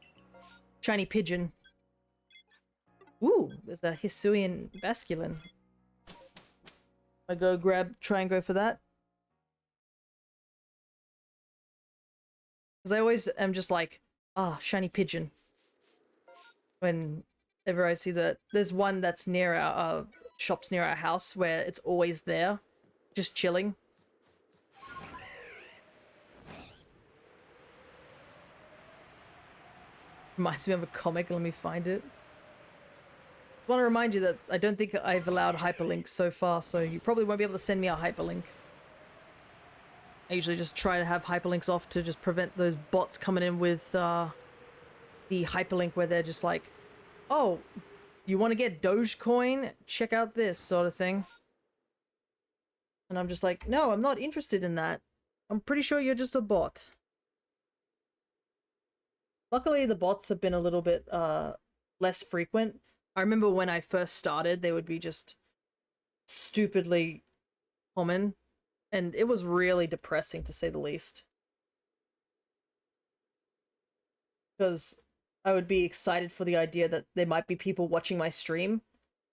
Shiny pigeon. Ooh, there's a Hisui and Basculin. I try and go for that. Because I always am just like, ah, shiny pigeon. Whenever I see that. There's one that's near our shops near our house where it's always there, just chilling. Reminds me of a comic, let me find it. I want to remind you that I don't think I've allowed hyperlinks so far, so you probably won't be able to send me a hyperlink. I usually just try to have hyperlinks off to just prevent those bots coming in with the hyperlink where they're just like, oh, you want to get Dogecoin? Check out this sort of thing. And I'm just like, no, I'm not interested in that. I'm pretty sure you're just a bot. Luckily, the bots have been a little bit less frequent. I remember when I first started, they would be just stupidly common. And it was really depressing, to say the least. Because I would be excited for the idea that there might be people watching my stream,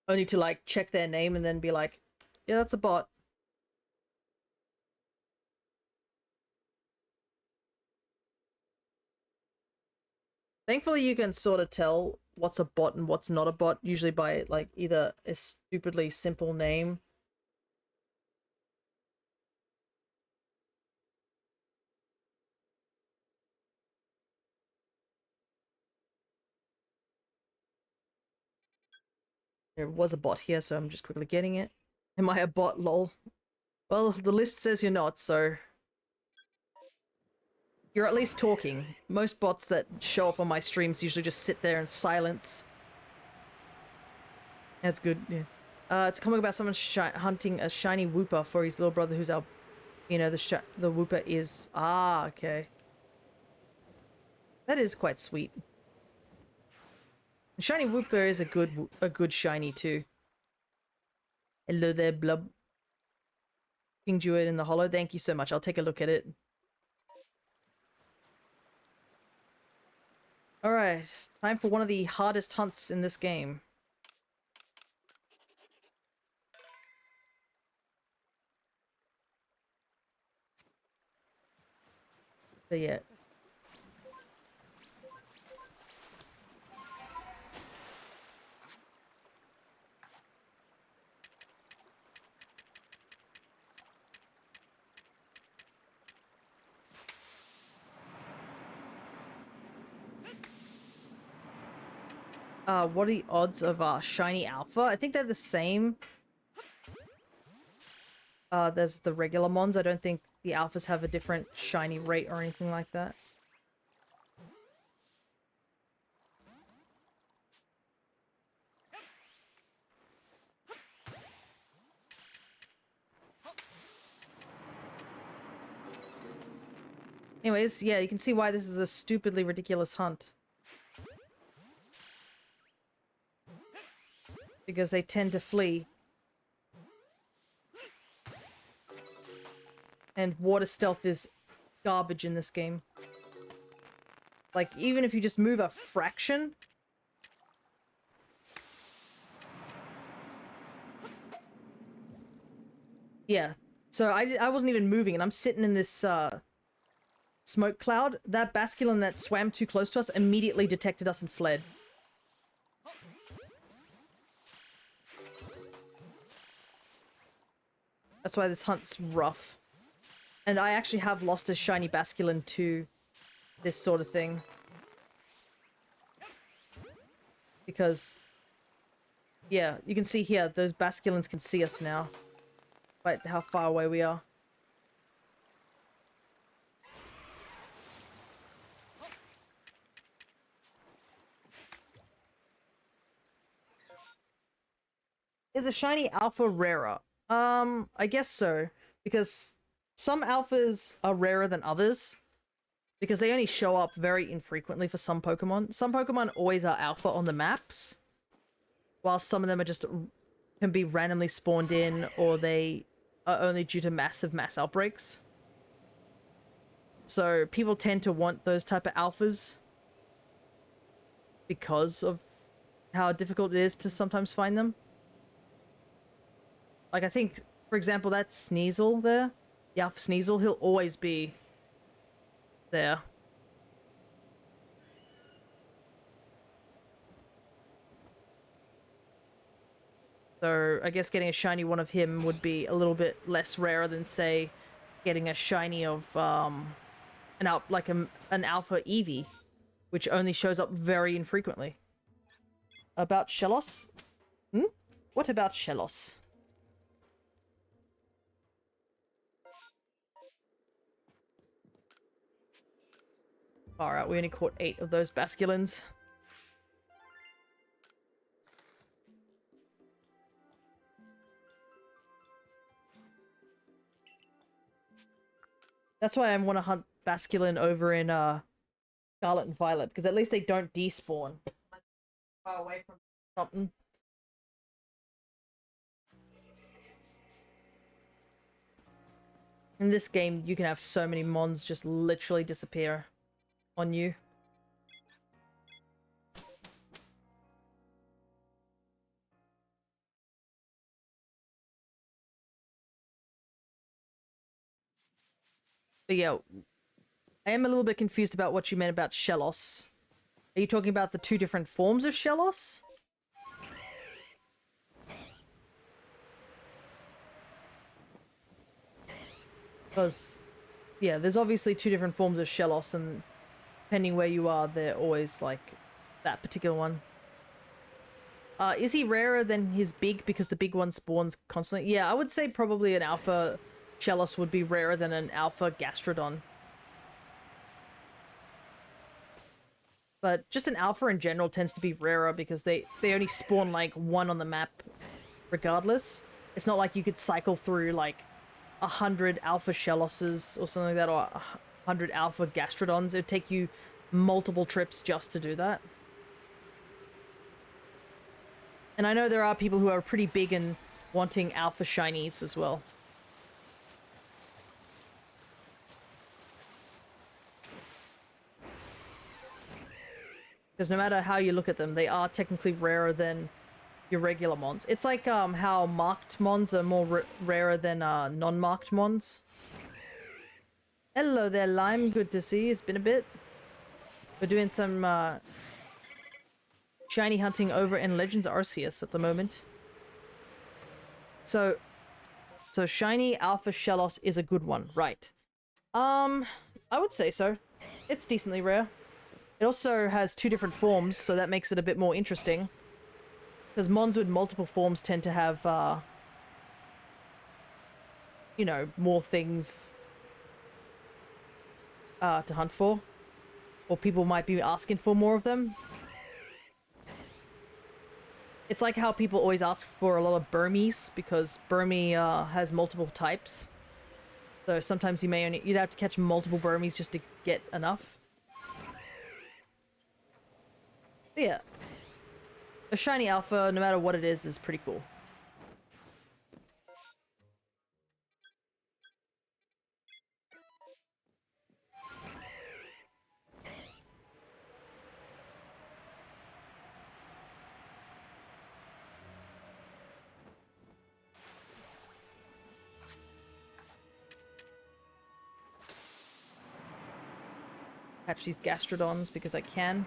only to, like, check their name and then be like, yeah, that's a bot. Thankfully, you can sort of tell what's a bot and what's not a bot, usually by, like, either a stupidly simple name. There was a bot here, so I'm just quickly getting it. Am I a bot, lol? Well, the list says you're not, so... You're at least talking. Most bots that show up on my streams usually just sit there in silence. That's good, yeah. It's a comic about someone hunting a shiny Wooper for his little brother who's our... You know, the Wooper is... Ah, okay. That is quite sweet. The shiny Wooper is a good shiny too. Hello there, Blub. Pinged you it in the hollow. Thank you so much. I'll take a look at it. Alright, time for one of the hardest hunts in this game. But yeah. What are the odds of shiny alpha? I think they're the same. There's the regular mons. I don't think the alphas have a different shiny rate or anything like that. Anyways, yeah, you can see why this is a stupidly ridiculous hunt. Because they tend to flee. And water stealth is garbage in this game. Like, even if you just move a fraction... Yeah. So I wasn't even moving, and I'm sitting in this, smoke cloud. That Basculin that swam too close to us immediately detected us and fled. That's why this hunt's rough. And I actually have lost a shiny Basculin to this sort of thing. Because, yeah, you can see here, those Basculins can see us now. Despite how far away we are. Is a shiny alpha rarer? I guess so. Because some alphas are rarer than others. Because they only show up very infrequently for some Pokemon. Some Pokemon always are alpha on the maps, while some of them are just can be randomly spawned in, or they are only due to mass outbreaks. So people tend to want those type of alphas because of how difficult it is to sometimes find them. Like, I think, for example, that Sneasel there, the Alpha Sneasel, he'll always be there. So I guess getting a shiny one of him would be a little bit less rare than, say, getting a shiny of an Alpha Eevee, which only shows up very infrequently. About Shellos? What about Shellos? Alright, we only caught 8 of those Basculins. That's why I want to hunt Basculin over in Scarlet and Violet, because at least they don't despawn. Far away from something. In this game, you can have so many mons just literally disappear on you. But yeah, I am a little bit confused about what you meant about Shellos. Are you talking about the 2 different forms of Shellos? Because, yeah, there's obviously 2 different forms of Shellos, and depending where you are, they're always, like, that particular one. Is he rarer than his big because the big one spawns constantly? Yeah, I would say probably an Alpha Shellos would be rarer than an Alpha Gastrodon. But just an Alpha in general tends to be rarer because they only spawn, like, 1 on the map regardless. It's not like you could cycle through, like, 100 Alpha Shellosses or something like that, or 100 Alpha Gastrodons. It'd take you multiple trips just to do that. And I know there are people who are pretty big and wanting Alpha Shinies as well. Because no matter how you look at them, they are technically rarer than your regular mons. It's like how marked mons are more rarer than non-marked mons. Hello there, Lime. Good to see you. It's been a bit. We're doing some shiny hunting over in Legends Arceus at the moment. So shiny Alpha Shellos is a good one, right? I would say so. It's decently rare. It also has 2 different forms, so that makes it a bit more interesting. Because mons with multiple forms tend to have, you know, more things to hunt for. Or people might be asking for more of them. It's like how people always ask for a lot of Burmese, because Burmese has multiple types. So sometimes you'd have to catch multiple Burmese just to get enough. But yeah. A shiny Alpha, no matter what it is pretty cool. Catch these Gastrodons because I can.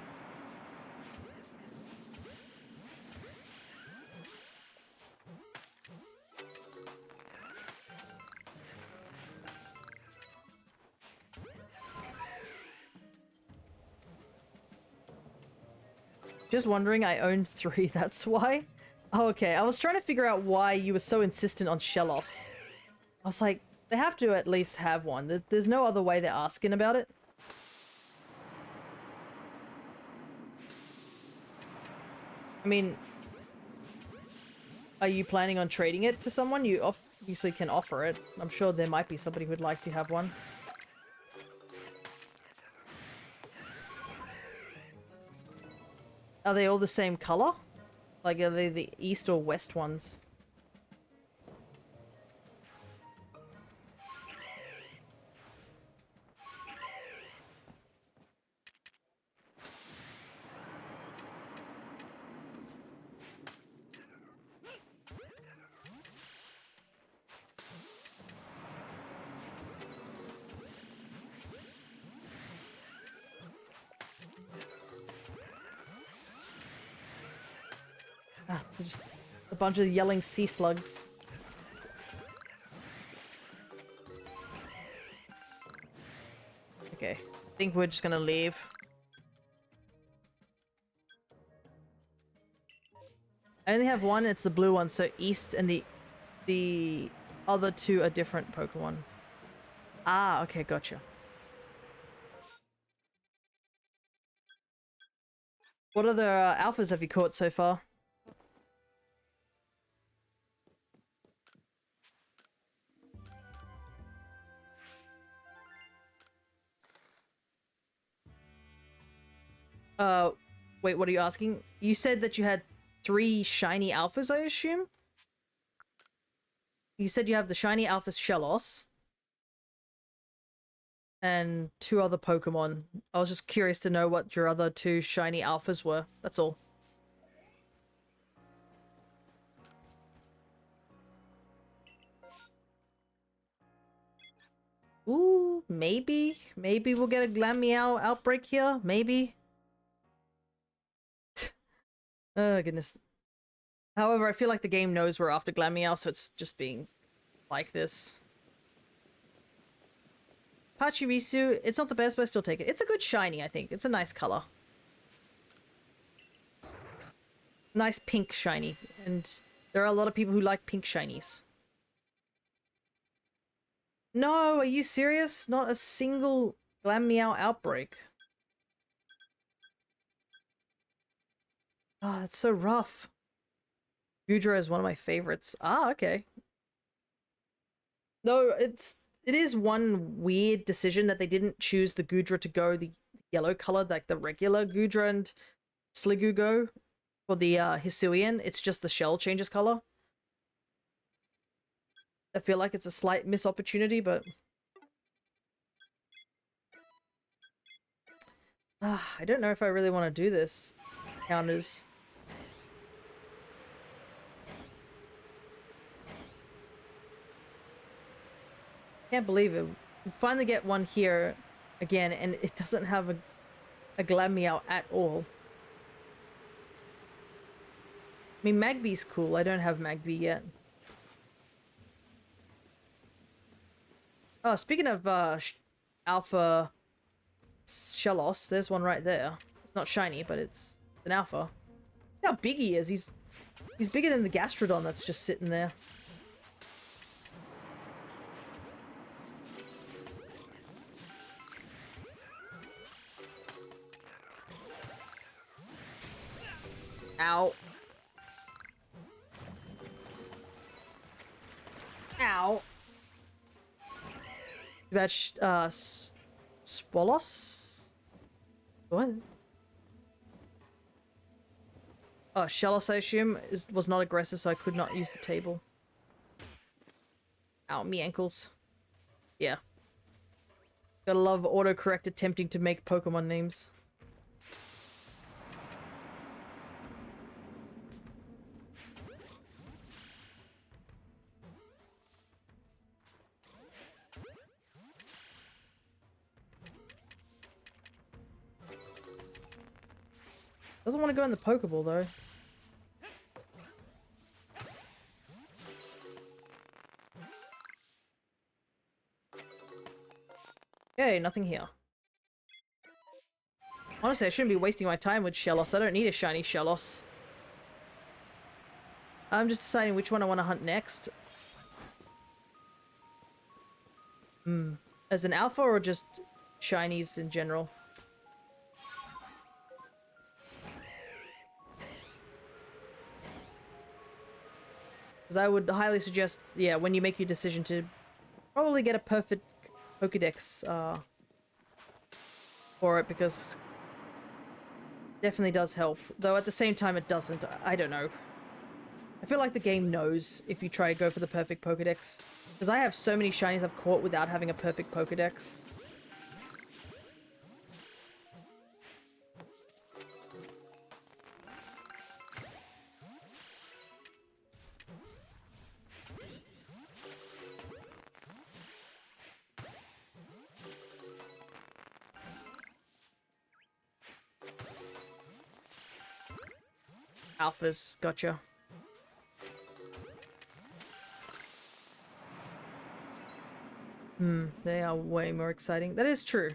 Just wondering, I owned 3, that's why? Oh, okay, I was trying to figure out why you were so insistent on Shellos. I was like, they have to at least have one. There's no other way they're asking about it. I mean, are you planning on trading it to someone? You obviously can offer it. I'm sure there might be somebody who'd like to have one. Are they all the same color? Like, are they the east or west ones? Ah, they're just a bunch of yelling sea slugs. Okay, I think we're just gonna leave. I only have one, it's the blue one, so east, and the other two are different Pokemon. Ah, okay, gotcha. What other alphas have you caught so far? Uh, wait, what are you asking? You said that you had 3 shiny alphas, I assume? You said you have the shiny alpha Shellos and 2 other Pokemon. I was just curious to know what your other 2 shiny alphas were. That's all. Ooh, maybe. Maybe we'll get a Glameow outbreak here. Maybe. Oh, goodness. However, I feel like the game knows we're after Glameow, so it's just being like this. Pachirisu, it's not the best, but I still take it. It's a good shiny, I think. It's a nice color. Nice pink shiny. And there are a lot of people who like pink shinies. No, are you serious? Not a single Glameow outbreak. Oh, that's so rough. Gudra is one of my favorites. Ah, okay. No, it is one weird decision that they didn't choose the Gudra to go the yellow color like the regular Gudra and Sliggoo go for the Hisuian. It's just the shell changes color. I feel like it's a slight miss opportunity, but I don't know if I really want to do this. Counters. Can't believe it. We finally get one here again, and it doesn't have a Glameow at all. I mean, Magby's cool. I don't have Magby yet. Oh, speaking of Alpha Shellos, there's one right there. It's not shiny, but it's an Alpha. Look how big he is. He's bigger than the Gastrodon that's just sitting there. Ow. Ow. That's Spolos? What? Oh, Shellos, I assume, was not aggressive, so I could not use the table. Ow, me ankles. Yeah. Gotta love autocorrect attempting to make Pokemon names. Doesn't want to go in the Pokeball, though. Okay, nothing here. Honestly, I shouldn't be wasting my time with Shellos. I don't need a shiny Shellos. I'm just deciding which one I want to hunt next. As an alpha or just shinies in general? Because I would highly suggest, yeah, when you make your decision to probably get a perfect Pokedex for it, because definitely does help. Though at the same time it doesn't. I don't know. I feel like the game knows if you try to go for the perfect Pokedex. Because I have so many shinies I've caught without having a perfect Pokedex. Alphas, gotcha. They are way more exciting. That is true.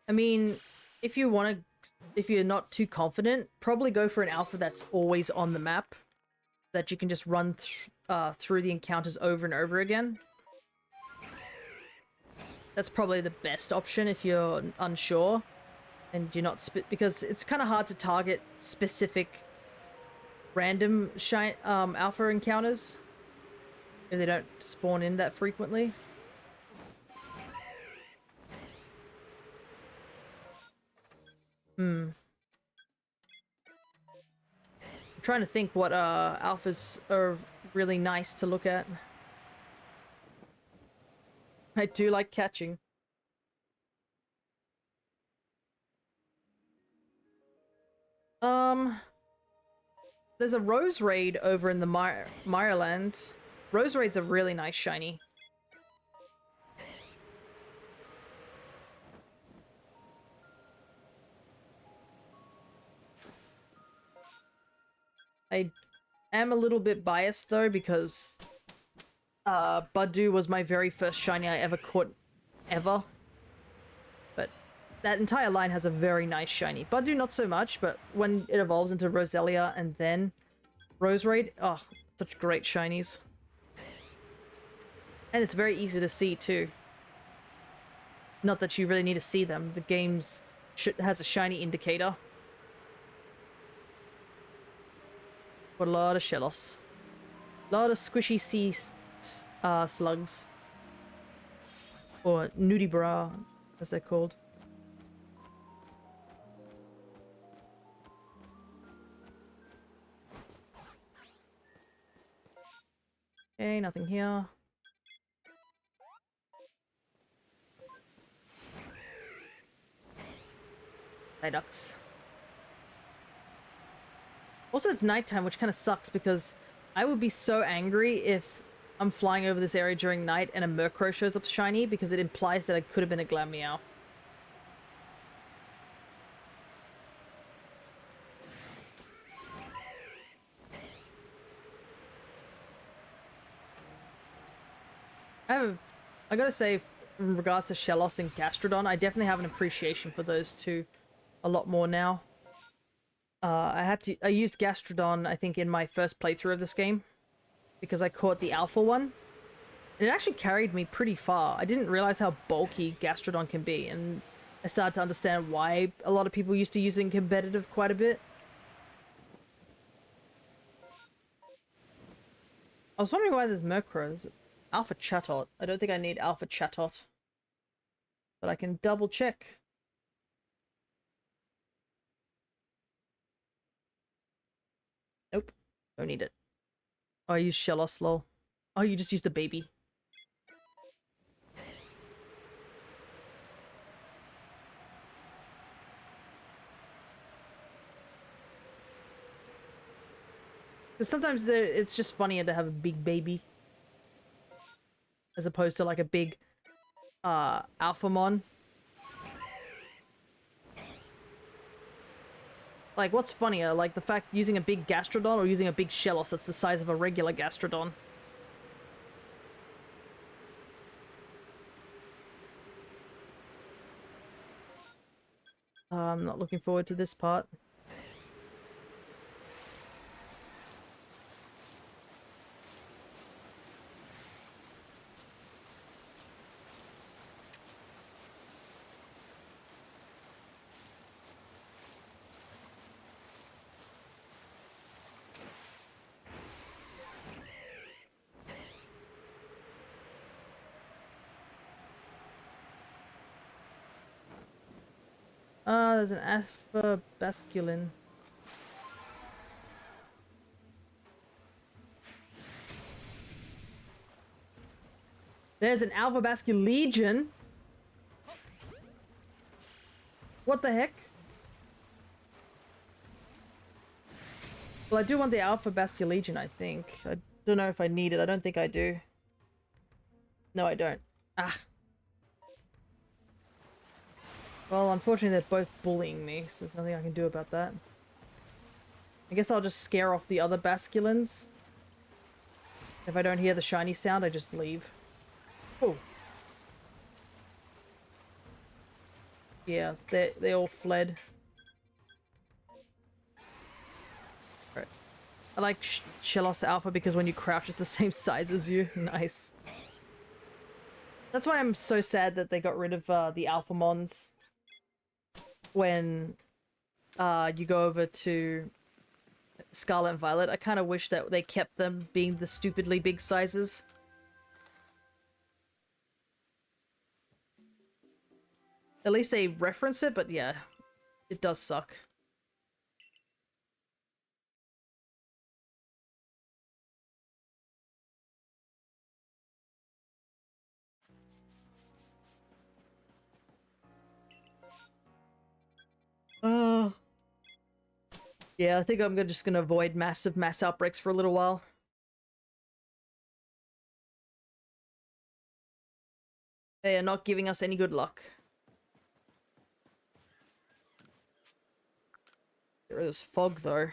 I mean, if you want to, if you're not too confident, probably go for an alpha that's always on the map, that you can just run through the encounters over and over again. That's probably the best option if you're unsure and you're not because it's kind of hard to target specific random alpha encounters if they don't spawn in that frequently. I'm trying to think what alphas are really nice to look at. I do like catching. There's a Rose Raid over in the Mirelands. Rose Raid's a really nice shiny. I am a little bit biased though because Budew was my very first shiny I ever caught ever. But that entire line has a very nice shiny. Budew not so much, but when it evolves into Roselia and then Rose Raid, oh, such great shinies. And it's very easy to see too. Not that you really need to see them. The game has a shiny indicator. Got a lot of Shellos. A lot of squishy sea slugs. Or nudibranch, as they're called. Okay, nothing here. Ducks. Also, it's nighttime, which kind of sucks because I would be so angry if I'm flying over this area during night and a Murkrow shows up shiny because it implies that I could have been a Glameow. I gotta say, in regards to Shellos and Gastrodon, I definitely have an appreciation for those two a lot more now. I used Gastrodon, I think, in my first playthrough of this game because I caught the alpha one. And it actually carried me pretty far. I didn't realize how bulky Gastrodon can be, and I started to understand why a lot of people used to use it in competitive quite a bit. I was wondering why there's Murkrows. Alpha Chatot. I don't think I need Alpha Chatot. But I can double check. Nope. Don't need it. Oh, I used Shellos, lol. Oh, you just used a baby. Because sometimes it's just funnier to have a big baby. As opposed to like a big Alphamon. Like, what's funnier? Like, the fact using a big Gastrodon or using a big Shellos that's the size of a regular Gastrodon? I'm not looking forward to this part. There's an alpha basculin. There's an alpha basculin legion. What the heck? Well, I do want the alpha basculin legion, I think. I don't know if I need it. I don't think I do. No, I don't. Ah. Well, unfortunately, they're both bullying me, so there's nothing I can do about that. I guess I'll just scare off the other basculins. If I don't hear the shiny sound, I just leave. Oh. Yeah, they all fled. Right. I like Shellos Alpha because when you crouch, it's the same size as you. Nice. That's why I'm so sad that they got rid of the Alpha Mons. When you go over to Scarlet and Violet, I kind of wish that they kept them being the stupidly big sizes. At least they reference it, but yeah, it does suck. Yeah, I think I'm just gonna avoid mass outbreaks for a little while. They are not giving us any good luck. There is fog, though.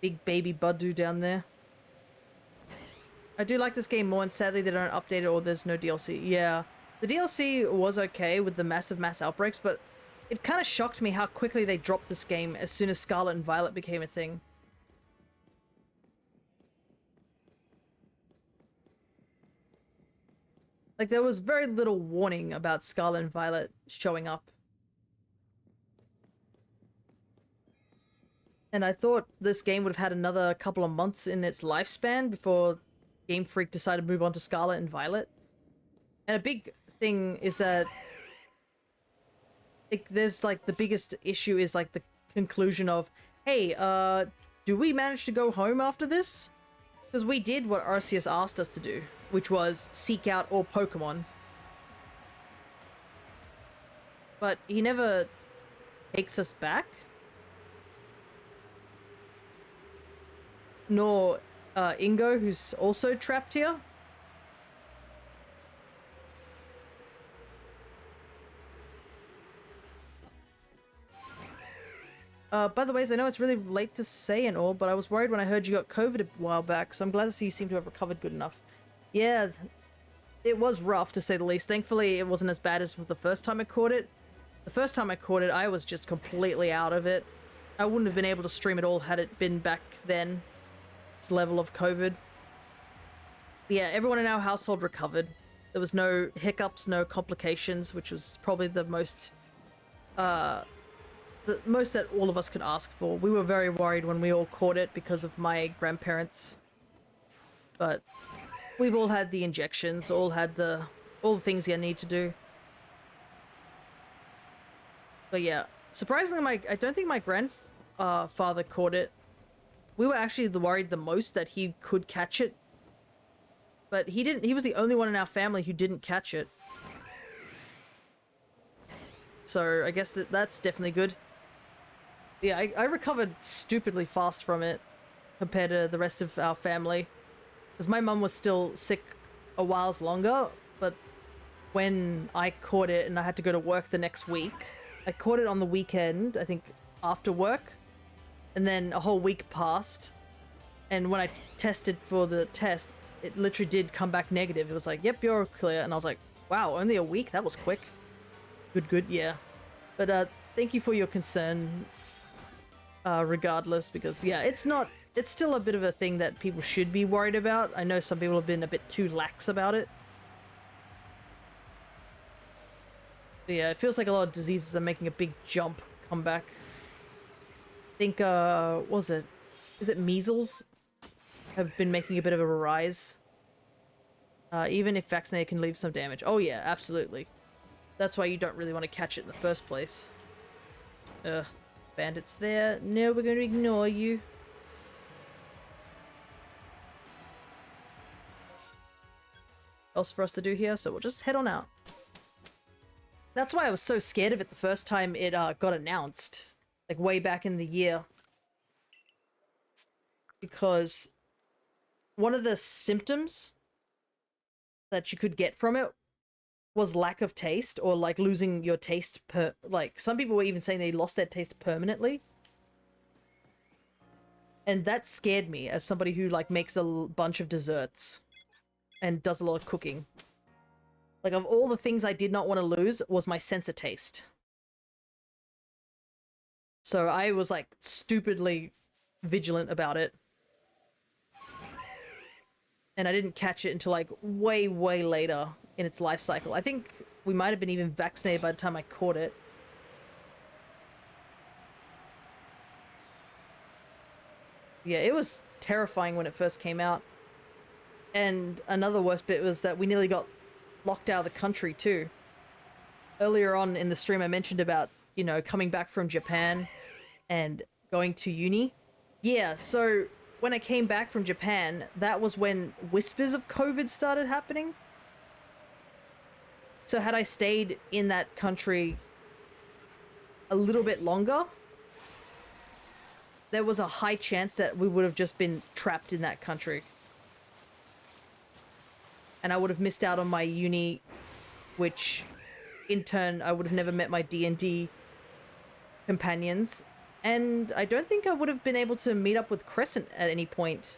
Big baby Budu down there. I do like this game more, and sadly they don't update it or there's no DLC. Yeah, the DLC was okay with the mass outbreaks, but it kind of shocked me how quickly they dropped this game as soon as Scarlet and Violet became a thing. Like, there was very little warning about Scarlet and Violet showing up. And I thought this game would have had another couple of months in its lifespan before Game Freak decided to move on to Scarlet and Violet. And a big thing is that there's like the biggest issue is like the conclusion of, hey, do we manage to go home after this? Because we did what Arceus asked us to do, which was seek out all Pokemon. But he never takes us back. Nor Ingo, who's also trapped here. By the way, I know it's really late to say and all, but I was worried when I heard you got COVID a while back, so I'm glad to see you seem to have recovered good enough. Yeah, it was rough, to say the least. Thankfully, it wasn't as bad as the first time I caught it. The first time I caught it, I was just completely out of it. I wouldn't have been able to stream at all had it been back then. This level of COVID. But yeah, everyone in our household recovered. There was no hiccups, no complications, which was probably the most that all of us could ask for. We were very worried when we all caught it because of my grandparents. But we've all had the injections, all the things you need to do. But yeah, surprisingly, I don't think my grandfather caught it. We were actually worried the most that he could catch it. But he didn't. He was the only one in our family who didn't catch it. So I guess that's definitely good. Yeah, I recovered stupidly fast from it compared to the rest of our family. Because my mum was still sick a while longer, but when I caught it and I had to go to work the next week, I caught it on the weekend, I think after work, and then a whole week passed, and when I tested for the test, it literally did come back negative. It was like, yep, you're clear, and I was like, wow, only a week? That was quick. Good, yeah. But thank you for your concern, regardless, because yeah, it's not it's still a bit of a thing that people should be worried about. I know some people have been a bit too lax about it. But yeah, it feels like a lot of diseases are making a big come back. I think, what was it? Is it measles? Have been making a bit of a rise. Even if vaccinated can leave some damage. Oh yeah, absolutely. That's why you don't really want to catch it in the first place. Ugh, bandits there. No, we're going to ignore you. Else for us to do here, so we'll just head on out. That's why I was so scared of it the first time it got announced. Like way back in the year. Because one of the symptoms that you could get from it was lack of taste, or like losing your taste like some people were even saying they lost their taste permanently. And that scared me as somebody who like makes a bunch of desserts and does a lot of cooking. Like, of all the things I did not want to lose was my sense of taste. So I was like stupidly vigilant about it. And I didn't catch it until like way later in its life cycle. I think we might have been even vaccinated by the time I caught it. Yeah, it was terrifying when it first came out. And another worst bit was that we nearly got locked out of the country too. Earlier on in the stream I mentioned about, you know, coming back from Japan and going to uni. Yeah, so when I came back from Japan, that was when whispers of COVID started happening. So had I stayed in that country a little bit longer, there was a high chance that we would have just been trapped in that country. And I would have missed out on my uni, which in turn I would have never met my D&D companions. And I don't think I would have been able to meet up with Crescent at any point.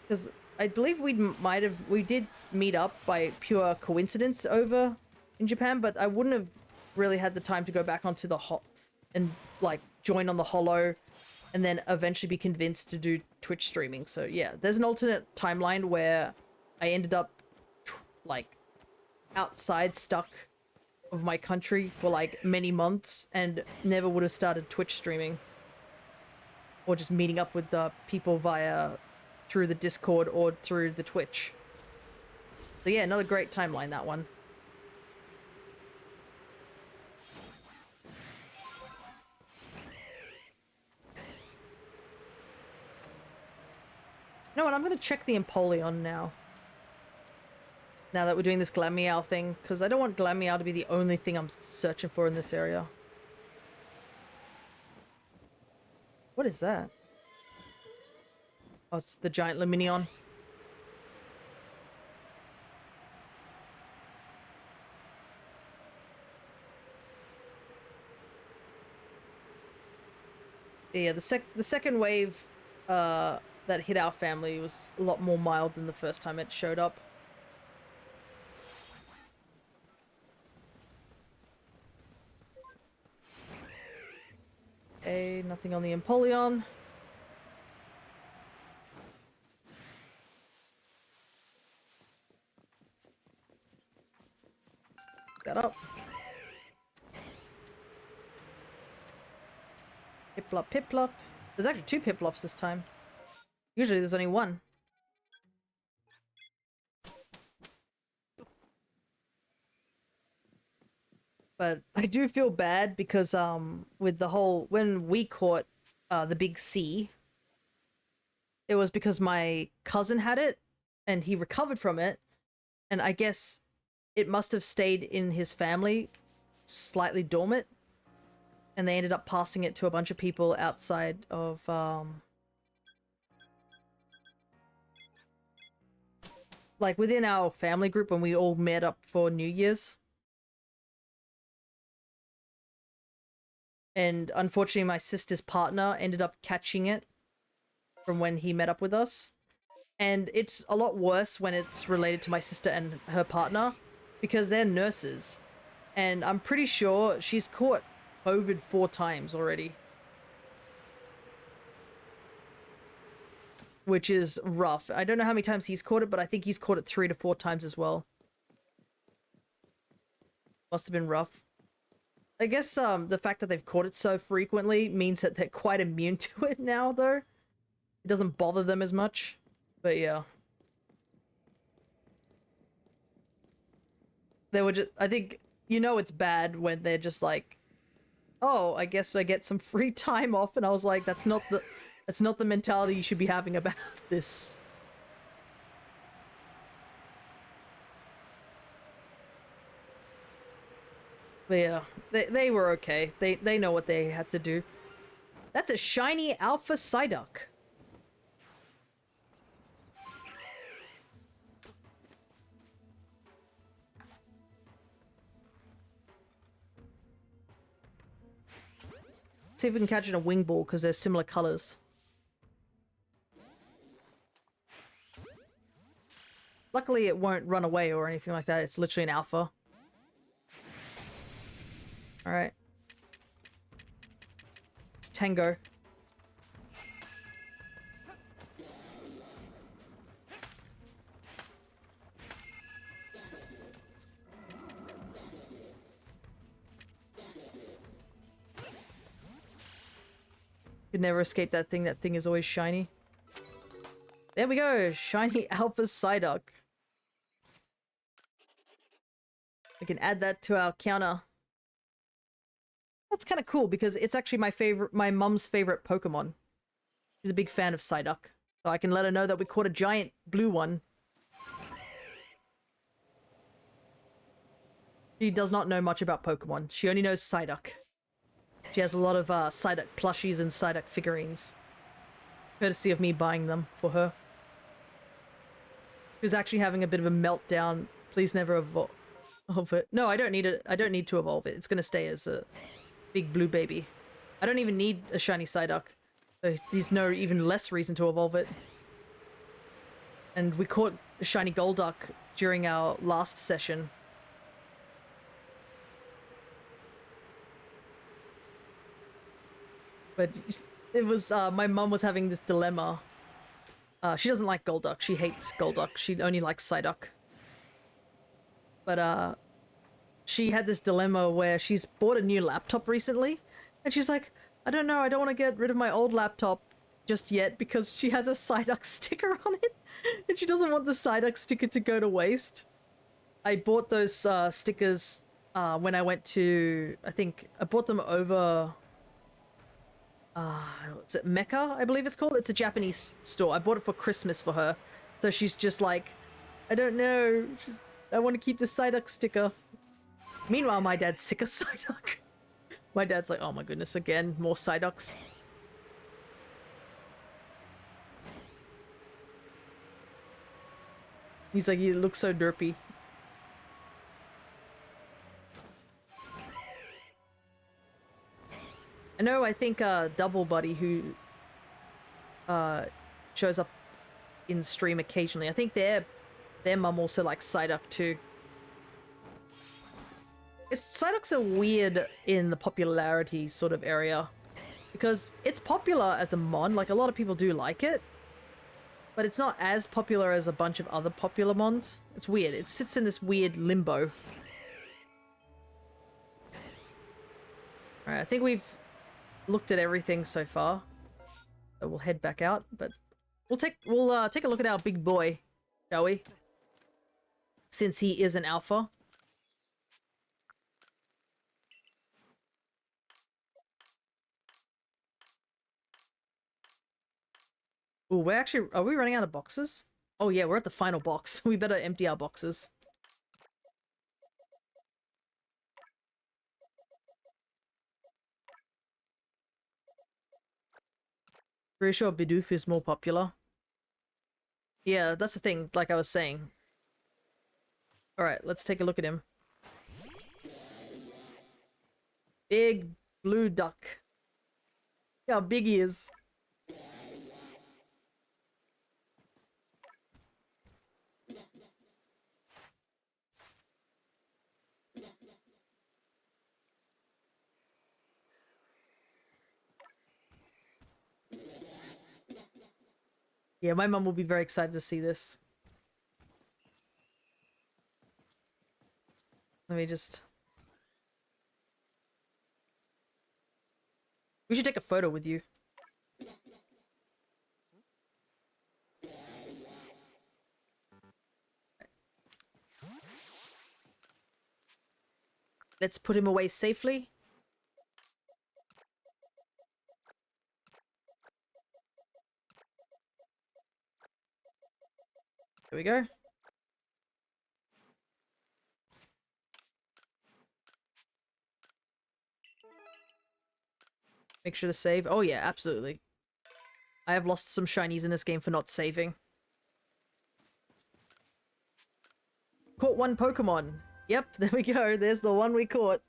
Because I believe we did meet up by pure coincidence over in Japan, but I wouldn't have really had the time to go back onto the and like join on the Hollow and then eventually be convinced to do Twitch streaming. So yeah, there's an alternate timeline where I ended up like outside, stuck of my country for like many months and never would have started Twitch streaming or just meeting up with people through the Discord or through the Twitch. So yeah, not a great timeline, that one. You know what, I'm gonna check the Empoleon now. Now that we're doing this Glameow thing, because I don't want Glameow to be the only thing I'm searching for in this area. What is that? Oh, it's the giant Luminion. Yeah, the second wave that hit our family was a lot more mild than the first time it showed up. Okay, nothing on the Empoleon. That up. Piplup, Piplup. There's actually 2 Piplups this time. Usually there's only 1. But I do feel bad because with the whole, when we caught the big C, it was because my cousin had it and he recovered from it, and I guess it must have stayed in his family slightly dormant, and they ended up passing it to a bunch of people outside of like within our family group when we all met up for New Year's. And unfortunately my sister's partner ended up catching it from when he met up with us. And it's a lot worse when it's related to my sister and her partner, because they're nurses. And I'm pretty sure she's caught COVID 4 times already. which is rough. I don't know how many times he's caught it, but I think he's caught it 3 to 4 times as well. Must have been rough. I guess the fact that they've caught it so frequently means that they're quite immune to it now, though. It doesn't bother them as much. But yeah. They were just, I think, you know it's bad when they're just like, oh, I guess I get some free time off, and I was like, that's not the mentality you should be having about this. But yeah, they were okay. They know what they had to do. That's a shiny alpha Psyduck. See if we can catch it in a wing ball because they're similar colors. Luckily, it won't run away or anything like that. It's literally an alpha. All right. It's Tango. Could never escape that thing. That thing is always shiny. There we go. Shiny alpha Psyduck. We can add that to our counter. That's kind of cool because it's actually my mum's favorite Pokemon. She's a big fan of Psyduck. So I can let her know that we caught a giant blue one. She does not know much about Pokemon. She only knows Psyduck. She has a lot of Psyduck plushies and Psyduck figurines. Courtesy of me buying them for her. She was actually having a bit of a meltdown. Please never evolve it. No, I don't need it. I don't need to evolve it. It's gonna stay as a big blue baby. I don't even need a shiny Psyduck. So there's no even less reason to evolve it. And we caught a shiny Golduck during our last session. But it was, my mum was having this dilemma. She doesn't like Golduck. She hates Golduck. She only likes Psyduck. But, she had this dilemma where she's bought a new laptop recently. And she's like, I don't know, I don't want to get rid of my old laptop just yet because she has a Psyduck sticker on it. And she doesn't want the Psyduck sticker to go to waste. I bought those, stickers, when I went to, I think, I bought them over... what's it, Mecca, I believe it's called. It's a Japanese store. I bought it for Christmas for her. So she's just like, I don't know. I want to keep the Psyduck sticker. Meanwhile, my dad's sick of Psyduck. My dad's like, oh my goodness, again, more Psyducks. He's like, he looks so derpy. I know, I think Double Buddy, who shows up in stream occasionally, I think their mum also likes Psyduck too. Psyducks are weird in the popularity sort of area because it's popular as a mon, like a lot of people do like it, but it's not as popular as a bunch of other popular mons. It's weird. It sits in this weird limbo. Alright, I think we've looked at everything so far. So we'll head back out, but we'll take a look at our big boy, shall we? Since he is an alpha. Ooh, are we running out of boxes? Oh yeah, we're at the final box. We better empty our boxes. Pretty sure Bidoof is more popular. Yeah, that's the thing, like I was saying. Alright, let's take a look at him. Big blue duck. Look how big he is. Yeah, my mum will be very excited to see this. Let me just... We should take a photo with you. Let's put him away safely. There we go. Make sure to save. Oh yeah, absolutely. I have lost some shinies in this game for not saving. Caught one Pokemon. Yep, there we go. There's the one we caught.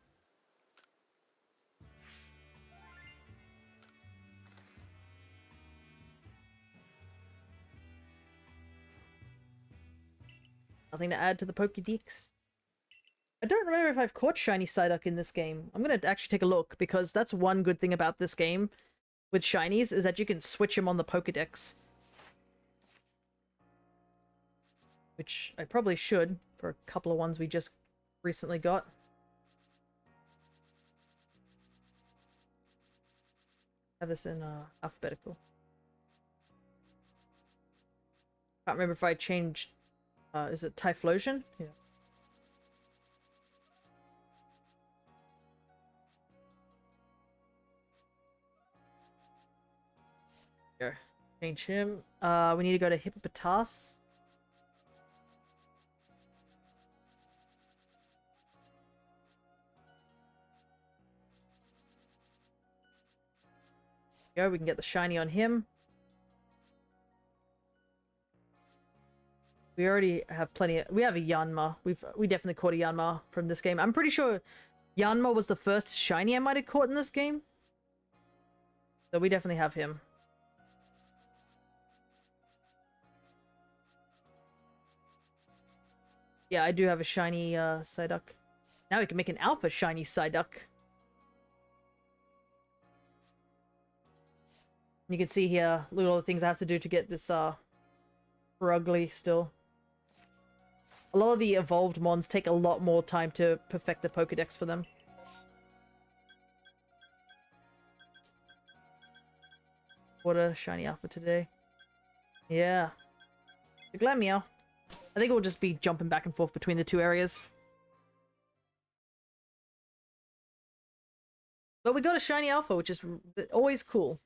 Nothing to add to the Pokédex. I don't remember if I've caught shiny Psyduck in this game. I'm gonna actually take a look, because that's one good thing about this game with shinies, is that you can switch them on the Pokédex. Which I probably should, for a couple of ones we just recently got. Have this in alphabetical. Can't remember if I changed... is it Typhlosion? Yeah. Go. Change him. We need to go to Hippopotas. Go, we can get the shiny on him. We already have plenty of... We have a Yanma. We definitely caught a Yanma from this game. I'm pretty sure Yanma was the first shiny I might have caught in this game. So we definitely have him. Yeah, I do have a shiny Psyduck. Now we can make an alpha shiny Psyduck. You can see here, look at all the things I have to do to get this ugly still. A lot of the evolved mons take a lot more time to perfect the Pokédex for them. What a shiny alpha today. Yeah. The Glameow. I think it will just be jumping back and forth between the two areas. But we got a shiny alpha, which is always cool.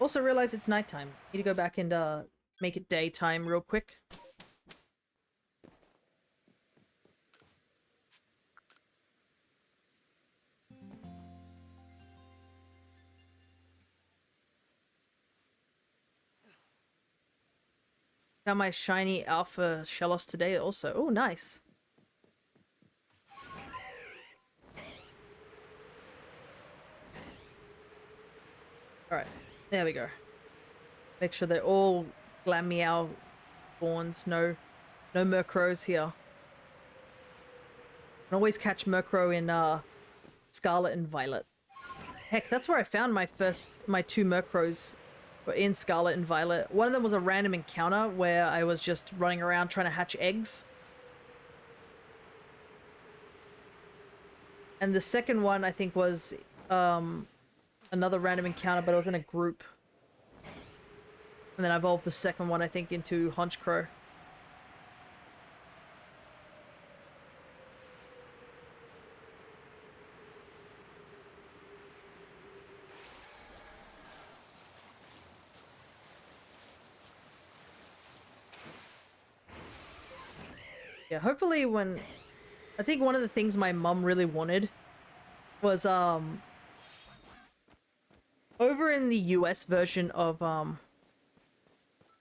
Also realize it's nighttime. Need to go back and make it daytime real quick. Got my shiny alpha Shellos today also. Oh, nice. Alright, there we go. Make sure they're all Glameow spawns. No Murkrows here. Can always catch Murkrow in Scarlet and Violet. Heck, that's where I found my two Murkrows. Were in Scarlet and Violet. One of them was a random encounter where I was just running around trying to hatch eggs. And the second one, I think, was another random encounter, but it was in a group. And then I evolved the second one, I think, into Honchkrow. Yeah, hopefully when... I think one of the things my mum really wanted was, over in the US version of, I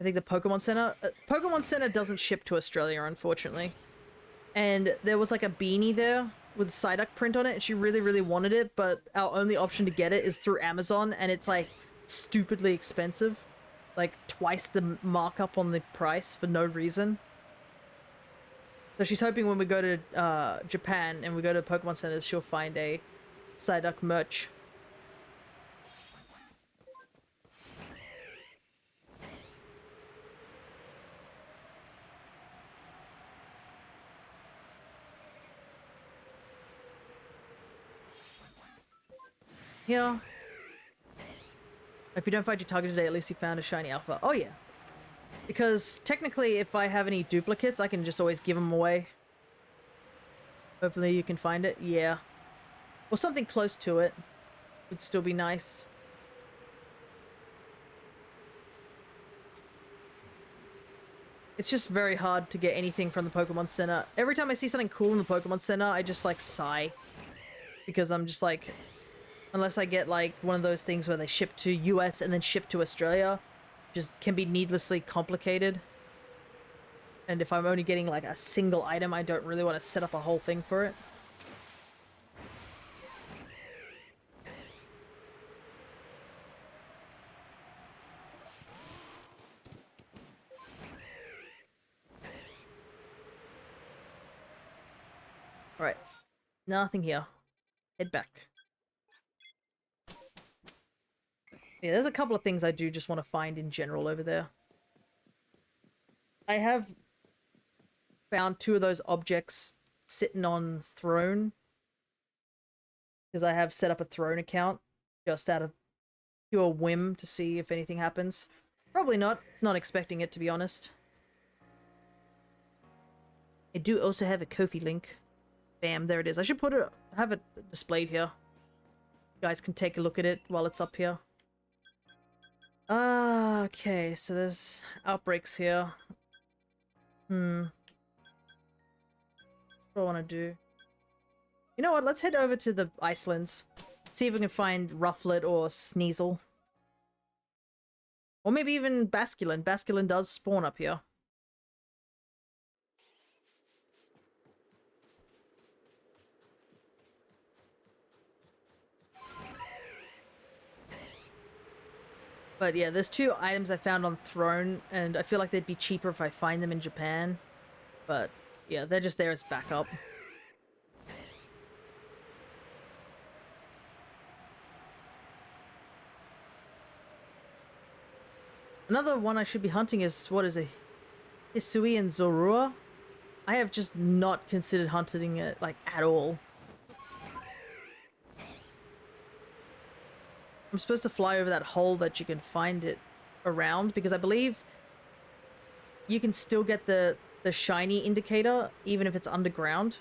think the Pokemon Center. Pokemon Center doesn't ship to Australia, unfortunately. And there was like a beanie there with Psyduck print on it, and she really, really wanted it, but our only option to get it is through Amazon, and it's like stupidly expensive. Like twice the markup on the price for no reason. So she's hoping when we go to Japan and we go to Pokemon centers, she'll find a Psyduck merch. Here. If you don't find your target today, at least you found a shiny alpha. Oh yeah. Because technically, if I have any duplicates, I can just always give them away. Hopefully you can find it. Yeah. Or something close to it would still be nice. It's just very hard to get anything from the Pokemon Center. Every time I see something cool in the Pokemon Center, I just like sigh. Because I'm just like, unless I get like one of those things where they ship to US and then ship to Australia, just can be needlessly complicated. And if I'm only getting like a single item, I don't really want to set up a whole thing for it. Alright. Nothing here. Head back. Yeah, there's a couple of things I do just want to find in general over there. I have found 2 of those objects sitting on throne. Because I have set up a throne account just out of pure whim to see if anything happens. Probably not. Not expecting it, to be honest. I do also have a Ko-fi link. Bam, there it is. I should have it displayed here. You guys can take a look at it while it's up here. Okay, so there's outbreaks here. What do I want to do? You know what, let's head over to the Icelands. See if we can find Rufflet or Sneasel. Or maybe even Basculin. Basculin does spawn up here. But yeah, there's 2 items I found on Throne, and I feel like they'd be cheaper if I find them in Japan. But yeah, they're just there as backup. Another one I should be hunting is, what is it? Hisui and Zorua? I have just not considered hunting it, like, at all. I'm supposed to fly over that hole that you can find it around, because I believe you can still get the shiny indicator, even if it's underground.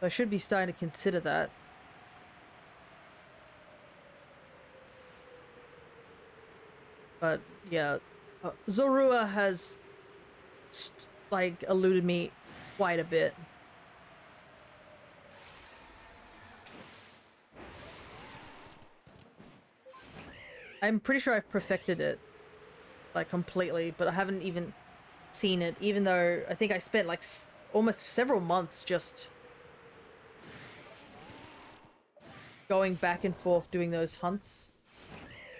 So I should be starting to consider that. But yeah, Zorua has like eluded me quite a bit. I'm pretty sure I've perfected it, like, completely, but I haven't even seen it, even though I think I spent, like, almost several months just going back and forth doing those hunts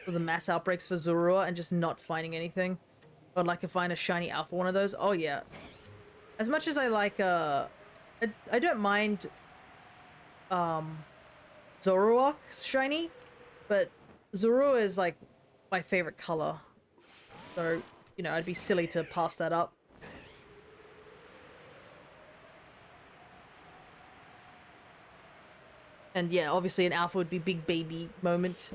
for the mass outbreaks for Zorua and just not finding anything. I'd like to find a shiny alpha one of those. Oh, yeah. As much as I like, I don't mind, Zoroark's shiny, but Zorua is, like, my favorite color. So, you know, I'd be silly to pass that up. And yeah, obviously an alpha would be big baby moment.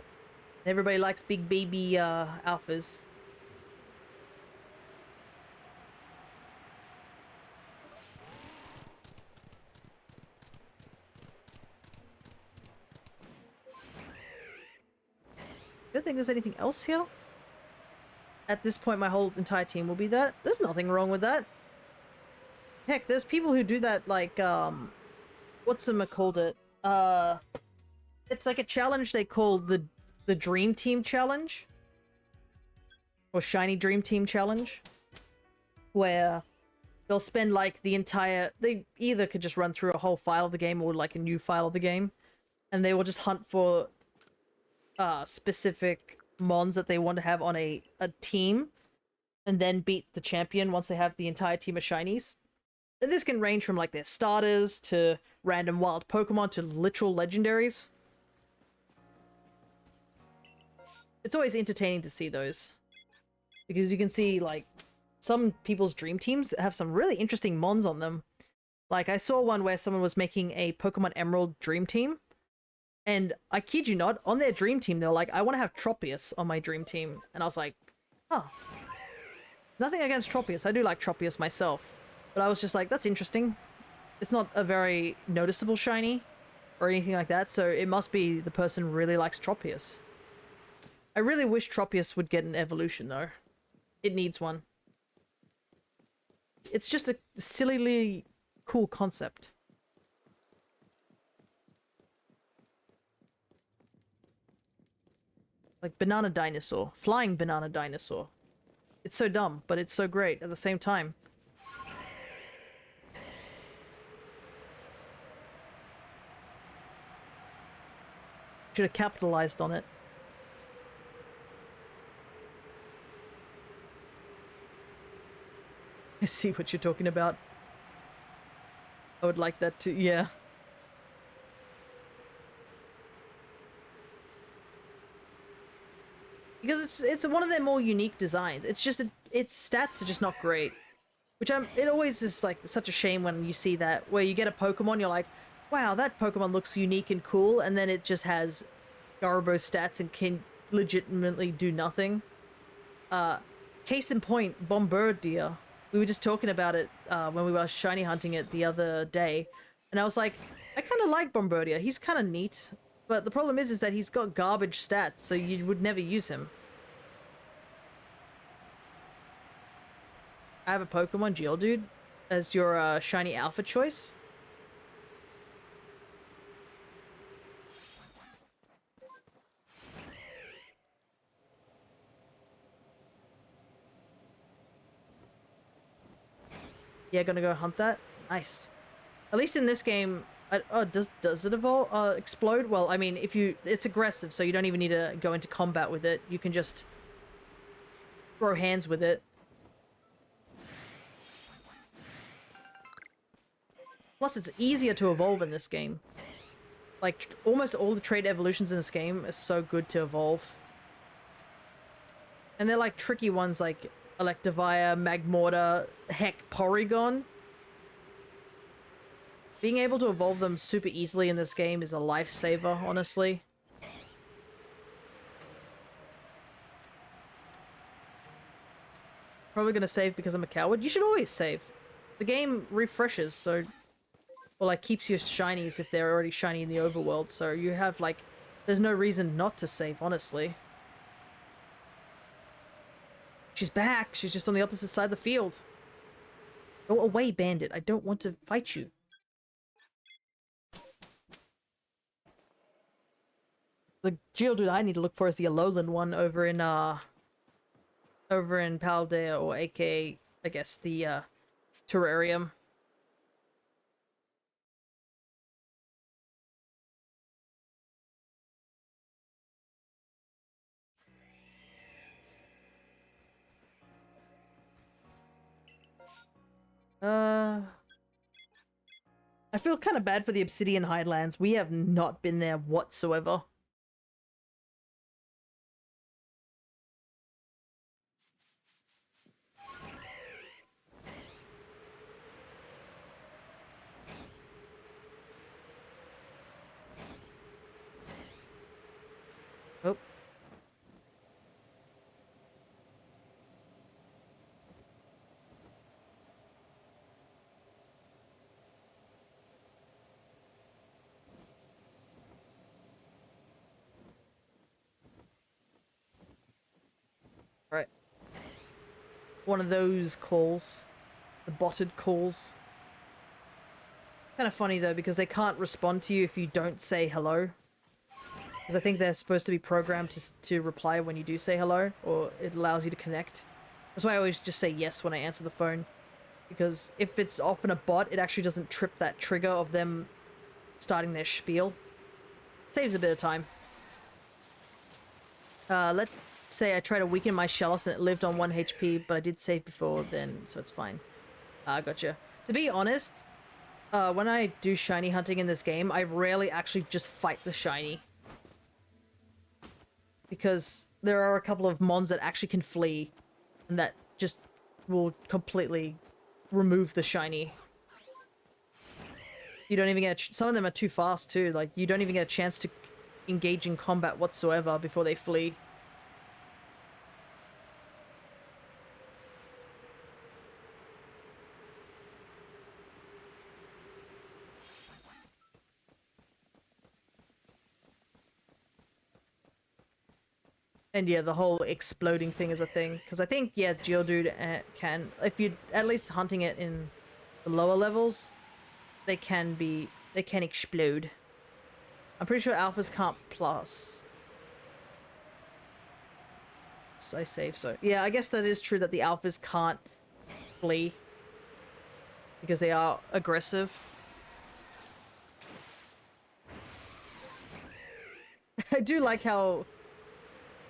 Everybody likes big baby, alphas. I don't think there's anything else here. At this point, my whole entire team will be that. There's nothing wrong with that. Heck, there's people who do that, like, what's called it? It's like a challenge they call the Dream Team Challenge. Or Shiny Dream Team Challenge. Where they'll spend, like, the entire... They either could just run through a whole file of the game or, like, a new file of the game. And they will just hunt for... specific mons that they want to have on a team, and then beat the champion once they have the entire team of shinies. And this can range from like their starters to random wild Pokemon to literal legendaries. It's always entertaining to see those, because you can see like some people's dream teams have some really interesting mons on them. Like I saw one where someone was making a Pokemon Emerald dream team, and I kid you not, on their dream team they're like, I want to have Tropius on my dream team, and I was like, oh, nothing against Tropius, I do like Tropius myself, but I was just like, that's interesting. It's not a very noticeable shiny or anything like that, so it must be the person really likes Tropius. I really wish Tropius would get an evolution though. It needs one. It's just a sillily cool concept. Like banana dinosaur. Flying banana dinosaur. It's so dumb, but it's so great at the same time. Should have capitalized on it. I see what you're talking about. I would like that too, yeah. Because it's one of their more unique designs. It's just its stats are just not great. Which it always is like such a shame when you see that, where you get a Pokemon, you're like, wow, that Pokemon looks unique and cool, and then it just has Garbo stats and can legitimately do nothing. Case in point, Bombardier. We were just talking about it when we were shiny hunting it the other day, and I was like, I kind of like Bombardier. He's kind of neat, but the problem is that he's got garbage stats, so you would never use him. I have a Pokemon, Geodude, as your shiny alpha choice. Yeah, gonna go hunt that. Nice. At least in this game, oh, does it evolve? Explode? Well, I mean, it's aggressive, so you don't even need to go into combat with it. You can just throw hands with it. Plus, it's easier to evolve in this game. Like, almost all the trait evolutions in this game are so good to evolve. And they're like tricky ones like Electivire, Magmortar, heck, Porygon. Being able to evolve them super easily in this game is a lifesaver, honestly. Probably gonna save because I'm a coward. You should always save. The game refreshes, so... Or, like, keeps your shinies if they're already shiny in the overworld, so you have, like... There's no reason not to save, honestly. She's back! She's just on the opposite side of the field. Go away, bandit. I don't want to fight you. The Geodude I need to look for is the Alolan one over in Paldea, or aka, I guess, the, Terrarium. I feel kind of bad for the Obsidian Highlands. We have not been there whatsoever. Oh. Right. One of those calls. The botted calls. Kind of funny though, because they can't respond to you if you don't say hello. Because I think they're supposed to be programmed to reply when you do say hello, or it allows you to connect. That's why I always just say yes when I answer the phone. Because if it's often a bot, it actually doesn't trip that trigger of them starting their spiel. Saves a bit of time. say I try to weaken my Shellos and it lived on 1 HP, but I did save before then, so it's fine. Gotcha. To be honest, when I do shiny hunting in this game, I rarely actually just fight the shiny. Because there are a couple of mons that actually can flee, and that just will completely remove the shiny. You don't even get some of them are too fast too, like you don't even get a chance to engage in combat whatsoever before they flee. And yeah, the whole exploding thing is a thing, because I think, yeah, Geodude can, if you're at least hunting it in the lower levels, they can explode. I'm pretty sure alphas can't plus. So I save, so. Yeah, I guess that is true that the alphas can't flee, because they are aggressive. I do like how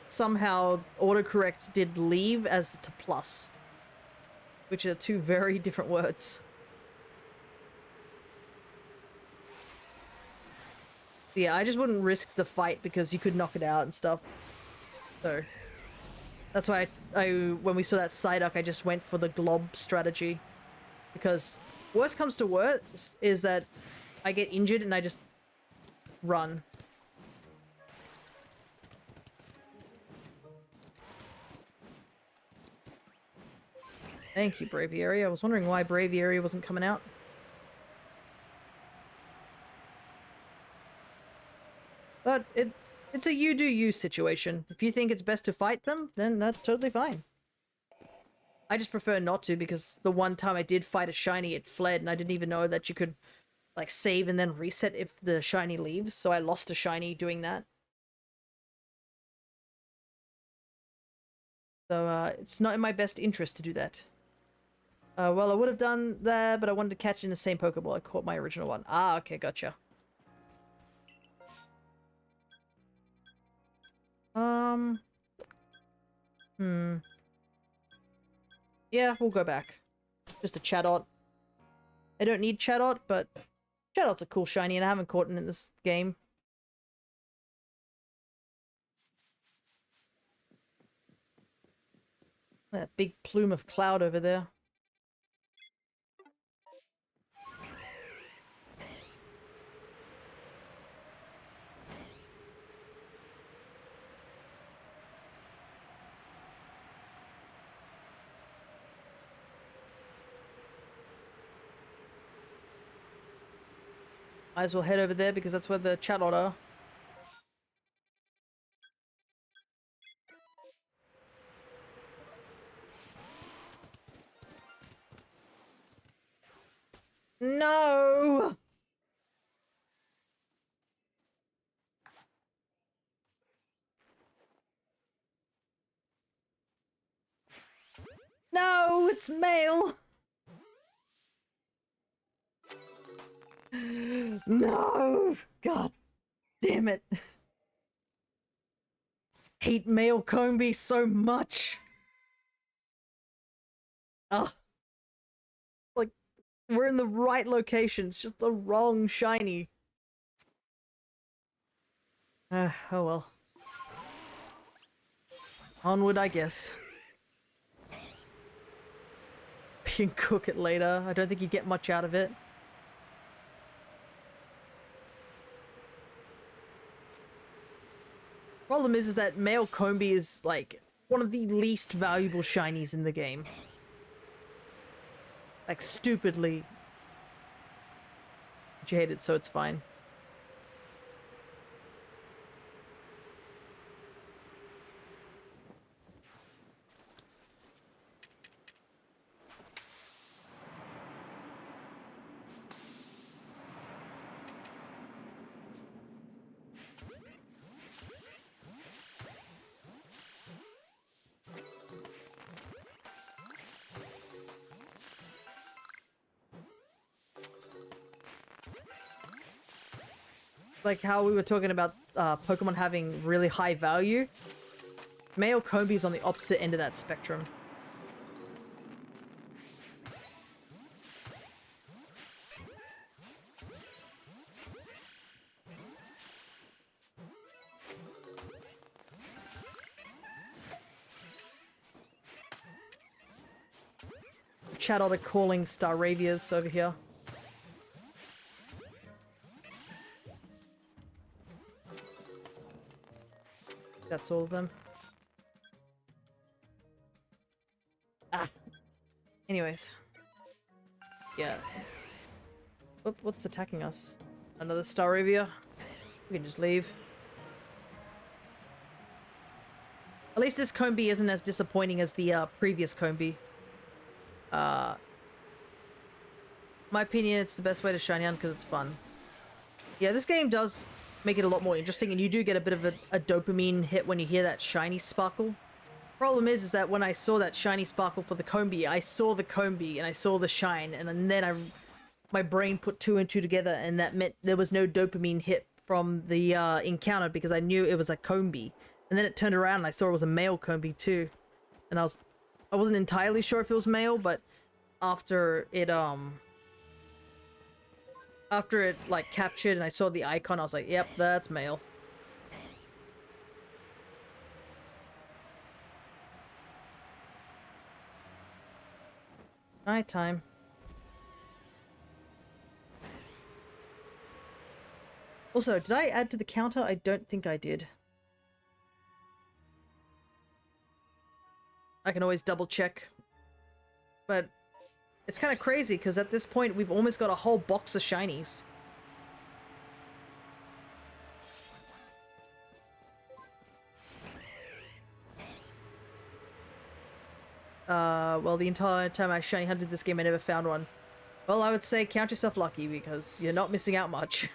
somehow autocorrect did leave as to plus, which are two very different words. Yeah, I just wouldn't risk the fight because you could knock it out and stuff. So that's why I when we saw that Psyduck, I just went for the glob strategy, because worst comes to worst is that I get injured and I just run. Thank you, Braviary. I was wondering why Braviary wasn't coming out. But it's a you do you situation. If you think it's best to fight them, then that's totally fine. I just prefer not to, because the one time I did fight a shiny, it fled, and I didn't even know that you could, like, save and then reset if the shiny leaves, so I lost a shiny doing that. So, it's not in my best interest to do that. Well, I would have done that, but I wanted to catch in the same Pokeball I caught my original one. Ah, okay, gotcha. Yeah, we'll go back. Just a Chatot. I don't need Chatot, but Chatot's a cool shiny, and I haven't caught it in this game. That big plume of cloud over there. Might as well head over there because that's where the Chatot are. No! No, it's male! No! God damn it. Hate male Combi so much. Ugh. Like, we're in the right location, it's just the wrong shiny. Oh well. Onward, I guess. You can cook it later. I don't think you get much out of it. Problem is that male Combi is, like, one of the least valuable shinies in the game. Like, stupidly. But you hate it, so it's fine. Like how we were talking about Pokemon having really high value. male Combies on the opposite end of that spectrum. Chat all the calling Staravias over here. That's all of them. Ah. Anyways. Yeah. What's attacking us? Another Staravia? We can just leave. At least this Combi isn't as disappointing as the previous Combi. My opinion, it's the best way to shiny hunt because it's fun. Yeah, this game does make it a lot more interesting, and you do get a bit of a dopamine hit when you hear that shiny sparkle. Problem is that when I saw that shiny sparkle for the Combi, I saw the Combi and I saw the shine, and then my brain put two and two together, and that meant there was no dopamine hit from the encounter because I knew it was a Combi. And then it turned around and I saw it was a male Combi too, and I wasn't entirely sure if it was male, but after it like captured and I saw the icon, I was like, yep, that's male. Nighttime. Also, did I add to the counter? I don't think I did. I can always double check. But it's kind of crazy because at this point we've almost got a whole box of shinies. Well, the entire time I shiny hunted this game, I never found one. Well, I would say count yourself lucky because you're not missing out much.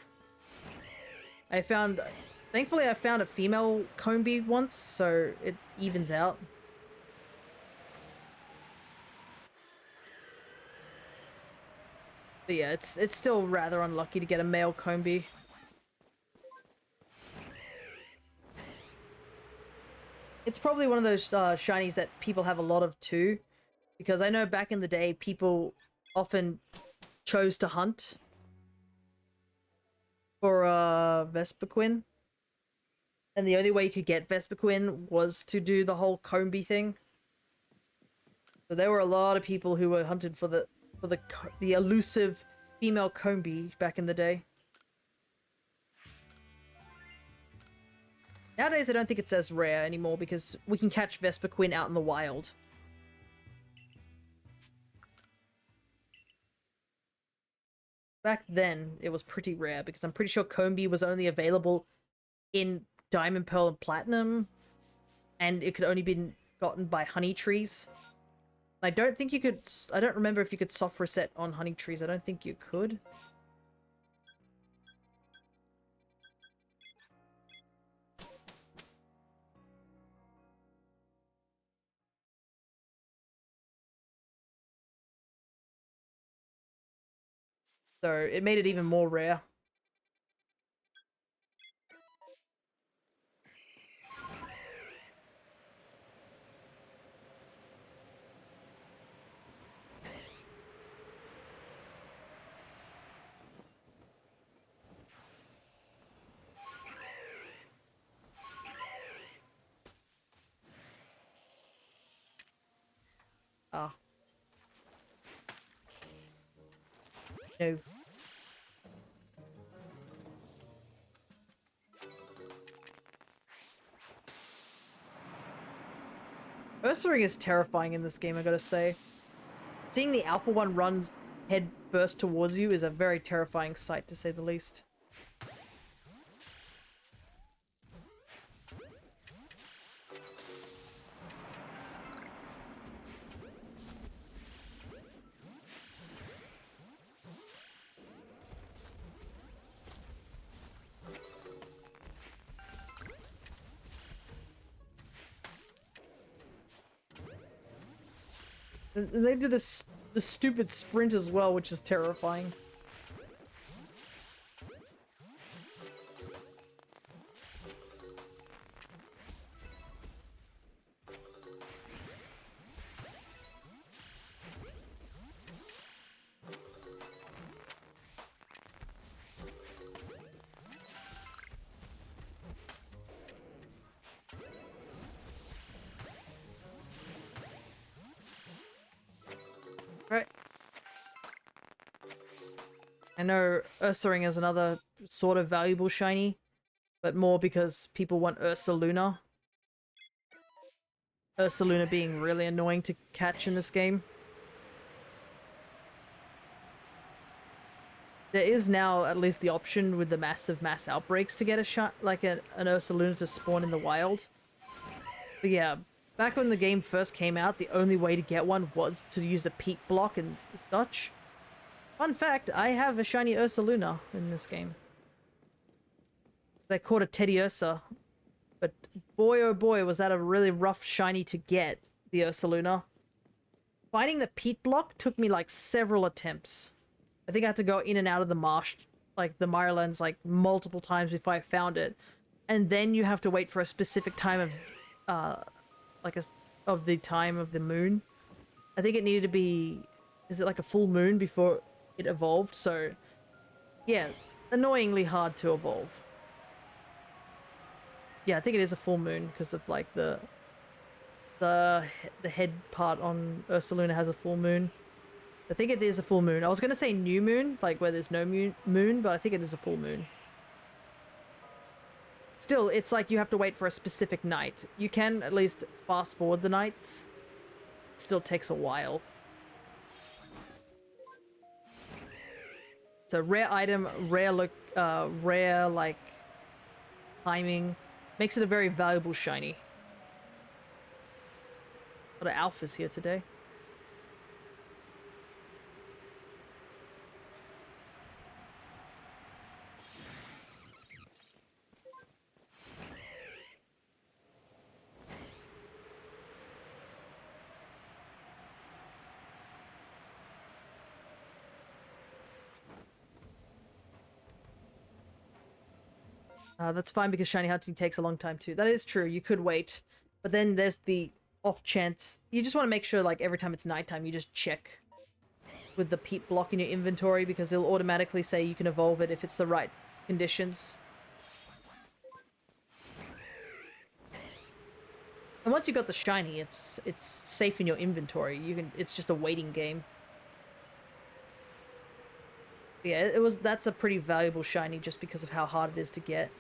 Thankfully I found a female Combi once, so it evens out. But yeah, it's still rather unlucky to get a male Combi. It's probably one of those shinies that people have a lot of too, because I know back in the day people often chose to hunt for Vespiquen, and the only way you could get Vespiquen was to do the whole Combi thing. So there were a lot of people who were hunted for the elusive female Combi back in the day. Nowadays, I don't think it's as rare anymore because we can catch Vespiquen out in the wild. Back then, it was pretty rare because I'm pretty sure Combi was only available in Diamond, Pearl, and Platinum, and it could only be gotten by honey trees. I don't think you could... I don't remember if you could soft reset on honey trees. I don't think you could. So it made it even more rare. Ah. No. Ursaring is terrifying in this game, I gotta say. Seeing the Alpha one run head first towards you is a very terrifying sight, to say the least. And they do this the stupid sprint as well, which is terrifying. I know Ursaring is another sort of valuable shiny, but more because people want Ursaluna. Ursaluna being really annoying to catch in this game. There is now at least the option with the mass outbreaks to get an Ursaluna to spawn in the wild. But yeah, back when the game first came out, the only way to get one was to use the peak block and such. Fun fact, I have a shiny Ursaluna in this game. They caught a Teddy Ursa, but boy oh boy was that a really rough shiny to get, the Ursaluna. Finding the peat block took me like several attempts. I think I had to go in and out of the marsh, like the Mirelands, like multiple times before I found it. And then you have to wait for a specific time of the time of the moon. I think it needed to be, is it like a full moon before it evolved? So yeah, annoyingly hard to evolve. Yeah, I think it is a full moon because of like the head part on Ursaluna has a full moon. I think it is a full moon. I was gonna say new moon, like where there's no moon, but I think it is a full moon. Still, it's like you have to wait for a specific night. You can at least fast forward the nights. It still takes a while. So rare item, rare like timing, makes it a very valuable shiny. A lot of alphas here today. That's fine because shiny hunting takes a long time too. That is true. You could wait, but then there's the off chance. You just want to make sure, like every time it's nighttime, you just check with the peat block in your inventory because it'll automatically say you can evolve it if it's the right conditions. And once you got the shiny, it's safe in your inventory. You can. It's just a waiting game. Yeah, that's a pretty valuable shiny just because of how hard it is to get.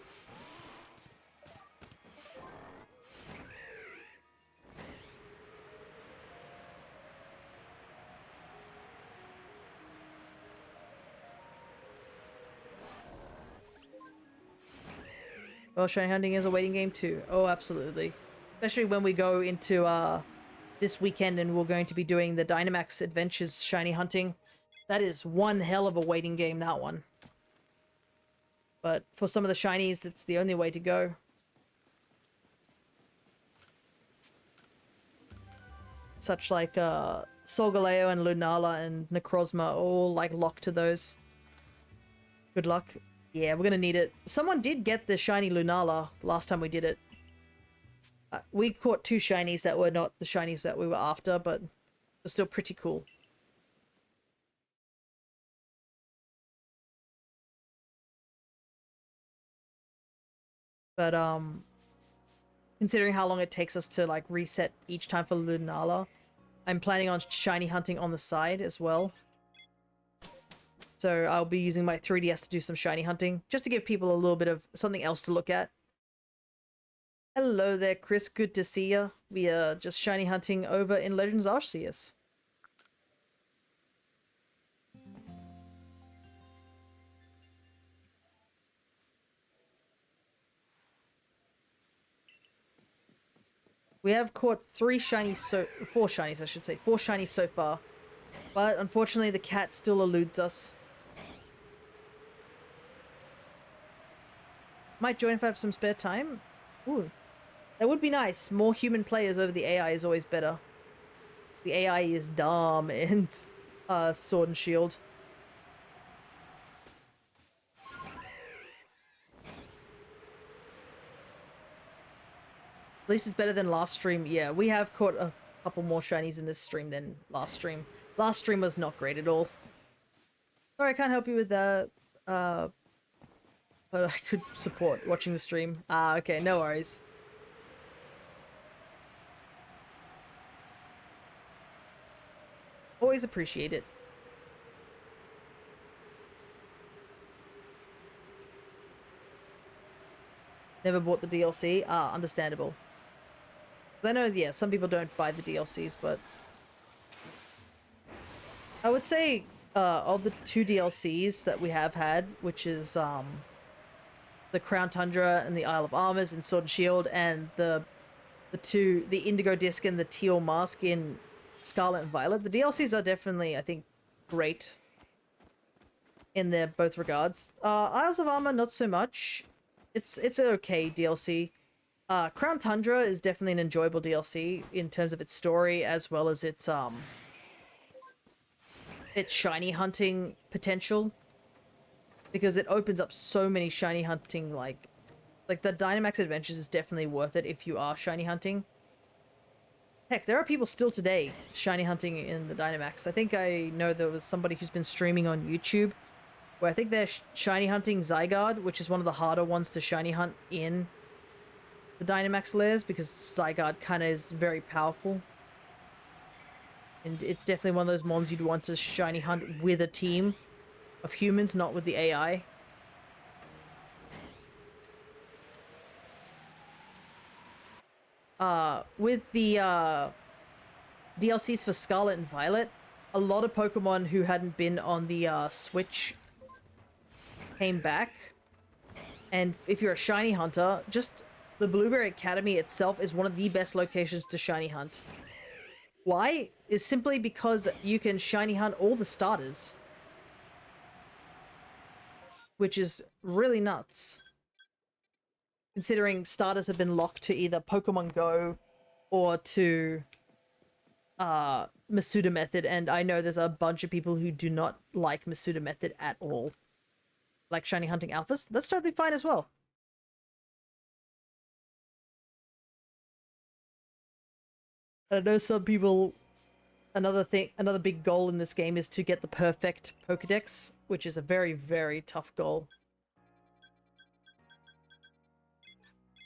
Well, shiny hunting is a waiting game too. Oh, absolutely. Especially when we go into this weekend and we're going to be doing the Dynamax Adventures shiny hunting. That is one hell of a waiting game, that one. But for some of the shinies, it's the only way to go. Such like Solgaleo and Lunala and Necrozma are all like locked to those. Good luck. Yeah, we're gonna need it. Someone did get the shiny Lunala last time we did it. We caught two shinies that were not the shinies that we were after, but were still pretty cool. But considering how long it takes us to like reset each time for Lunala, I'm planning on shiny hunting on the side as well. So I'll be using my 3DS to do some shiny hunting, just to give people a little bit of something else to look at. Hello there, Chris. Good to see ya. We are just shiny hunting over in Legends Arceus. We have caught four shinies, I should say. 4 shinies so far. But unfortunately, the cat still eludes us. Might join if I have some spare time. Ooh. That would be nice. More human players over the AI is always better. The AI is dumb in Sword and Shield. At least it's better than last stream. Yeah, we have caught a couple more shinies in this stream than last stream. Last stream was not great at all. Sorry, I can't help you with that. But I could support watching the stream. Ah, okay, no worries. Always appreciate it. Never bought the DLC. Ah, understandable. I know, yeah, some people don't buy the DLCs, but I would say of the two DLCs that we have had, which is the Crown Tundra and the Isle of Armors and Sword and Shield, and the Indigo Disc and the Teal Mask in Scarlet and Violet, the DLCs are definitely, I think, great in their both regards. Isles of Armor, not so much. It's an okay DLC. Crown Tundra is definitely an enjoyable DLC in terms of its story as well as its shiny hunting potential, because it opens up so many shiny hunting, like the Dynamax Adventures is definitely worth it if you are shiny hunting. Heck, there are people still today shiny hunting in the Dynamax. I think I know there was somebody who's been streaming on YouTube where I think they're shiny hunting Zygarde, which is one of the harder ones to shiny hunt in the Dynamax layers, because Zygarde kind of is very powerful. And it's definitely one of those mons you'd want to shiny hunt with a team of humans, not with the AI. With the DLCs for Scarlet and Violet, a lot of Pokemon who hadn't been on the Switch came back. And if you're a shiny hunter, just the Blueberry Academy itself is one of the best locations to shiny hunt. Why? Is simply because you can shiny hunt all the starters, which is really nuts, considering starters have been locked to either Pokemon Go or to Masuda Method, and I know there's a bunch of people who do not like Masuda Method at all. Like shiny hunting alphas, that's totally fine as well. I know some people, another big goal in this game is to get the perfect Pokedex, which is a very, very tough goal.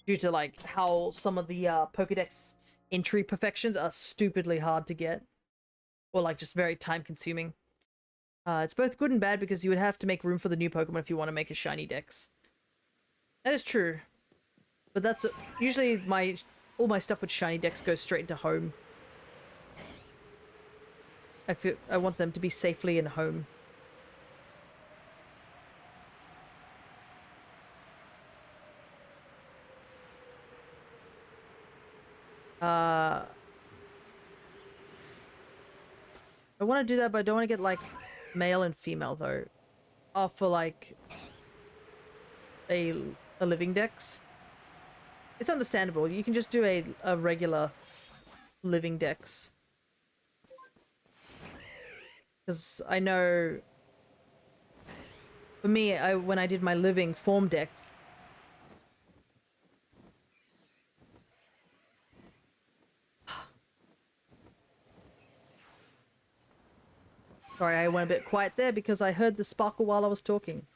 Due to like how some of the Pokedex entry perfections are stupidly hard to get. Or like just very time consuming. It's both good and bad because you would have to make room for the new Pokemon if you want to make a shiny dex. That is true. But that's usually all my stuff with shiny dex goes straight into home. I want them to be safely in home. I want to do that, but I don't want to get like male and female though. For like a living dex. It's understandable. You can just do a regular living dex. Because I know, for me, when I did my living form dex, sorry, I went a bit quiet there because I heard the sparkle while I was talking.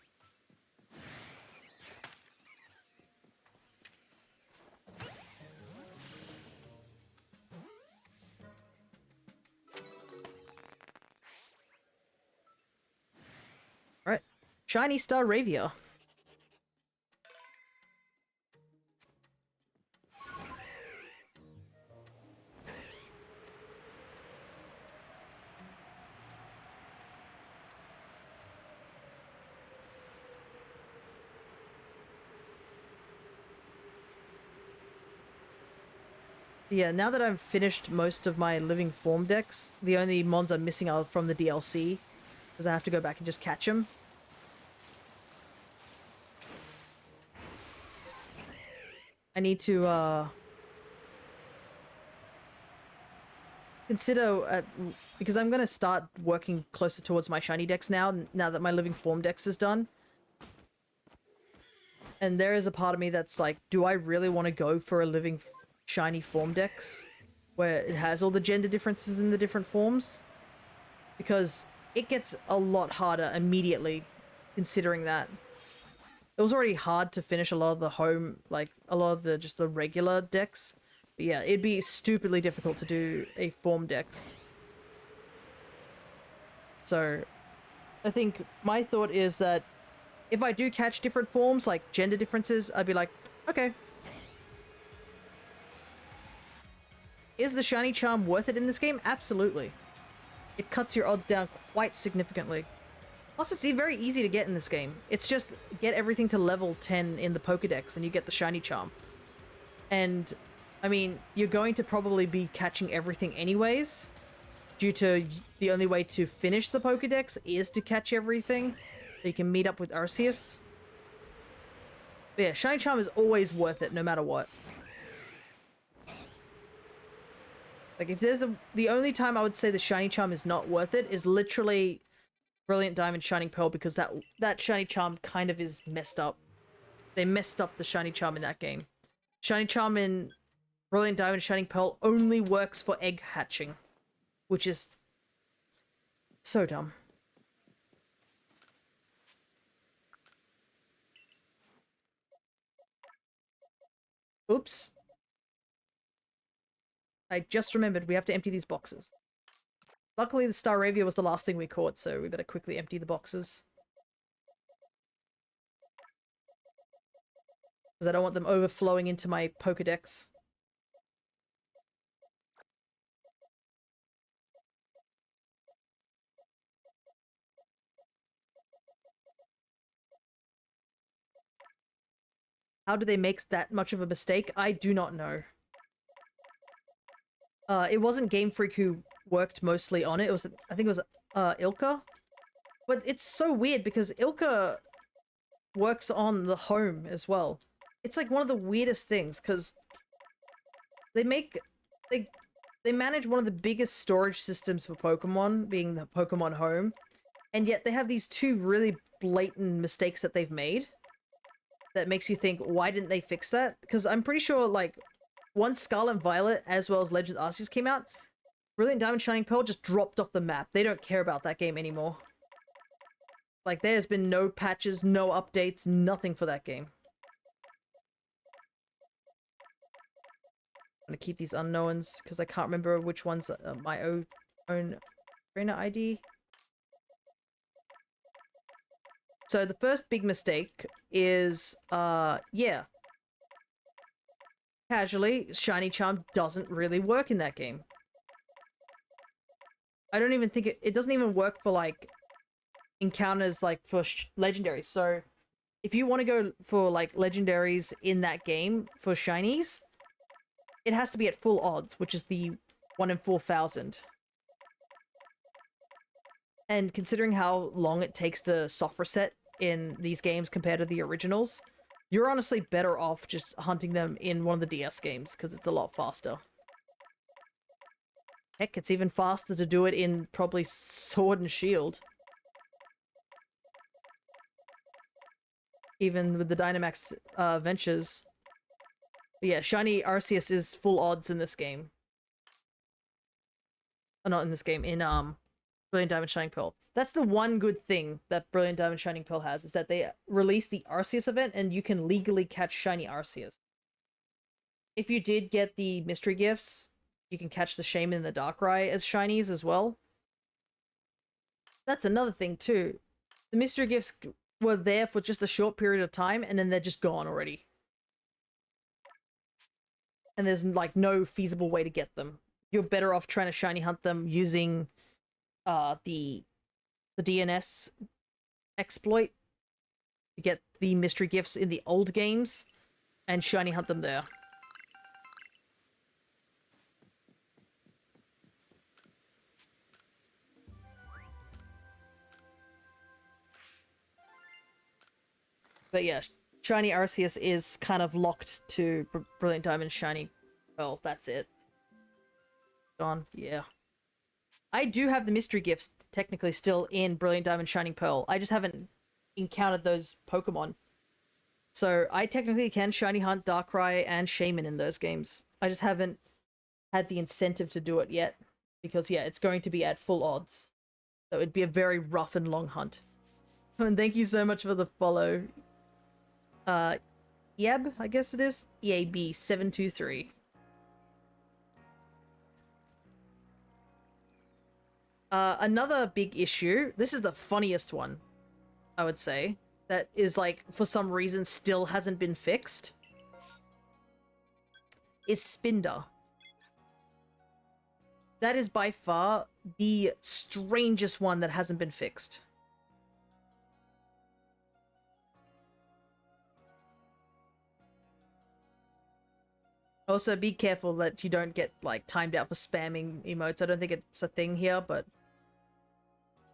Alright. Shiny Star Ravia. Yeah, now that I've finished most of my living form decks, the only mons I'm missing are from the DLC, because I have to go back and just catch them. I need to consider because I'm going to start working closer towards my shiny decks now that my living form decks is done. And there is a part of me that's like, do I really want to go for a living shiny form dex where it has all the gender differences in the different forms? Because it gets a lot harder immediately, considering that it was already hard to finish a lot of the just the regular decks. But yeah, it'd be stupidly difficult to do a form dex. So I think my thought is that if I do catch different forms, like gender differences, I'd be like, Okay. Is the shiny charm worth it in this game? Absolutely. It cuts your odds down quite significantly. Plus, it's very easy to get in this game. It's just get everything to level 10 in the Pokedex and you get the shiny charm. And, I mean, you're going to probably be catching everything anyways, due to the only way to finish the Pokedex is to catch everything, so you can meet up with Arceus. But yeah, shiny charm is always worth it, no matter what. Like, if there's the only time I would say the shiny charm is not worth it is literally Brilliant Diamond Shining Pearl, because that shiny charm kind of is messed up. They messed up the shiny charm in that game. Shiny charm in Brilliant Diamond Shining Pearl only works for egg hatching, which is so dumb. Oops. I just remembered we have to empty these boxes. Luckily, the Staravia was the last thing we caught, so we better quickly empty the boxes. Because I don't want them overflowing into my Pokedex. How do they make that much of a mistake? I do not know. It wasn't Game Freak who worked mostly on it. It was, I think it was Ilka. But it's so weird because Ilka works on the home as well. It's like one of the weirdest things because they manage one of the biggest storage systems for Pokemon, being the Pokemon Home, and yet they have these two really blatant mistakes that they've made that makes you think, why didn't they fix that? Because I'm pretty sure, like, once Scarlet and Violet as well as Legend Arceus came out, Brilliant Diamond Shining Pearl just dropped off the map. They don't care about that game anymore. Like, there's been no patches, no updates, nothing for that game. I'm gonna keep these unknowns because I can't remember which one's my own trainer ID. So the first big mistake is, yeah. Casually, Shiny Charm doesn't really work in that game. I don't even think it doesn't even work for, like, encounters, like, for legendaries. So, if you want to go for, like, legendaries in that game for shinies, it has to be at full odds, which is the 1 in 4,000. And considering how long it takes to soft reset in these games compared to the originals, you're honestly better off just hunting them in one of the DS games, because it's a lot faster. Heck, it's even faster to do it in probably Sword and Shield. Even with the Dynamax Ventures. But yeah, Shiny Arceus is full odds in this game. Not in this game, in Brilliant Diamond Shining Pearl. That's the one good thing that Brilliant Diamond Shining Pearl has, is that they released the Arceus event and you can legally catch Shiny Arceus. If you did get the mystery gifts, you can catch the Shaman and the Darkrai as shinies as well. That's another thing too. The mystery gifts were there for just a short period of time and then they're just gone already. And there's like no feasible way to get them. You're better off trying to shiny hunt them using the DNS exploit to get the mystery gifts in the old games and shiny hunt them there. But yeah, Shiny Arceus is kind of locked to Brilliant Diamond Shiny Pearl. That's it. Gone. Yeah. I do have the mystery gifts technically still in Brilliant Diamond Shining Pearl. I just haven't encountered those Pokemon. So I technically can shiny hunt Darkrai and Shaman in those games. I just haven't had the incentive to do it yet. Because yeah, it's going to be at full odds. So it'd be a very rough and long hunt. And thank you so much for the follow. Yeb, I guess it is? EAB723. Another big issue, this is the funniest one, I would say, that is like, for some reason, still hasn't been fixed, is Spinder. That is by far the strangest one that hasn't been fixed. Also, be careful that you don't get, like, timed out for spamming emotes. I don't think it's a thing here, but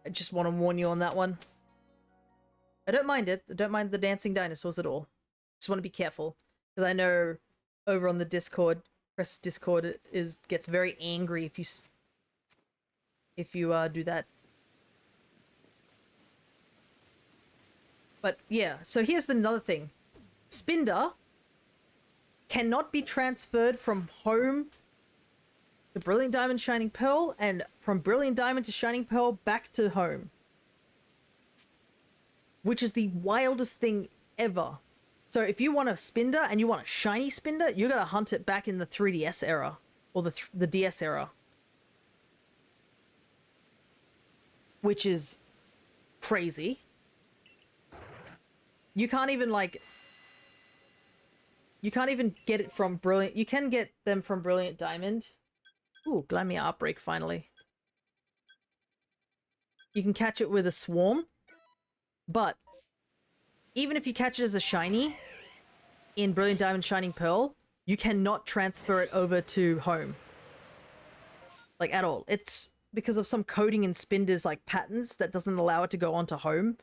I just want to warn you on that one. I don't mind it. I don't mind the dancing dinosaurs at all. Just want to be careful. Because I know over on the Discord, Press Discord gets very angry if you do that. But yeah, so here's another thing. Spinder cannot be transferred from home to Brilliant Diamond Shining Pearl and from Brilliant Diamond to Shining Pearl back to home. Which is the wildest thing ever. So if you want a Spinder and you want a shiny Spinder, you gotta hunt it back in the 3DS era. Or the DS era. Which is crazy. You can't even, like... You can't even get it from Brilliant... You can get them from Brilliant Diamond. Ooh, Glamia Outbreak, finally. You can catch it with a Swarm. But, even if you catch it as a shiny, in Brilliant Diamond Shining Pearl, you cannot transfer it over to home. Like, at all. It's because of some coding in Spinder's, like, patterns that doesn't allow it to go onto home.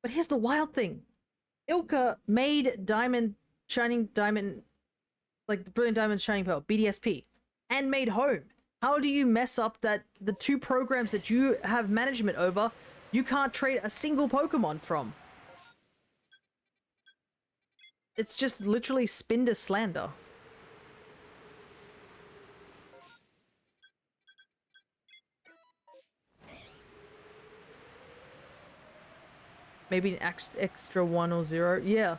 But here's the wild thing. Ilka made Shining Diamond, like the Brilliant Diamond Shining Pearl, BDSP, and made home. How do you mess up that the two programs that you have management over, you can't trade a single Pokemon from? It's just literally Spinder slander. Maybe an extra 1 or 0. Yeah.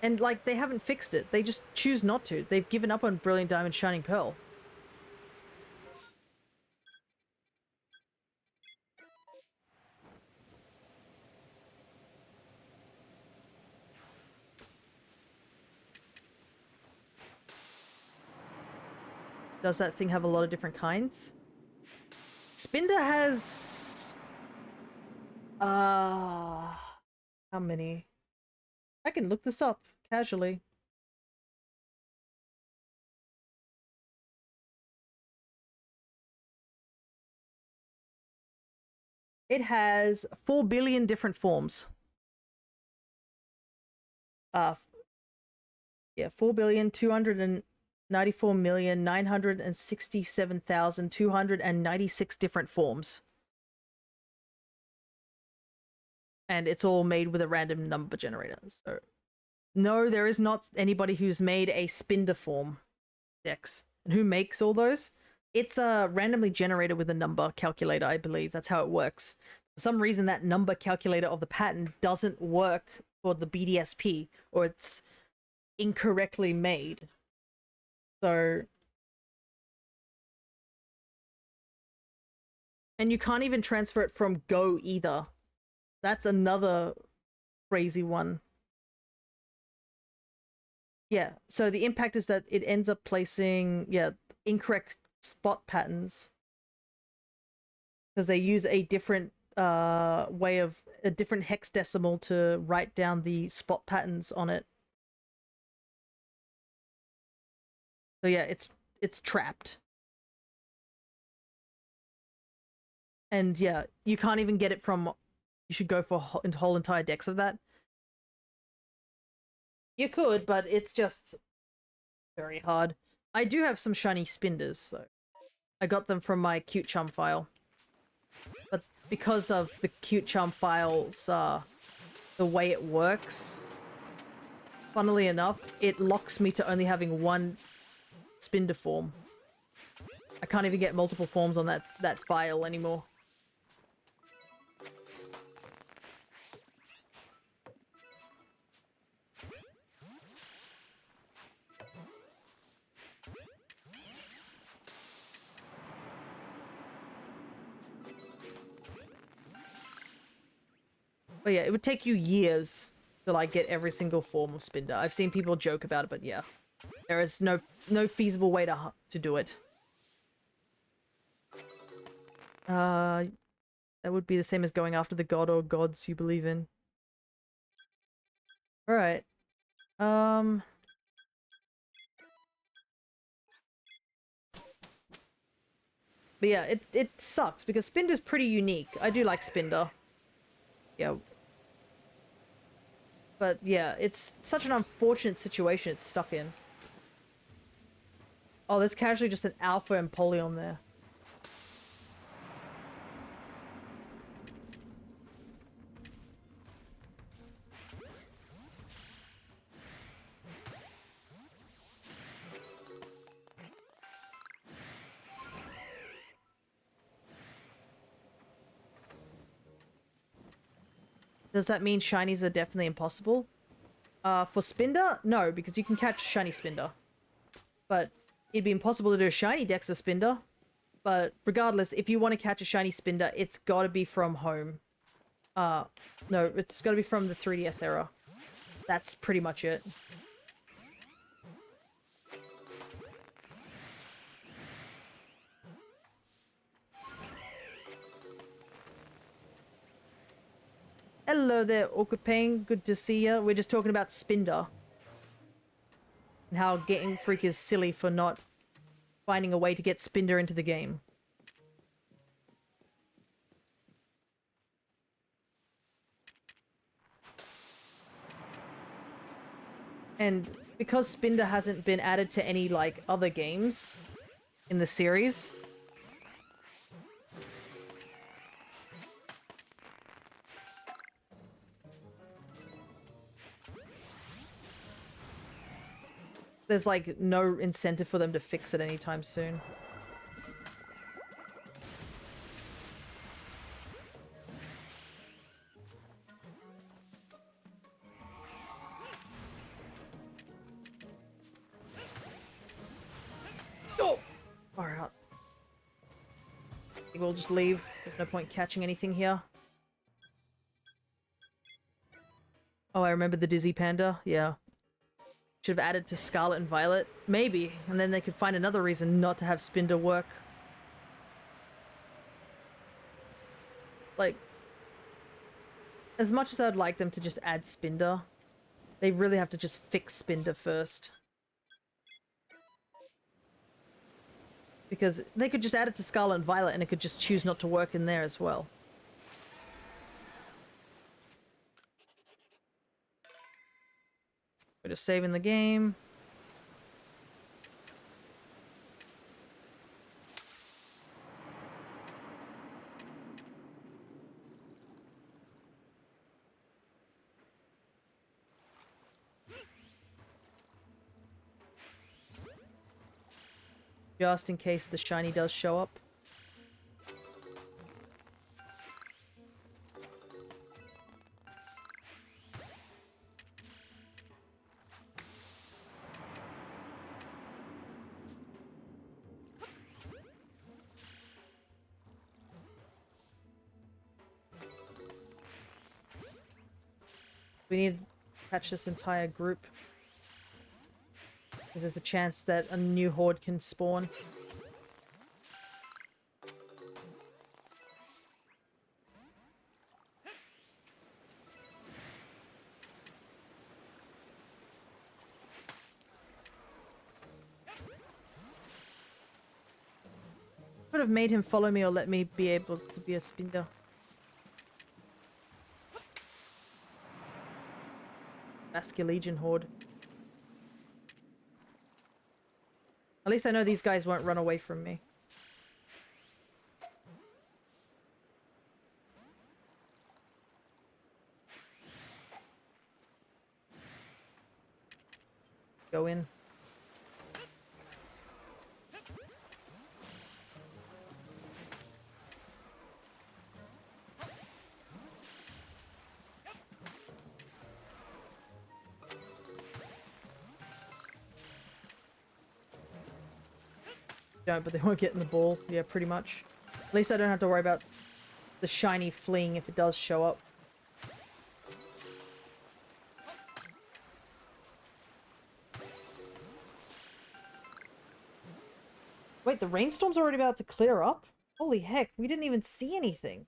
And, like, they haven't fixed it. They just choose not to. They've given up on Brilliant Diamond Shining Pearl. Does that thing have a lot of different kinds? Spinder has... how many? I can look this up casually. It has 4 billion different forms. Yeah, 4,294,967,296 different forms. And it's all made with a random number generator. So, no, there is not anybody who's made a Spinder form dex. And who makes all those? It's randomly generated with a number calculator, I believe. That's how it works. For some reason, that number calculator of the pattern doesn't work for the BDSP, or it's incorrectly made. So... And you can't even transfer it from Go either. That's another crazy one. Yeah, so the impact is that it ends up placing, yeah, incorrect spot patterns. Because they use a different way of, a different hexadecimal to write down the spot patterns on it. So yeah, it's trapped. And yeah, you can't even get it from... You should go for a whole entire decks of that. You could, but it's just very hard. I do have some shiny Spinders, so I got them from my Cute Chum file. But because of the Cute Chum files, the way it works, funnily enough, it locks me to only having one Spinder form. I can't even get multiple forms on that file anymore. But yeah, it would take you years to, like, get every single form of Spinder. I've seen people joke about it, but yeah. There is no feasible way to do it. That would be the same as going after the god or gods you believe in. Alright. But yeah, it sucks because Spinder's pretty unique. I do like Spinder. Yeah. But yeah, it's such an unfortunate situation it's stuck in. Oh, there's casually just an Alpha Empoleon there. Does that mean shinies are definitely impossible? For Spinder? No, because you can catch shiny Spinder. But it'd be impossible to do a Shinydex of Spinder. But regardless, if you want to catch a shiny Spinder, it's gotta be from home. No, it's gotta be from the 3DS era. That's pretty much it. Hello there, Awkward Pain. Good to see ya. We're just talking about Spinder. And how Getting Freak is silly for not finding a way to get Spinder into the game. And because Spinder hasn't been added to any, like, other games in the series, there's, like, no incentive for them to fix it anytime soon. Oh! Far out. I think we'll just leave. There's no point catching anything here. Oh, I remember the Dizzy Panda. Yeah. Should have added to Scarlet and Violet. Maybe. And then they could find another reason not to have Spinder work. Like, as much as I'd like them to just add Spinder, they really have to just fix Spinder first. Because they could just add it to Scarlet and Violet and it could just choose not to work in there as well. We're just saving the game. Just in case the shiny does show up. We need to catch this entire group. Because there's a chance that a new horde can spawn. Could have made him follow me or let me be able to be a Spinder. Basque Legion horde. At least I know these guys won't run away from me. Go in. Don't, but they won't get in the ball. Yeah, pretty much. At least I don't have to worry about the shiny fleeing if it does show up. Wait, the rainstorm's already about to clear up? Holy heck, we didn't even see anything.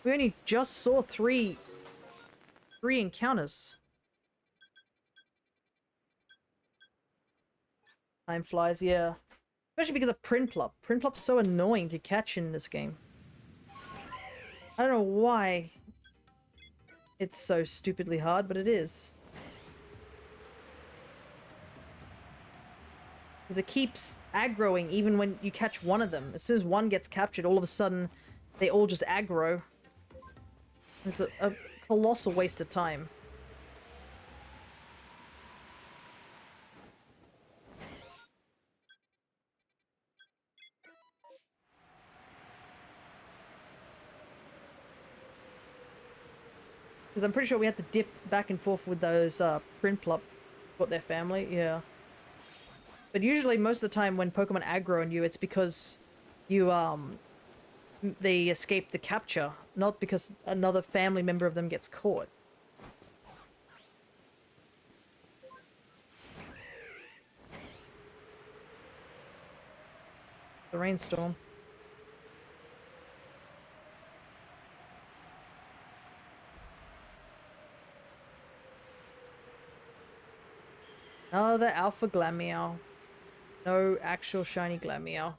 We only just saw three encounters. Time flies, yeah. Especially because of Prinplup. Prinplup's so annoying to catch in this game. I don't know why it's so stupidly hard, but it is. Because it keeps aggroing even when you catch one of them. As soon as one gets captured, all of a sudden, they all just aggro. It's a colossal waste of time. Because I'm pretty sure we had to dip back and forth with those Prinplup, what their family, yeah. But usually, most of the time when Pokemon aggro on you, it's because you, they escape the capture, not because another family member of them gets caught. The rainstorm. Oh, the Alpha Glameow. No actual shiny Glameow.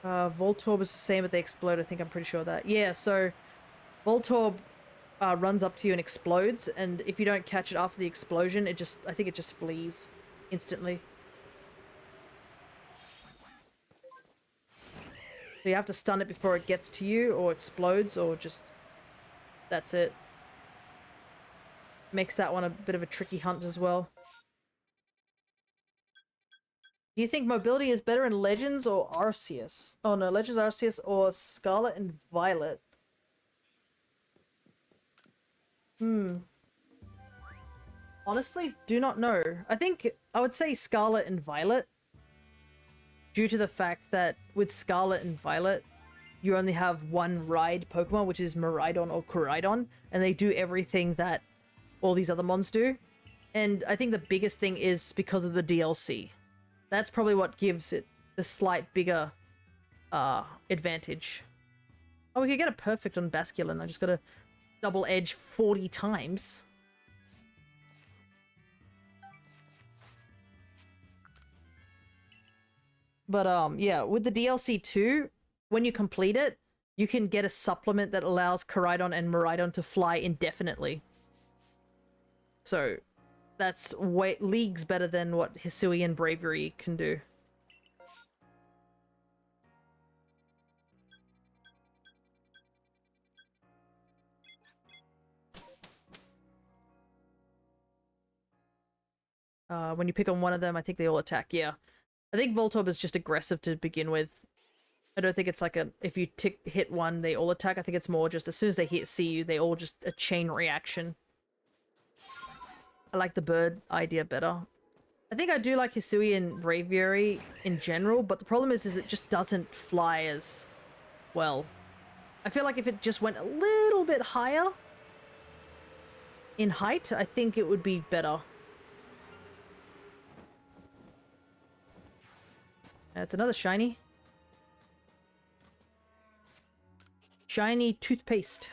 Voltorb is the same, but they explode. I think I'm pretty sure of that. Yeah, so Voltorb runs up to you and explodes, and if you don't catch it after the explosion, I think it just flees instantly. So you have to stun it before it gets to you, or explodes, or just... That's it. Makes that one a bit of a tricky hunt as well. Do you think mobility is better in Legends or Arceus? Oh no, Legends Arceus or Scarlet and Violet? Honestly, do not know. I think I would say Scarlet and Violet, due to the fact that with Scarlet and Violet, you only have one ride Pokemon, which is Miraidon or Koraidon, and they do everything that all these other mons do. And I think the biggest thing is because of the DLC. That's probably what gives it the slight bigger advantage. Oh, we could get a perfect on Basculin. I just gotta double edge 40 times. But yeah, with the DLC too, when you complete it, you can get a supplement that allows Koraidon and Miraidon to fly indefinitely. So that's way leagues better than what Hisui and Bravery can do. When you pick on one of them, I think they all attack. Yeah, I think Voltorb is just aggressive to begin with. I don't think it's like if you hit one, they all attack. I think it's more just as soon as they see you, they all just a chain reaction. I like the bird idea better. I think I do like Hisui and Braviary in general, but the problem is it just doesn't fly as well. I feel like if it just went a little bit higher in height, I think it would be better. That's another shiny. Shiny toothpaste.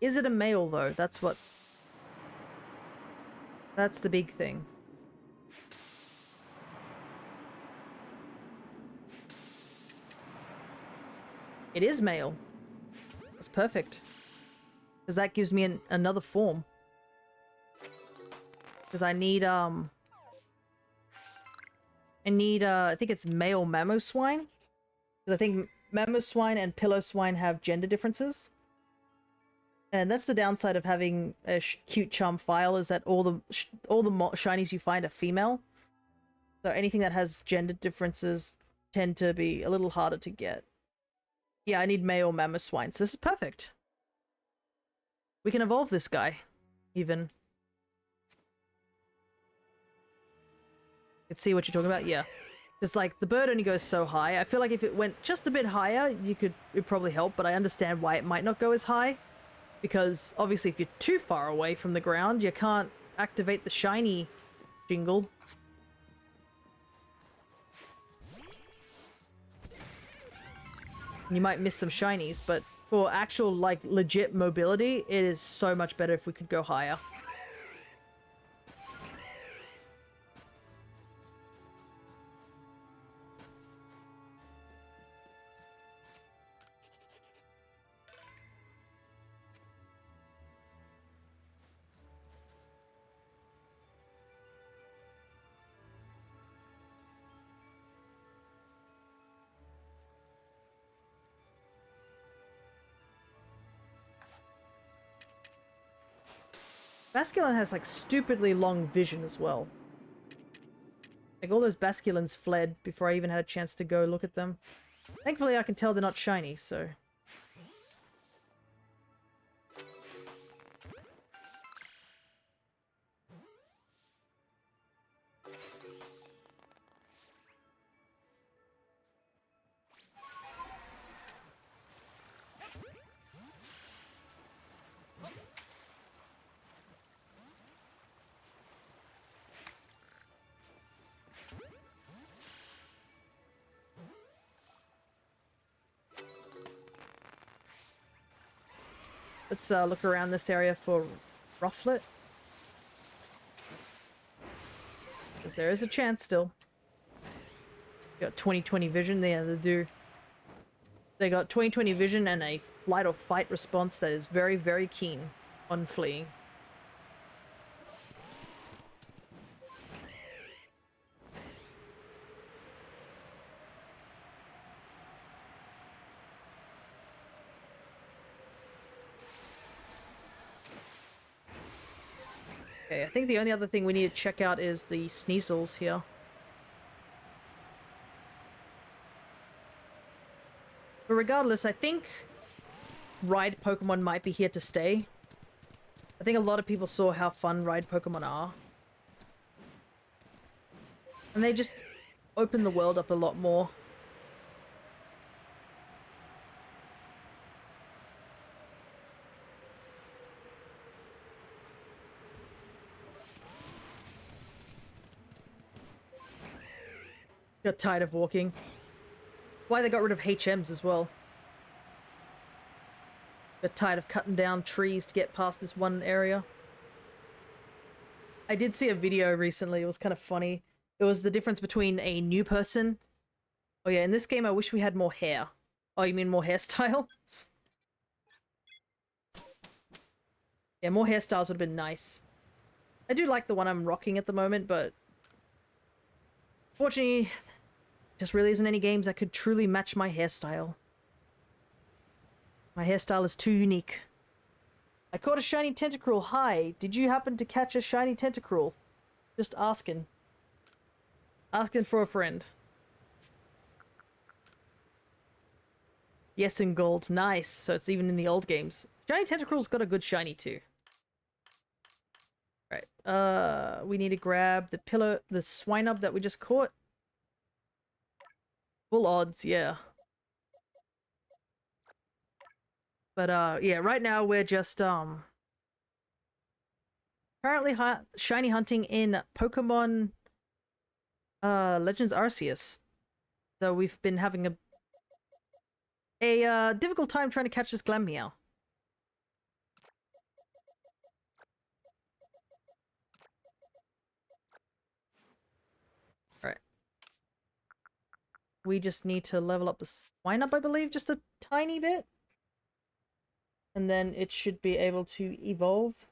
Is it a male, though? That's the big thing. It is male. That's perfect. Because that gives me another form. Because I need, I think it's male Mamoswine. Because I think Mamoswine and Pillowswine have gender differences. And that's the downside of having a cute charm file, is that all the shinies you find are female. So anything that has gender differences tend to be a little harder to get. Yeah, I need male Mamoswine, so this is perfect. We can evolve this guy, even. Let's see what you're talking about. Yeah. Because, like, the bird only goes so high. I feel like if it went just a bit higher, it'd probably help, but I understand why it might not go as high. Because, obviously, if you're too far away from the ground, you can't activate the shiny jingle. You might miss some shinies, but for actual, like, legit mobility, it is so much better if we could go higher. Basculin has, like, stupidly long vision as well. Like, all those Basculins fled before I even had a chance to go look at them. Thankfully, I can tell they're not shiny, so... Let's look around this area for Rufflet. Because there is a chance still. Got 20/20 vision. They do. They got 20/20 vision and a flight or fight response that is very, very keen on fleeing. Okay, I think the only other thing we need to check out is the Sneasels here. But regardless, I think ride Pokemon might be here to stay. I think a lot of people saw how fun ride Pokemon are. And they just open the world up a lot more. Got tired of walking. Why they got rid of HMs as well. Got tired of cutting down trees to get past this one area. I did see a video recently, it was kind of funny. It was the difference between a new person. Oh yeah, in this game I wish we had more hair. Oh, you mean more hairstyles? Yeah, more hairstyles would have been nice. I do like the one I'm rocking at the moment, but... Fortunately, just really isn't any games that could truly match my hairstyle. My hairstyle is too unique. I caught a shiny Tentacruel. Hi, did you happen to catch a shiny Tentacruel? Just asking. Asking for a friend. Yes, in gold. Nice. So it's even in the old games. Shiny Tentacruel's got a good shiny too. Right. We need to grab the Swinub that we just caught. Full odds, yeah. But, yeah, right now we're just, currently shiny hunting in Pokemon, Legends Arceus. Though we've been having a difficult time trying to catch this Glammeow. Alright. We just need to level up the Swinub, I believe, just a tiny bit. And then it should be able to evolve.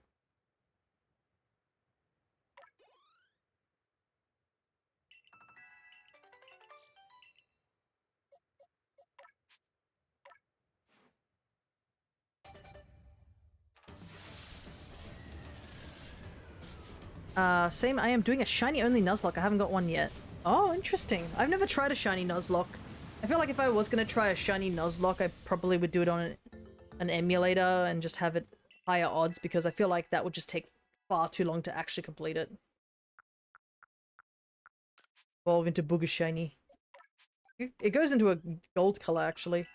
Same, I am doing a shiny only Nuzlocke. I haven't got one yet. Oh, interesting. I've never tried a shiny Nuzlocke. I feel like if I was gonna try a shiny Nuzlocke, I probably would do it on an emulator and just have it higher odds, because I feel like that would just take far too long to actually complete it. Evolve into Booger Shiny. It goes into a gold color, actually.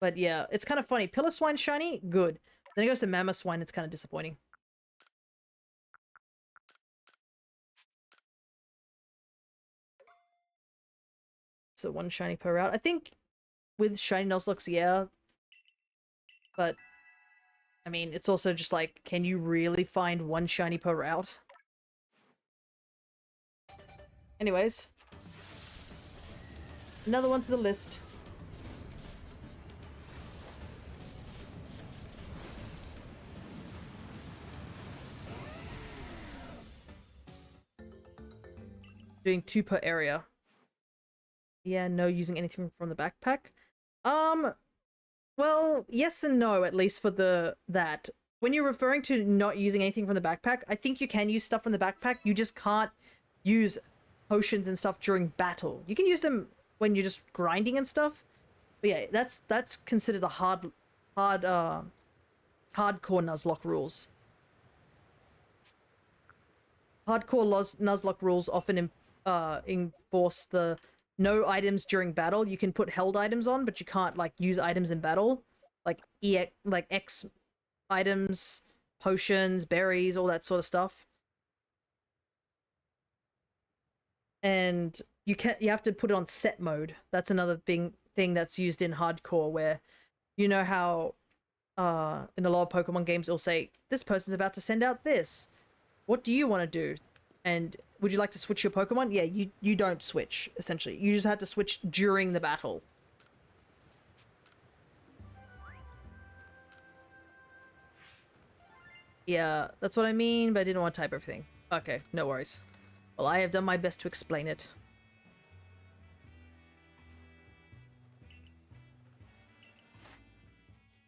But yeah, it's kind of funny. Pillar Swine shiny, good. Then it goes to Mammoth Swine, it's kind of disappointing. So one shiny per route. I think with shiny Nuzlocke, yeah. But, I mean, it's also just like, can you really find one shiny per route? Anyways. Another one to the list. Doing 2 per area. Yeah, no using anything from the backpack. Well, yes and no, at least for that. When you're referring to not using anything from the backpack, I think you can use stuff from the backpack. You just can't use potions and stuff during battle. You can use them when you're just grinding and stuff. But yeah, that's considered a hardcore Nuzlocke rules. Hardcore Nuzlocke rules often enforce the no items during battle. You can put held items on, but you can't like use items in battle, like X items, potions, berries, all that sort of stuff. And you have to put it on set mode. That's another thing that's used in hardcore, where you know how in a lot of Pokemon games it'll say this person's about to send out this. What do you want to do? And would you like to switch your Pokemon? Yeah, you don't switch, essentially. You just have to switch during the battle. Yeah, that's what I mean, but I didn't want to type everything. Okay, no worries. Well, I have done my best to explain it.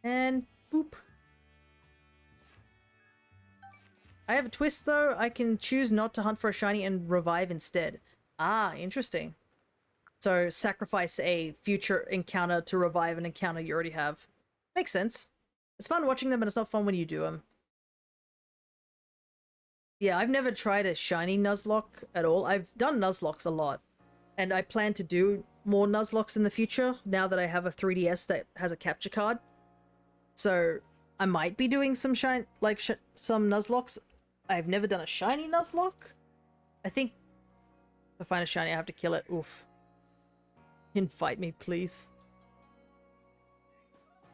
And boop. I have a twist, though. I can choose not to hunt for a shiny and revive instead. Ah, interesting. So sacrifice a future encounter to revive an encounter you already have. Makes sense. It's fun watching them, but it's not fun when you do them. Yeah, I've never tried a shiny Nuzlocke at all. I've done Nuzlocks a lot, and I plan to do more Nuzlocks in the future now that I have a 3DS that has a capture card. So I might be doing some some Nuzlocks. I've never done a shiny Nuzlocke. I think to find a shiny, I have to kill it. Oof. Invite me, please.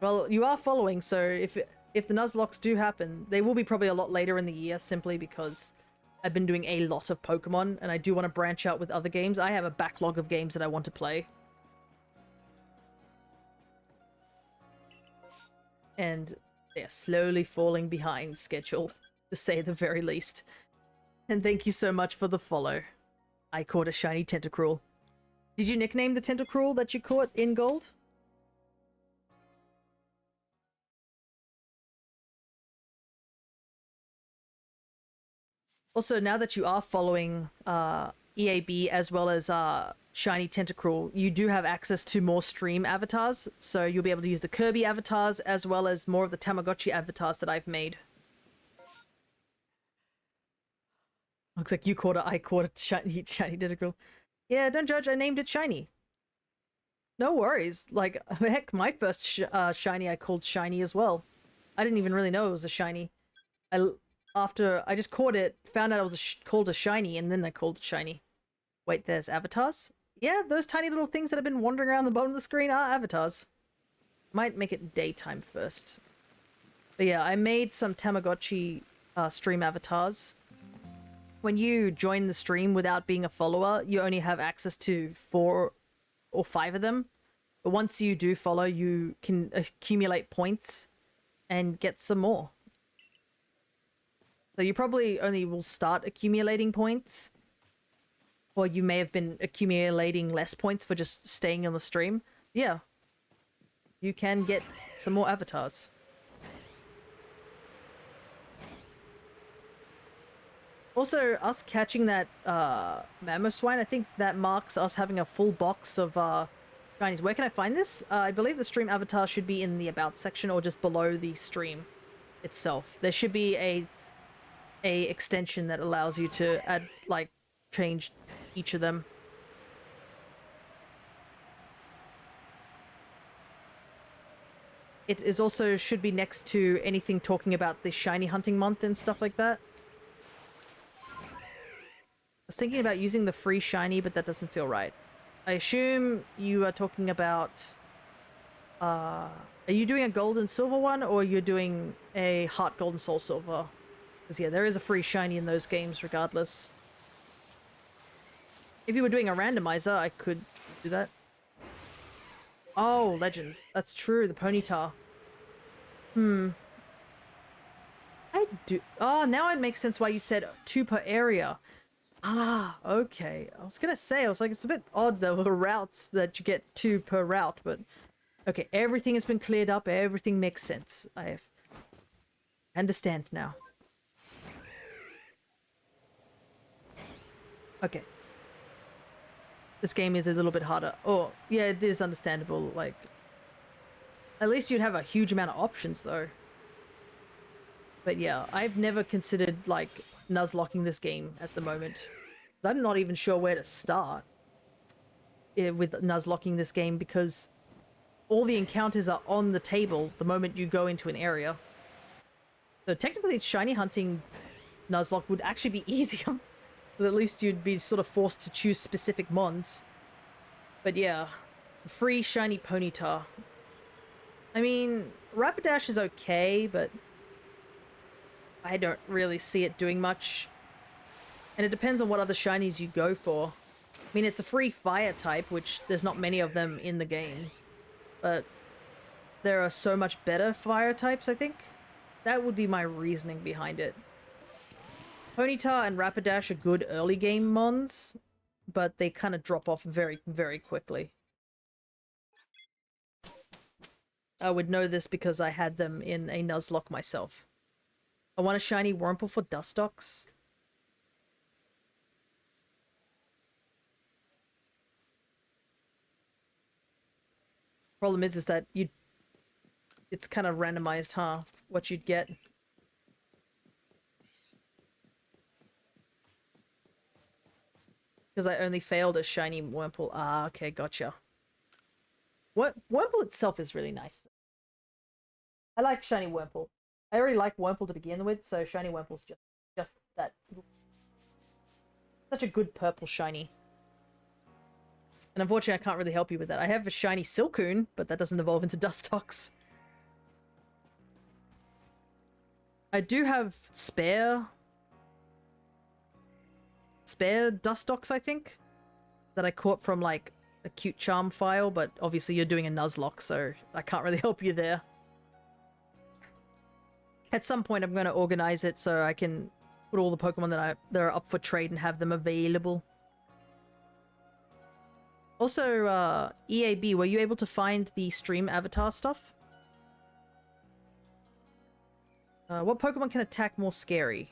Well, you are following, so if the Nuzlocks do happen, they will be probably a lot later in the year, simply because I've been doing a lot of Pokemon, and I do want to branch out with other games. I have a backlog of games that I want to play. And they're slowly falling behind schedule, to say the very least. And thank you so much for the follow. I caught a shiny Tentacruel. Did you nickname the Tentacruel that you caught in gold? Also, now that you are following EAB as well as Shiny Tentacruel, you do have access to more stream avatars, so you'll be able to use the Kirby avatars as well as more of the Tamagotchi avatars that I've made. Looks like I caught a shiny Tentacruel. Yeah, don't judge, I named it Shiny. No worries. Like, heck, my first shiny I called Shiny as well. I didn't even really know it was a shiny. After I just caught it, found out it was called a shiny, and then I called it Shiny. Wait, there's avatars? Yeah, those tiny little things that have been wandering around the bottom of the screen are avatars. Might make it daytime first. But yeah, I made some Tamagotchi stream avatars. When you join the stream without being a follower, you only have access to 4 or 5 of them. But once you do follow, you can accumulate points and get some more. So you probably only will start accumulating points, or you may have been accumulating less points for just staying on the stream. Yeah, you can get some more avatars. Also, us catching that Mammoth Swine, I think that marks us having a full box of shinies. Where can I find this? I believe the stream avatar should be in the About section or just below the stream itself. There should be a extension that allows you to add, like, change each of them. it is also should be next to anything talking about the shiny hunting month and stuff like that. I was thinking about using the free shiny, but that doesn't feel right. I assume you are talking about... are you doing a gold and silver one, or you're doing a heart gold and soul silver? Because yeah, there is a free shiny in those games regardless. If you were doing a randomizer, I could do that. Oh, legends. That's true, the ponyta. I do... Oh, now it makes sense why you said 2 per area. Ah, okay. I was gonna say, I was like, it's a bit odd, the routes that you get 2 per route, but... Okay, everything has been cleared up, everything makes sense. I understand now. Okay. This game is a little bit harder. Oh, yeah, it is understandable, like... At least you'd have a huge amount of options, though. But yeah, I've never considered, like, nuzlocking this game at the moment. I'm not even sure where to start with nuzlocking this game, because all the encounters are on the table the moment you go into an area. So technically, shiny hunting nuzlocke would actually be easier. Because at least you'd be sort of forced to choose specific mons. But yeah, free shiny ponyta. I mean, Rapidash is okay, but I don't really see it doing much. And it depends on what other shinies you go for. I mean, it's a free fire type, which there's not many of them in the game. But there are so much better fire types, I think. That would be my reasoning behind it. Ponyta and Rapidash are good early game mons, but they kind of drop off very, very quickly. I would know this because I had them in a Nuzlocke myself. I want a shiny Wurmple for Dustox. Problem is that it's kind of randomized, huh? What you'd get. Because I only failed a shiny Wurmple. Ah, okay, gotcha. Wurmple itself is really nice. I like shiny Wurmple. I already like Wurmple to begin with, so shiny Wurmple's just that. Such a good purple shiny. And unfortunately, I can't really help you with that. I have a shiny Silcoon, but that doesn't evolve into Dustox. I do have spare Dustox, I think, that I caught from, like, a cute charm file, but obviously you're doing a Nuzlocke, so I can't really help you there. At some point, I'm going to organize it so I can put all the Pokemon that are up for trade and have them available. Also, EAB, were you able to find the stream avatar stuff? What Pokemon can attack more scary?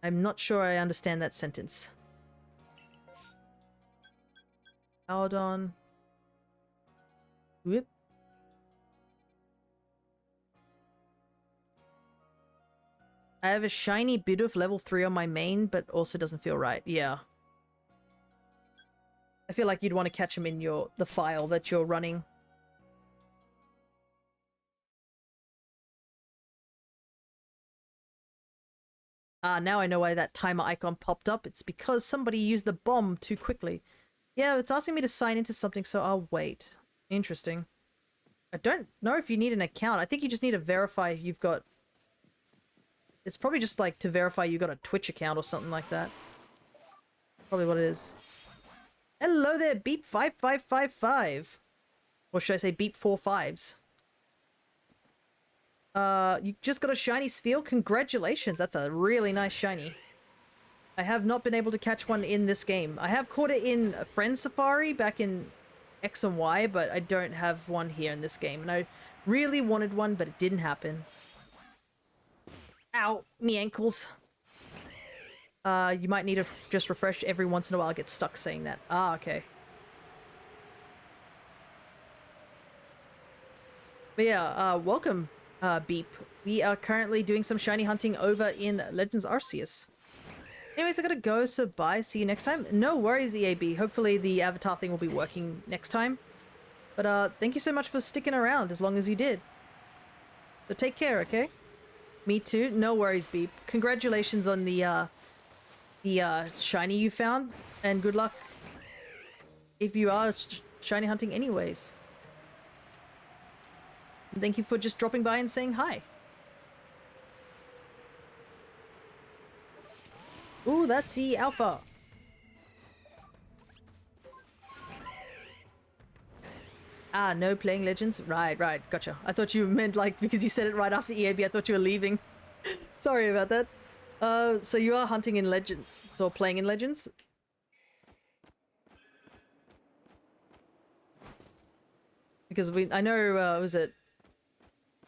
I'm not sure I understand that sentence. Audon. Whoop. I have a shiny Bidoof level 3 on my main, but also doesn't feel right. Yeah. I feel like you'd want to catch him in the file that you're running. Ah, now I know why that timer icon popped up. It's because somebody used the bomb too quickly. Yeah, it's asking me to sign into something, so I'll wait. Interesting. I don't know if you need an account. I think you just need to verify you've got... It's probably just like to verify you got a Twitch account or something like that. Probably what it is. Hello there, Beep5555. Or should I say Beep 45s? You just got a shiny Sphere. Congratulations, that's a really nice shiny. I have not been able to catch one in this game. I have caught it in a Friend Safari back in X and Y, but I don't have one here in this game. And I really wanted one, but it didn't happen. Ow, me ankles. You might need to just refresh every once in a while. I get stuck saying that. Ah, okay. But yeah, welcome, Beep. We are currently doing some shiny hunting over in Legends Arceus. Anyways, I gotta go, so bye. See you next time. No worries, EAB. Hopefully the avatar thing will be working next time. But thank you so much for sticking around as long as you did. So take care, okay? Me too. No worries, Beep. Congratulations on the shiny you found, and good luck if you are shiny hunting anyways. And thank you for just dropping by and saying hi. Ooh, that's the alpha. Ah, no playing Legends? Right, gotcha. I thought you meant like, because you said it right after EAB, I thought you were leaving. Sorry about that. So you are hunting in Legends, or playing in Legends? Because I know, was it,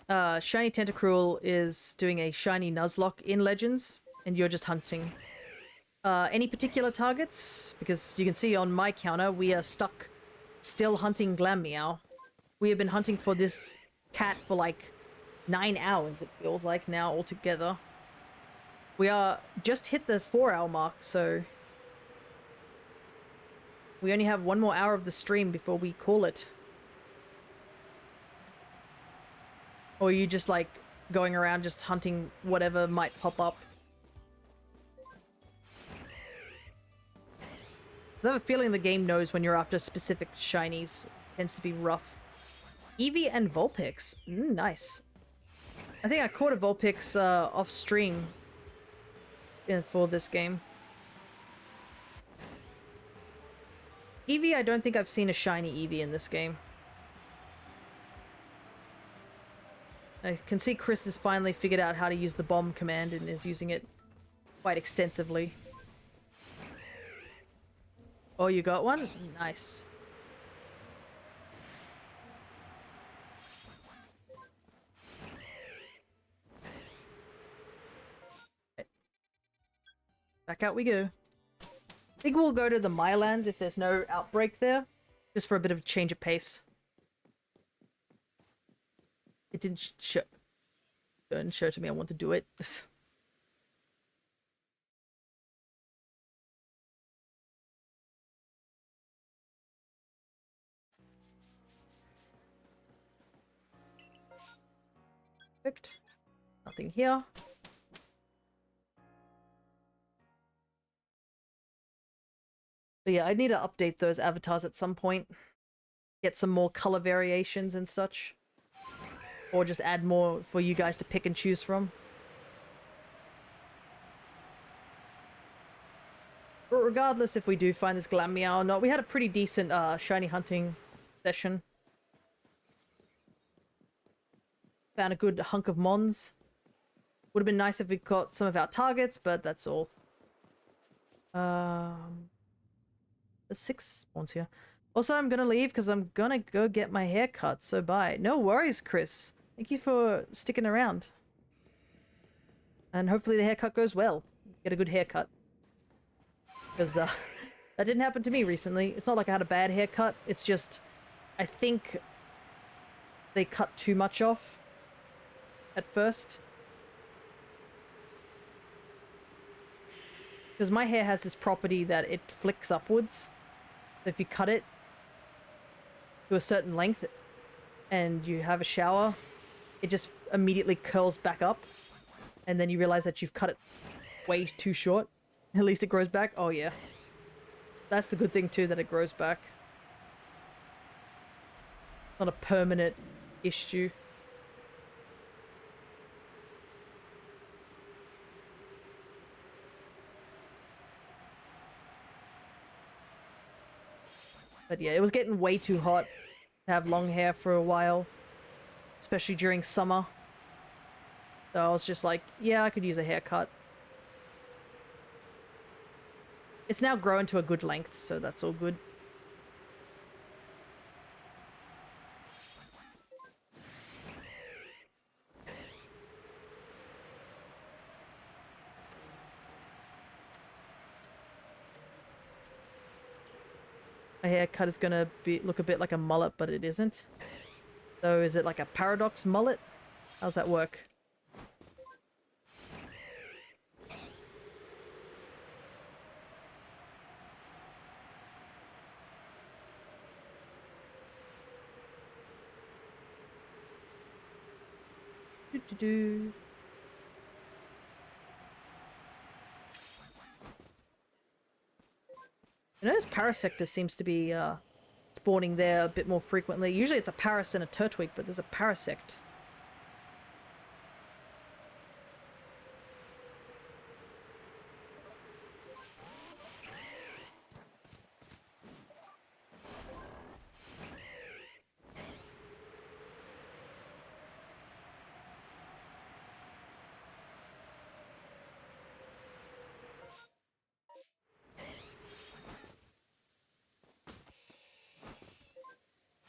Shiny Tentacruel is doing a Shiny Nuzlocke in Legends, and you're just hunting. Any particular targets? Because you can see on my counter, we are stuck still hunting Glam Meow. We have been hunting for this cat for like 9 hours, it feels like now altogether. We are just hit the 4-hour mark, so we only have 1 more hour of the stream before we call it. Or are you just like going around just hunting whatever might pop up? I have a feeling the game knows when you're after specific shinies. It tends to be rough. Eevee and Vulpix. Nice. I think I caught a Vulpix off stream for this game. Eevee, I don't think I've seen a shiny Eevee in this game. I can see Chris has finally figured out how to use the bomb command and is using it quite extensively. Oh, you got one? Nice. Back out we go. I think we'll go to the Mylands if there's no outbreak there, just for a bit of a change of pace. It didn't show to me I want to do it. Perfect. Nothing here. But yeah, I need to update those avatars at some point. Get some more color variations and such. Or just add more for you guys to pick and choose from. But regardless if we do find this Glam Meow or not, we had a pretty decent shiny hunting session. Found a good hunk of Mons. Would have been nice if we got some of our targets, but that's all. There's 6 spawns here. Also, I'm gonna leave because I'm gonna go get my hair cut, so bye. No worries, Chris. Thank you for sticking around. And hopefully the haircut goes well. Get a good haircut. Because, that didn't happen to me recently. It's not like I had a bad haircut. It's just, I think they cut too much off at first. Because my hair has this property that it flicks upwards. So if you cut it to a certain length and you have a shower, it just immediately curls back up. And then you realize that you've cut it way too short. At least it grows back. Oh yeah. That's the good thing too, that it grows back. Not a permanent issue. But yeah, it was getting way too hot to have long hair for a while. Especially during summer. So I was just like, yeah, I could use a haircut. It's now grown to a good length, so that's all good. A haircut is gonna look a bit like a mullet, but it isn't. So is it like a paradox mullet? How's that work? Do-do-do. I notice Parasector seems to be spawning there a bit more frequently. Usually it's a Paras and a Turtwig, but there's a Parasect.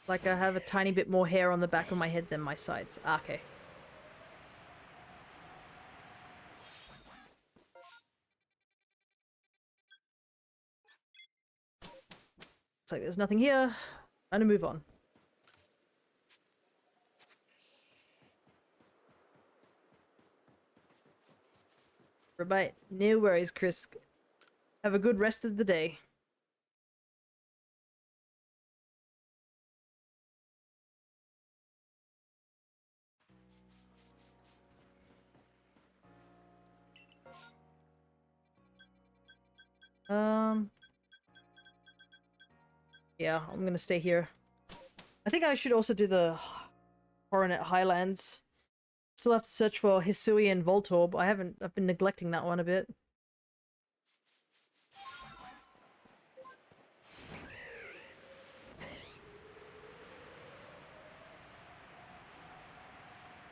Like I have a tiny bit more hair on the back of my head than my sides. Ah, okay. Looks like there's nothing here. I'm gonna move on. Right. No worries, Chris. Have a good rest of the day. Yeah, I'm gonna stay here. I think I should also do the Coronet Highlands. Still have to search for Hisui and Voltorb. I've been neglecting that one a bit.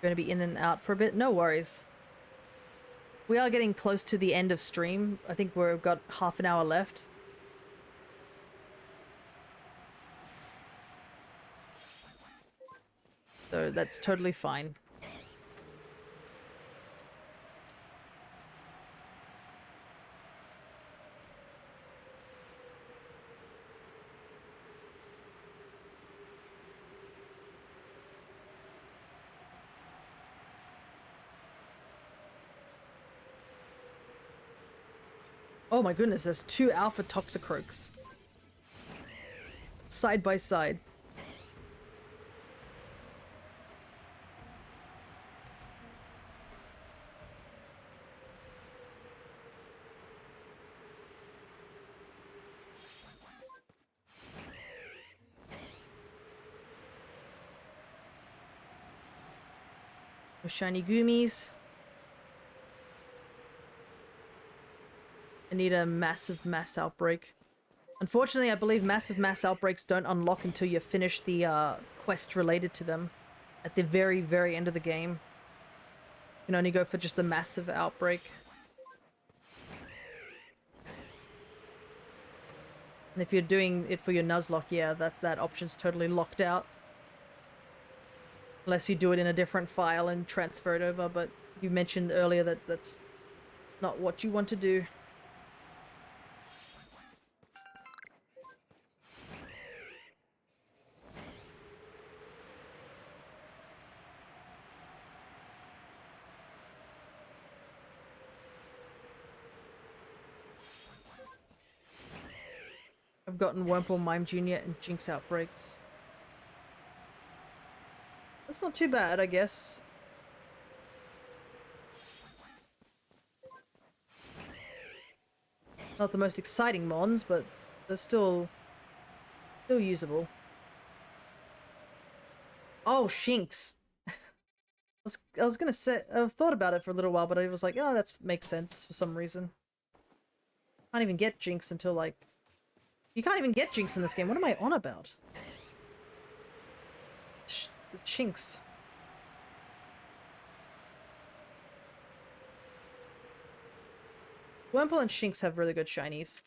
Gonna be in and out for a bit. No worries. We are getting close to the end of stream. I think we've got half an hour left. So that's totally fine. Oh my goodness, there's 2 Alpha Toxicroaks. Side by side. No shiny Goomies. I need a massive mass outbreak. Unfortunately, I believe massive mass outbreaks don't unlock until you finish the quest related to them at the very, very end of the game. You can only go for just a massive outbreak. And if you're doing it for your Nuzlocke, yeah, that option's totally locked out. Unless you do it in a different file and transfer it over, but you mentioned earlier that that's not what you want to do. I've gotten Wurmple, Mime Jr., and Jinx outbreaks. That's not too bad, I guess. Not the most exciting mons, but they're still usable. Oh, Shinx. I was gonna say, I've thought about it for a little while, but I was like, oh, that makes sense for some reason. Can't even get Jinx until, like... You can't even get Jinx in this game. What am I on about? Shinx. Wurmple and Shinx have really good shinies.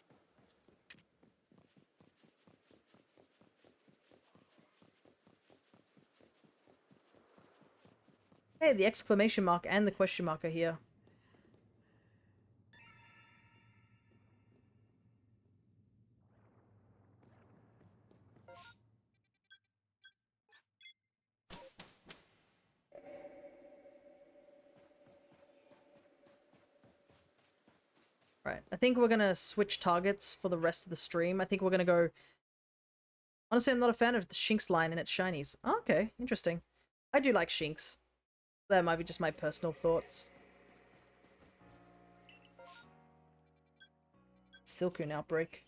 Hey, the exclamation mark and the question mark are here. Right, I think we're gonna switch targets for the rest of the stream. I think we're gonna go... Honestly, I'm not a fan of the Shinx line and its shinies. Oh, okay, interesting. I do like Shinx. That might be just my personal thoughts. Silcoon outbreak.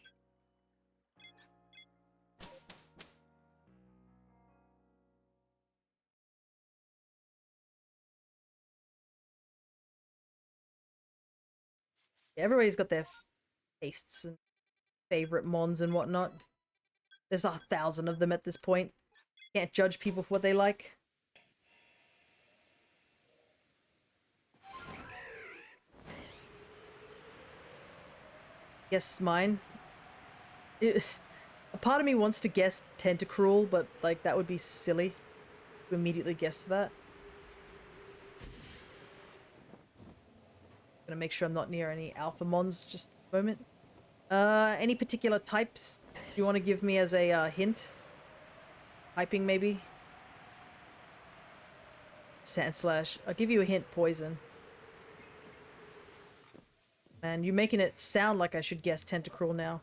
Yeah, everybody's got their tastes and favorite mons and whatnot. There's 1,000 of them at this point. Can't judge people for what they like. Guess mine. A part of me wants to guess Tentacruel, but like that would be silly to immediately guess that. Gonna make sure I'm not near any alpha mons just a moment. Any particular types you want to give me as a hint? Typing maybe? Sandslash. I'll give you a hint, poison. Man, you're making it sound like I should guess Tentacruel now.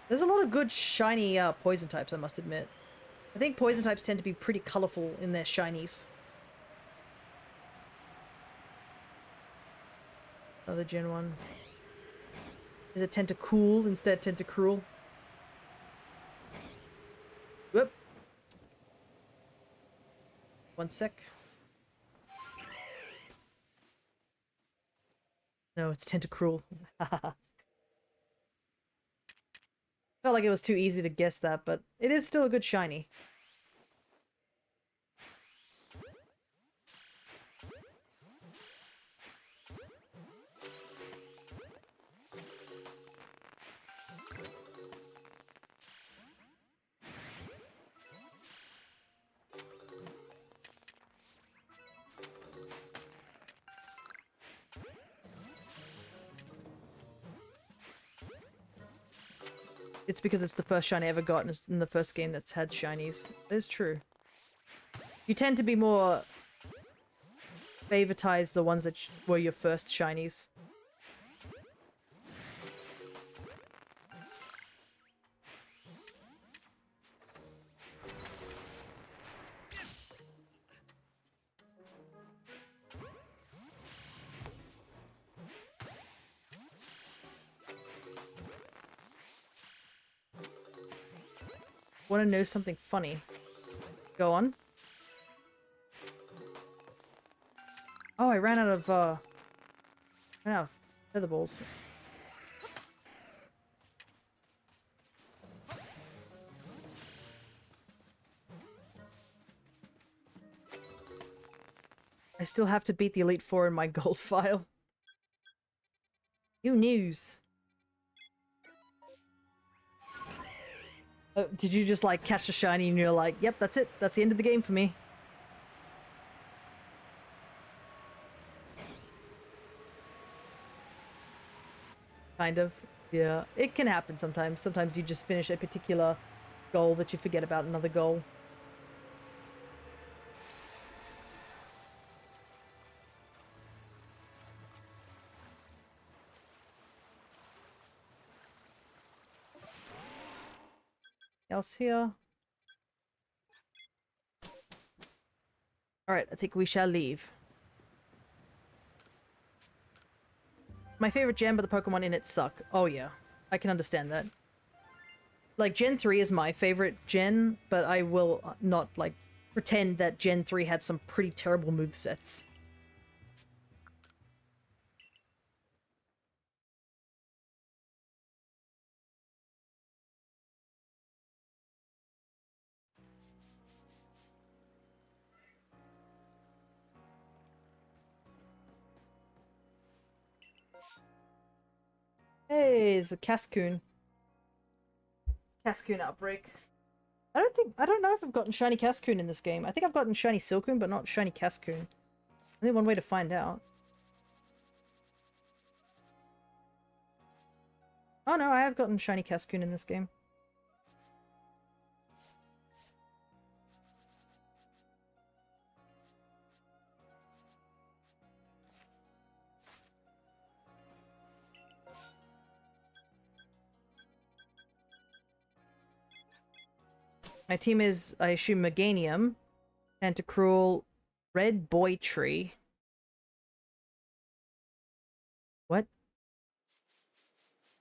There's a lot of good shiny poison types, I must admit. I think poison types tend to be pretty colorful in their shinies. Another gen one. Is it Tentacool instead Tentacruel? Whoop. One sec. No, it's Tentacruel. Felt like it was too easy to guess that, but it is still a good shiny. It's because it's the first shiny I ever got, and it's in the first game that's had shinies. That is true. You tend to be more favoritize the ones that were your first shinies. Want to know something funny? Go on. Oh, I ran out of feather balls. I still have to beat the Elite Four in my gold file. New news. Did you just like catch a shiny and you're like, yep, that's it. That's the end of the game for me. Kind of. Yeah, it can happen sometimes. Sometimes you just finish a particular goal that you forget about another goal. Else here? Alright, I think we shall leave. My favorite gen, but the Pokemon in it suck. Oh yeah, I can understand that. Like, Gen 3 is my favorite gen, but I will not, like, pretend that Gen 3 had some pretty terrible movesets. Hey, it's a Cascoon. Cascoon outbreak. I don't know if I've gotten shiny Cascoon in this game. I think I've gotten shiny Silcoon, but not shiny Cascoon. Only one way to find out. Oh no, I have gotten shiny Cascoon in this game. My team is, I assume, Meganium, Tentacruel, Red Boy Tree. What?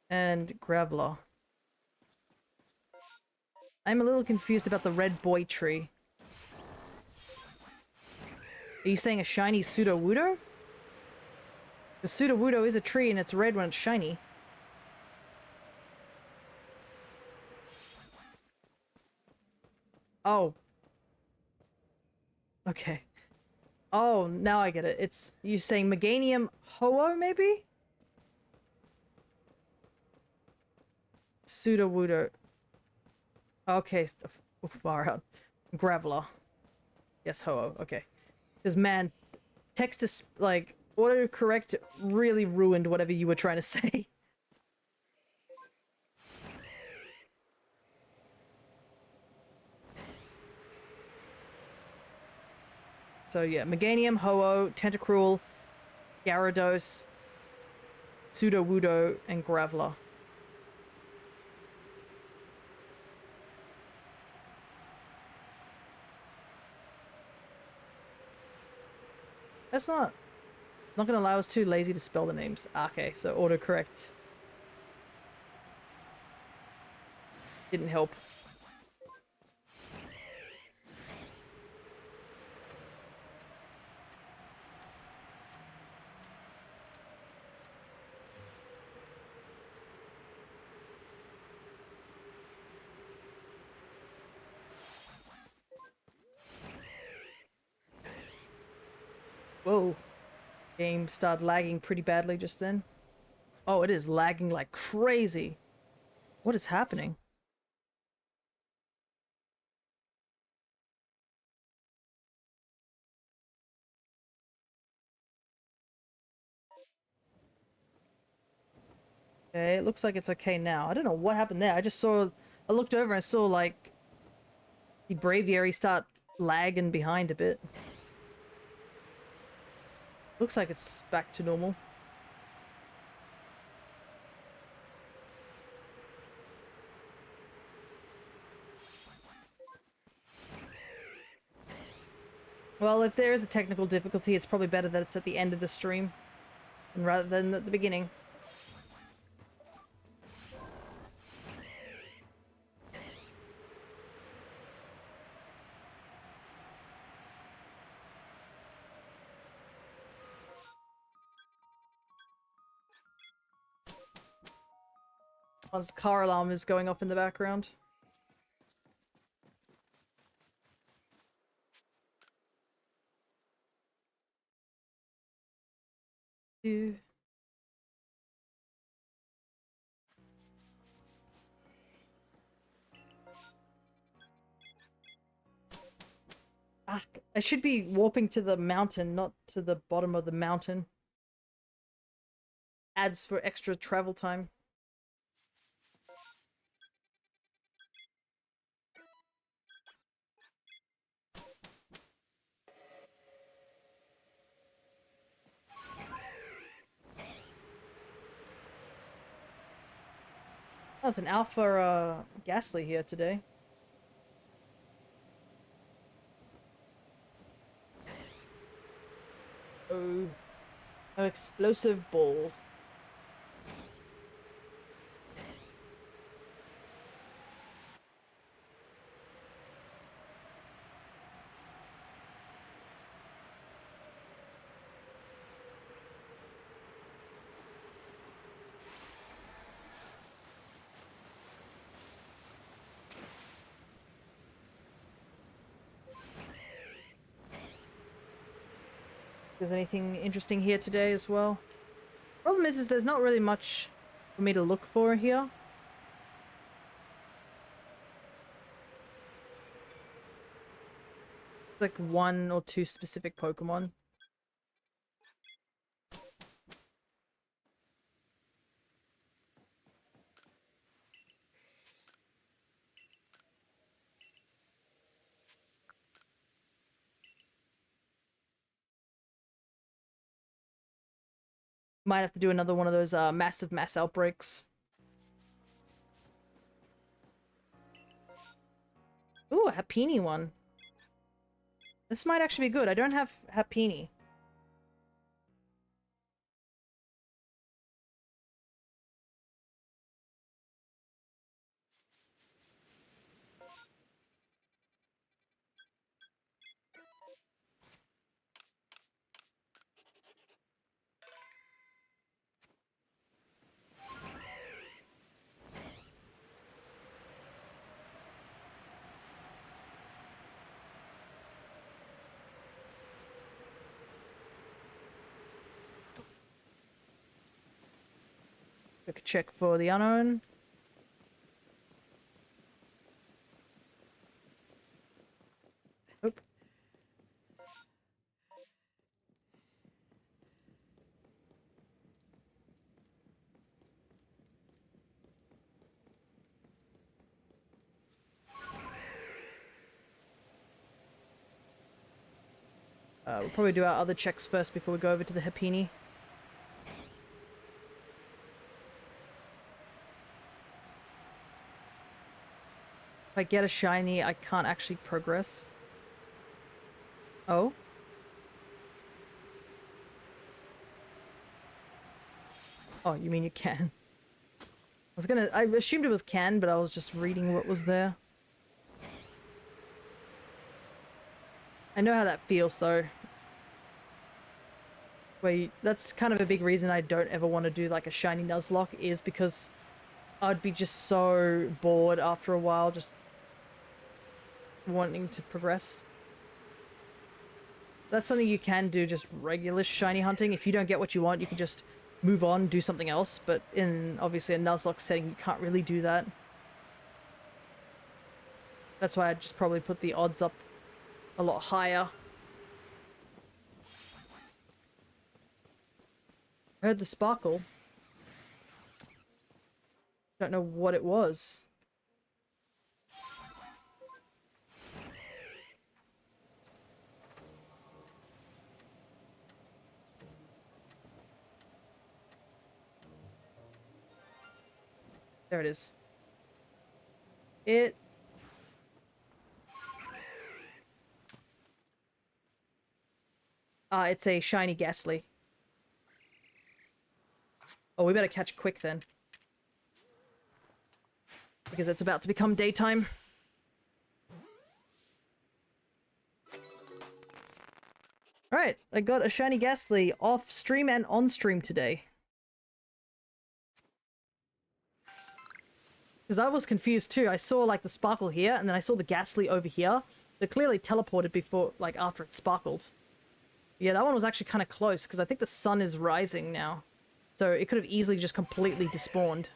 And Graveler. I'm a little confused about the Red Boy Tree. Are you saying a shiny Sudowoodo? The Sudowoodo is a tree and it's red when it's shiny. Oh. Okay. Oh, now I get it. It's, you saying Meganium Ho-Oh, maybe? Sudowoodo. Okay, far out. Graveler. Yes, Ho-Oh. Okay. Because, man, text is, like, autocorrect really ruined whatever you were trying to say. So, yeah, Meganium, Ho-Oh, Tentacruel, Gyarados, Sudowoodo, and Graveler. That's not gonna allow us too lazy to spell the names. Okay, so autocorrect didn't help. Whoa. Game started lagging pretty badly just then. Oh, it is lagging like crazy. What is happening? Okay, it looks like it's okay now. I don't know what happened there. I looked over and saw like the Braviary start lagging behind a bit. Looks like it's back to normal. Well, if there is a technical difficulty, it's probably better that it's at the end of the stream rather than at the beginning. Once car alarm is going off in the background. Ew. Ah, I should be warping to the mountain, not to the bottom of the mountain. Adds for extra travel time. Oh, it's an alpha Ghastly here today. Oh, an explosive ball. There's anything interesting here today as well. Problem is there's not really much for me to look for here. Like one or two specific Pokemon. Might have to do another one of those massive mass outbreaks. Ooh, a Happini one. This might actually be good. I don't have Happini. Quick check for the unknown. Oop. We'll probably do our other checks first before we go over to the Happini. If I get a shiny, I can't actually progress. Oh? Oh, you mean you can? I assumed it was can, but I was just reading what was there. I know how that feels, though. That's kind of a big reason I don't ever want to do like a shiny Nuzlocke, is because I'd be just so bored after a while, just wanting to progress. That's something you can do, just regular shiny hunting. If you don't get what you want, you can just move on, do something else, but in obviously a Nuzlocke setting, you can't really do that. That's why I'd just probably put the odds up a lot higher. I heard the sparkle. Don't know what it was. There it is. It's a shiny Ghastly. Oh, we better catch quick then. Because it's about to become daytime. Alright, I got a shiny Ghastly off stream and on stream today. Because I was confused too. I saw like the sparkle here, and then I saw the Ghastly over here. They clearly teleported before, like after it sparkled. Yeah, that one was actually kind of close, because I think the sun is rising now. So it could have easily just completely despawned.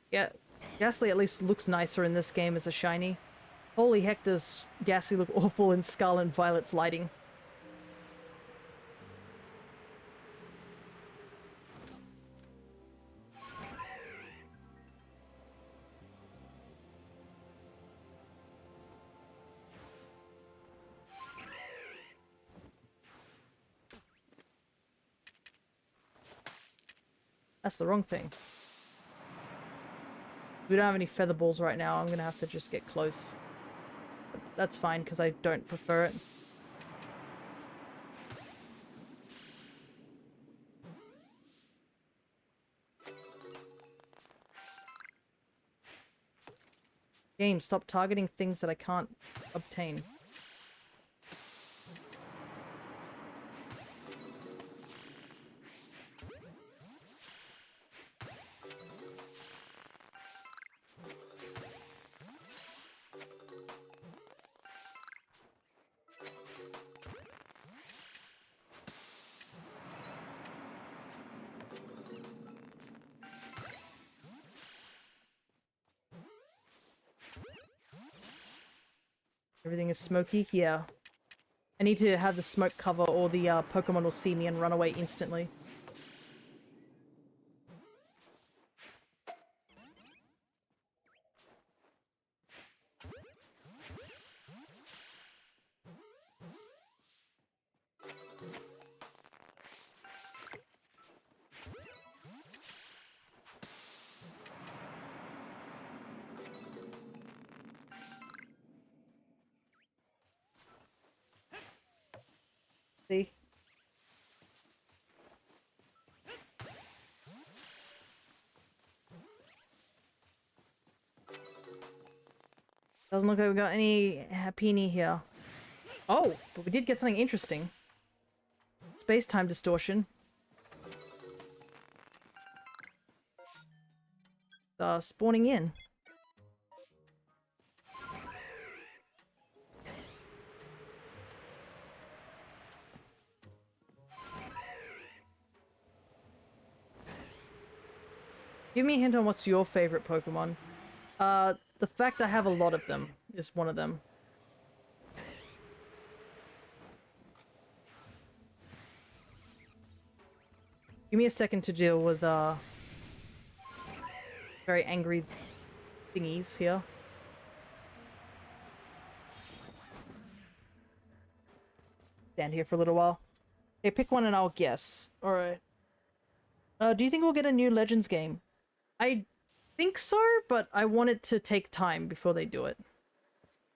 Yeah, Ghastly at least looks nicer in this game as a shiny. Holy heck, does Ghastly look awful in Scarlet and Violet's lighting. That's the wrong thing. We don't have any feather balls right now. I'm gonna have to just get close. But that's fine, because I don't prefer it. Game, stop targeting things that I can't obtain. Everything is smoky? Yeah. I need to have the smoke cover or the Pokemon will see me and run away instantly. See? Doesn't look like we got any Happini here. Oh, but we did get something interesting. Space-time distortion. Spawning in. Give me a hint on what's your favorite Pokemon. The fact I have a lot of them is one of them. Give me a second to deal with, very angry thingies here. Stand here for a little while. Okay, pick one and I'll guess. Alright. Do you think we'll get a new Legends game? I think so, but I want it to take time before they do it.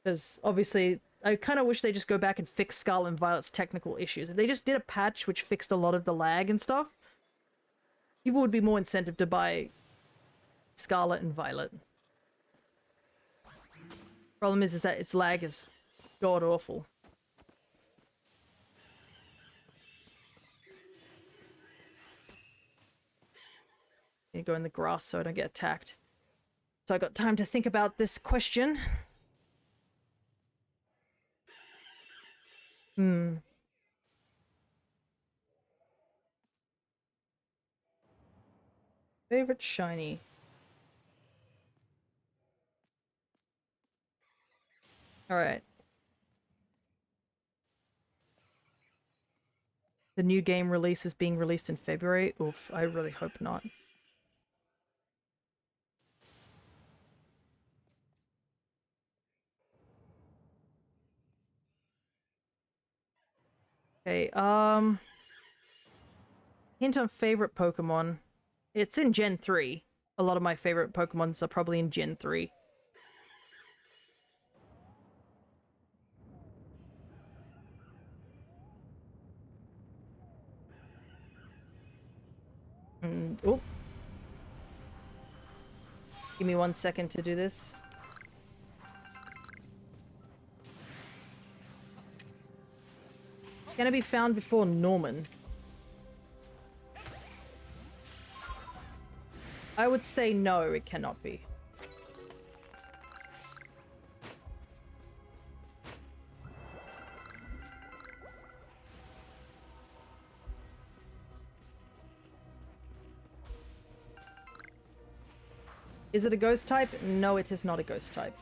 Because, obviously, I kind of wish they just go back and fix Scarlet and Violet's technical issues. If they just did a patch which fixed a lot of the lag and stuff, people would be more incentive to buy Scarlet and Violet. Problem is that its lag is god-awful. I go in the grass so I don't get attacked. So I got time to think about this question. Favorite shiny. Alright. The new game release is being released in February. Oof, I really hope not. Okay, hint on favorite Pokemon. It's in Gen 3. A lot of my favorite Pokemons are probably in Gen 3. Oh. Give me 1 second to do this. Can it be found before Norman? I would say no, it cannot be. Is it a ghost type? No, it is not a ghost type.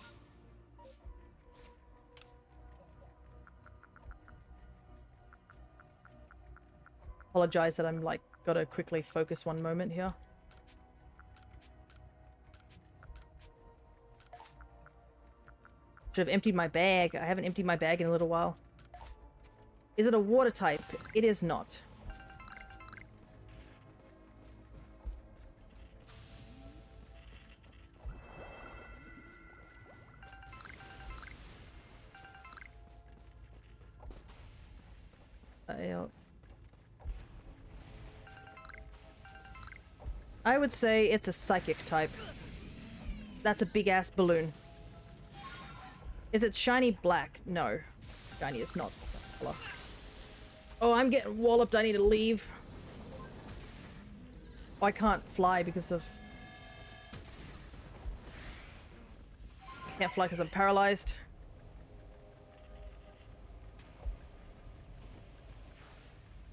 Apologize that I'm like, gotta quickly focus one moment here. Should have emptied my bag. I haven't emptied my bag in a little while. Is it a water type? It is not. I would say it's a psychic type. That's a big ass balloon. Is it shiny black? No. Shiny is not color. Oh, I'm getting walloped. I need to leave. Oh, I can't fly because of... Can't fly because I'm paralyzed.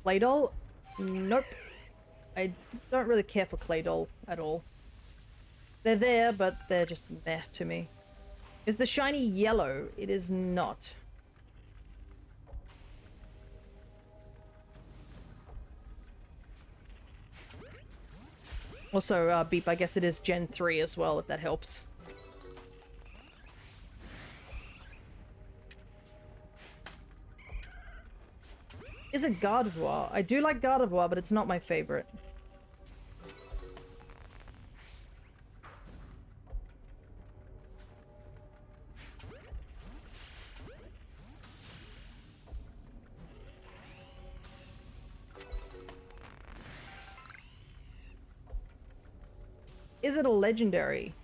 Claydol? Nope. I don't really care for Claydol at all. They're there, but they're just meh to me. Is the shiny yellow? It is not. Also, Beep, I guess it is Gen 3 as well, if that helps. Is it Gardevoir? I do like Gardevoir, but it's not my favorite. Is it a legendary?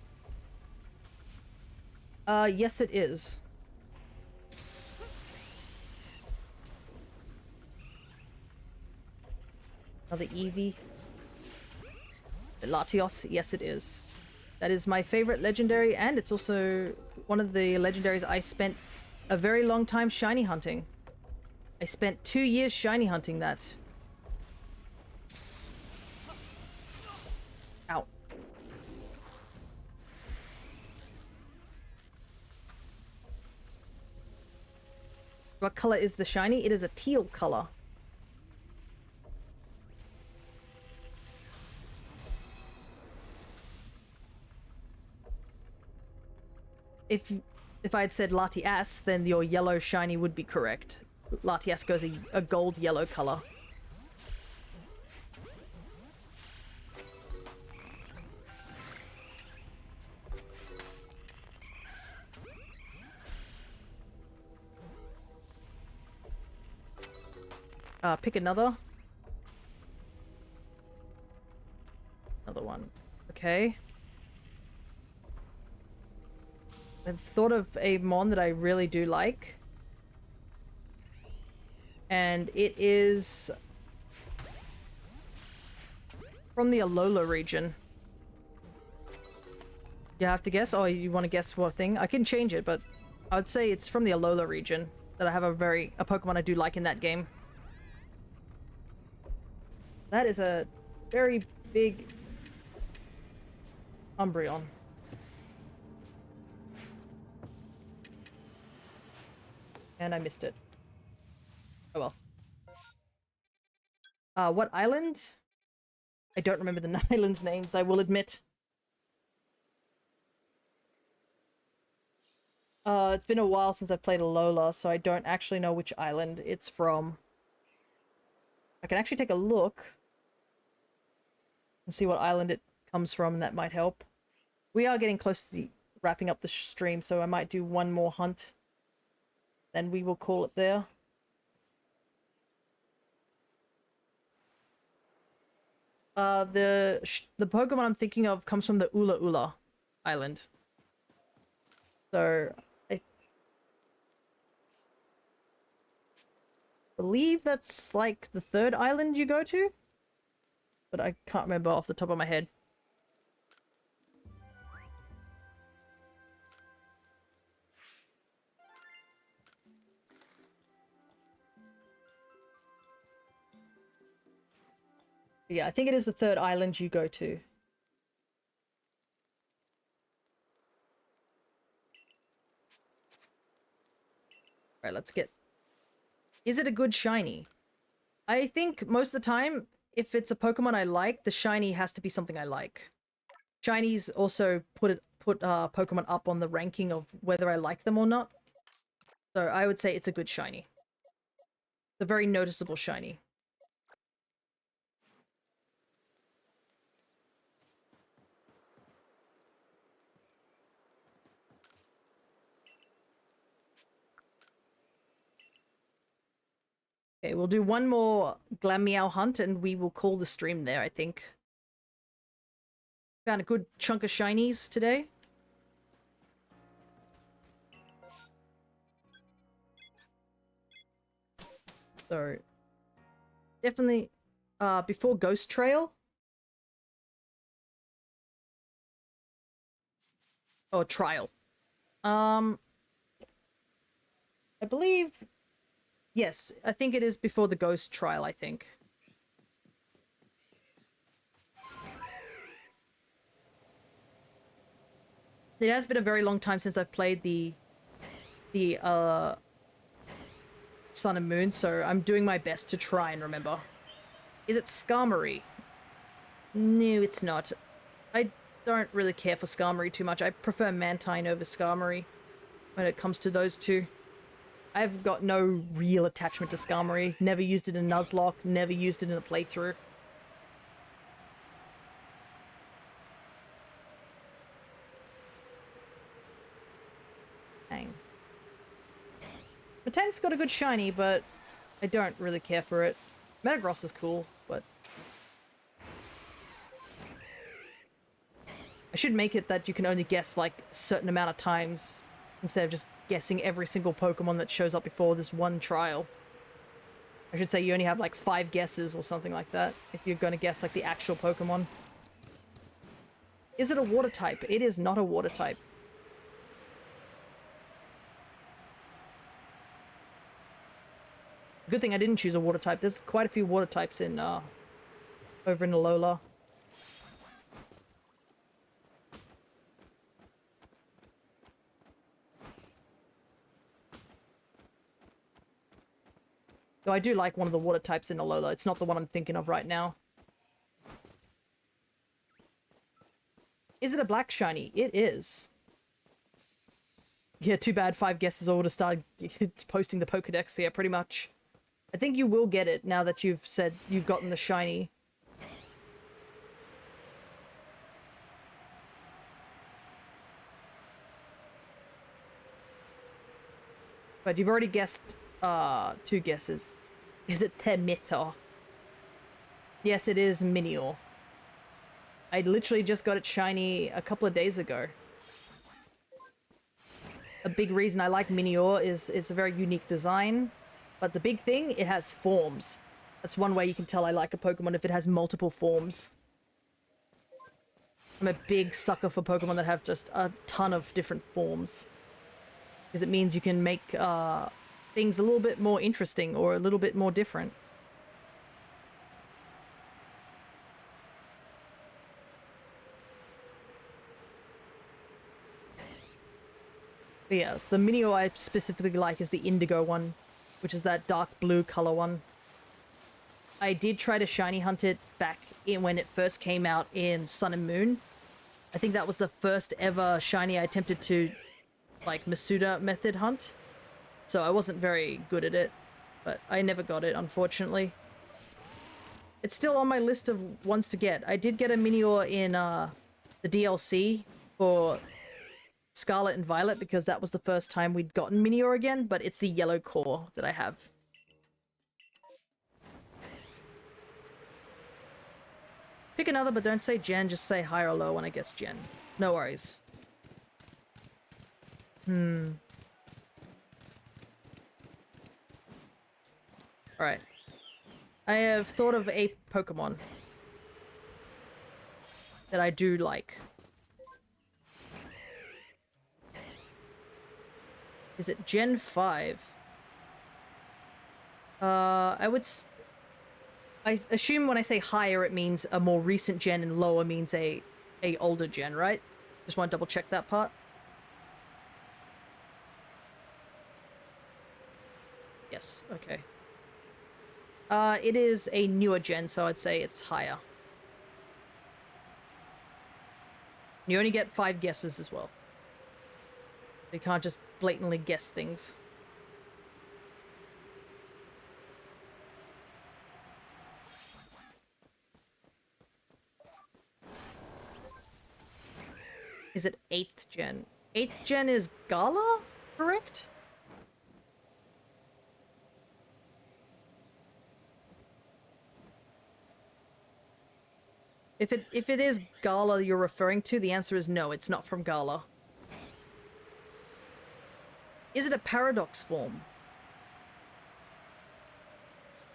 Yes it is. Another Eevee. Latios, yes it is. That is my favorite legendary, and it's also one of the legendaries I spent a very long time shiny hunting. I spent 2 years shiny hunting that. Ow. What color is the shiny? It is a teal color. If I had said Latias, then your yellow shiny would be correct. Latias goes a gold yellow color. Pick another. Another one. Okay. I've thought of a mon that I really do like. And it is from the Alola region. You have to guess? Oh, you want to guess what thing? I can change it, but I would say it's from the Alola region that I have a Pokemon I do like in that game. That is a very big Umbreon. And I missed it. Oh well. What island? I don't remember the islands' names, I will admit. It's been a while since I've played Alola, so I don't actually know which island it's from. I can actually take a look and see what island it comes from, and that might help. We are getting close to wrapping up the stream, so I might do one more hunt. Then we will call it there. The Pokemon I'm thinking of comes from the Ula Ula Island. So, I believe that's like the 3rd island you go to? But I can't remember off the top of my head. Yeah, I think it is the 3rd island you go to. Alright, let's get... Is it a good shiny? I think most of the time, if it's a Pokemon I like, the shiny has to be something I like. Shinies also put Pokemon up on the ranking of whether I like them or not. So I would say it's a good shiny. It's a very noticeable shiny. Okay, we'll do one more Glameow hunt and we will call the stream there, I think. Found a good chunk of shinies today. So, definitely, before Ghost Trail. Or Trial. I believe... Yes, I think it is before the Ghost Trial, I think. It has been a very long time since I've played the Sun and Moon, so I'm doing my best to try and remember. Is it Skarmory? No, it's not. I don't really care for Skarmory too much. I prefer Mantine over Skarmory when it comes to those two. I've got no real attachment to Skarmory. Never used it in Nuzlocke, never used it in a playthrough. Dang. The tank's got a good shiny, but I don't really care for it. Metagross is cool, but... should make it that you can only guess like a certain amount of times instead of just guessing every single Pokemon that shows up before this one trial. I should say you only have like 5 guesses or something like that if you're going to guess like the actual Pokemon. Is it a water type? It is not a water type. Good thing I didn't choose a water type. There's quite a few water types in over in Alola. So I do like one of the water types in Alola. It's not the one I'm thinking of right now. Is it a black shiny? It is. Yeah, too bad 5 guesses or to start posting the Pokedex. Yeah, pretty much. I think you will get it now that you've said you've gotten the shiny. But you've already guessed 2 guesses. Is it Termita? Yes, it is Minior. I literally just got it shiny a couple of days ago. A big reason I like Minior is it's a very unique design. But the big thing, it has forms. That's one way you can tell I like a Pokemon, if it has multiple forms. I'm a big sucker for Pokemon that have just a ton of different forms. Because it means you can make things a little bit more interesting or a little bit more different. But yeah, the Minior I specifically like is the indigo one, which is that dark blue color one. I did try to shiny hunt it back in when it first came out in Sun and Moon. I think that was the first ever shiny I attempted to, like, Masuda method hunt. So I wasn't very good at it, but I never got it, unfortunately. It's still on my list of ones to get. I did get a Minior in the DLC for Scarlet and Violet because that was the first time we'd gotten Minior again, but it's the yellow core that I have. Pick another, but don't say Gen, just say high or low when I guess Gen. No worries. Alright. I have thought of a Pokemon that I do like. Is it Gen 5? I assume when I say higher it means a more recent gen and lower means a older gen, right? Just want to double check that part. Yes, okay. It is a newer gen, so I'd say it's higher. You only get 5 guesses as well. You can't just blatantly guess things. Is it 8th gen? 8th gen is Gala, correct? If it is Gala you're referring to, the answer is no, it's not from Gala. Is it a paradox form?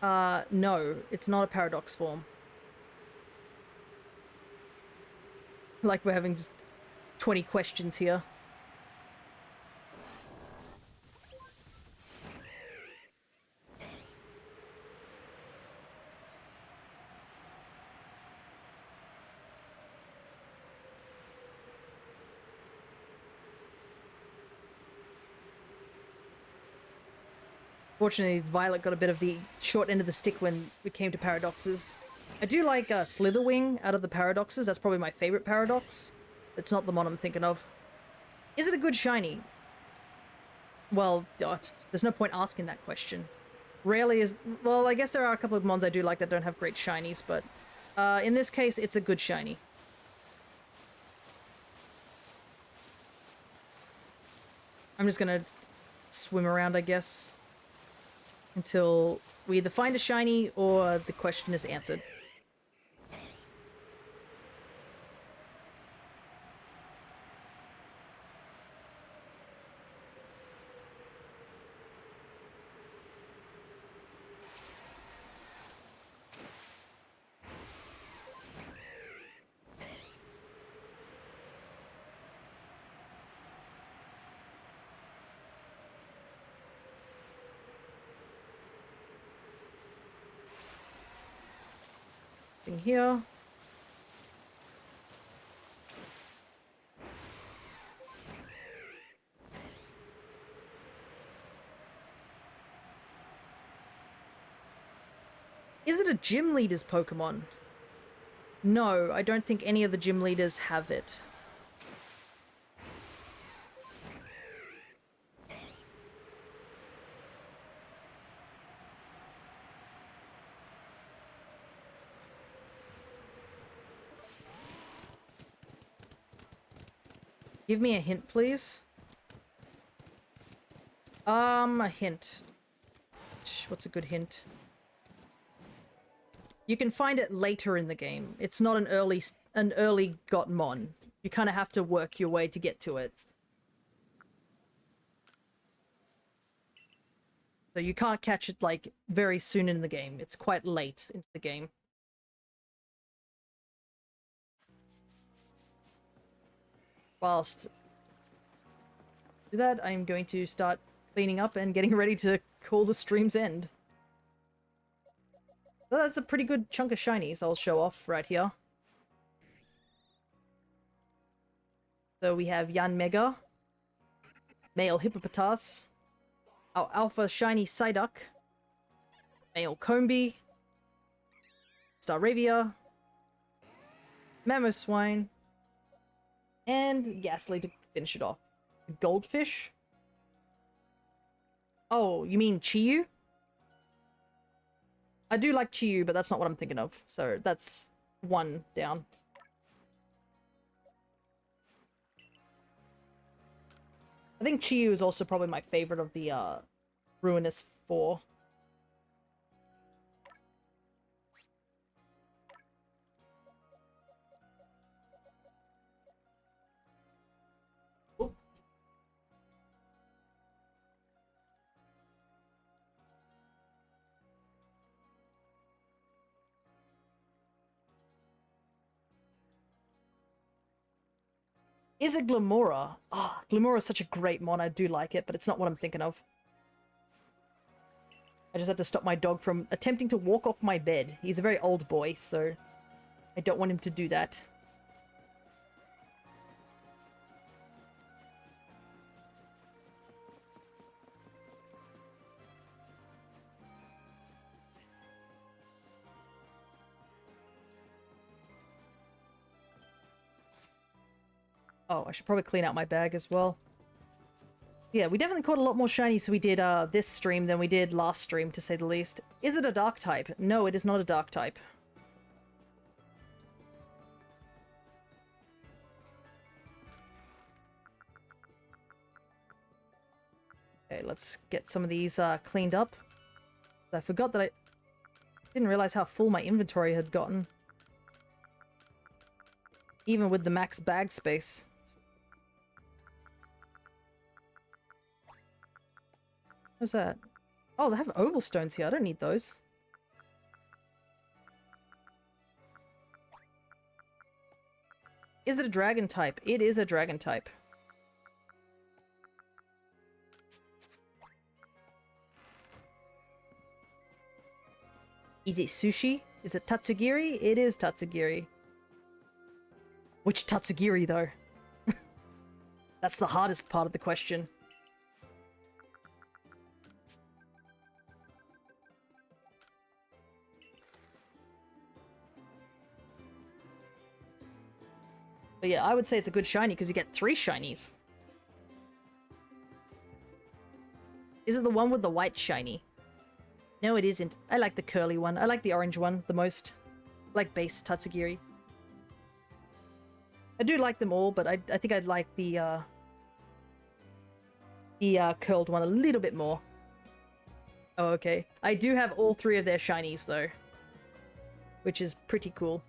No, it's not a paradox form. Like we're having just 20 questions here. Fortunately, Violet got a bit of the short end of the stick when it came to paradoxes. I do like Slitherwing out of the paradoxes. That's probably my favorite paradox. It's not the one I'm thinking of. Is it a good shiny? Well, there's no point asking that question. Rarely is... Well, I guess there are a couple of mons I do like that don't have great shinies, but in this case, it's a good shiny. I'm just gonna swim around, I guess, until we either find a shiny or the question is answered. Nothing here. Is it a gym leader's Pokemon? No, I don't think any of the gym leaders have it. Give me a hint, please. A hint. What's a good hint? You can find it later in the game. It's not an early got mon. You kind of have to work your way to get to it. So you can't catch it, like, very soon in the game. It's quite late into the game. Whilst do that, I'm going to start cleaning up and getting ready to call the stream's end. So that's a pretty good chunk of shinies I'll show off right here. So we have Yanmega, male Hippopotas, our alpha shiny Psyduck, male Combee, Staravia, Mamoswine, and Ghastly to finish it off. Goldfish? Oh, you mean Chiyu? I do like Chiyu, but that's not what I'm thinking of. So that's one down. I think Chiyu is also probably my favorite of the Ruinous 4. Is it Glamora? Ah, oh, Glamora is such a great mon. I do like it, but it's not what I'm thinking of. I just had to stop my dog from attempting to walk off my bed. He's a very old boy, so I don't want him to do that. Oh, I should probably clean out my bag as well. Yeah, we definitely caught a lot more shinies we did this stream than we did last stream, to say the least. Is it a dark type? No, it is not a dark type. Okay, let's get some of these cleaned up. I forgot that I didn't realize how full my inventory had gotten. Even with the max bag space. What's that? Oh, they have oval stones here. I don't need those. Is it a dragon type? It is a dragon type. Is it Sushi? Is it Tatsugiri? It is Tatsugiri. Which Tatsugiri, though? That's the hardest part of the question. But yeah, I would say it's a good shiny because you get 3 shinies. Is it the one with the white shiny? No, it isn't. I like the curly one. I like the orange one the most. I like base Tatsugiri. I do like them all, but I think I'd like the curled one a little bit more. Oh, okay. I do have all 3 of their shinies, though. Which is pretty cool.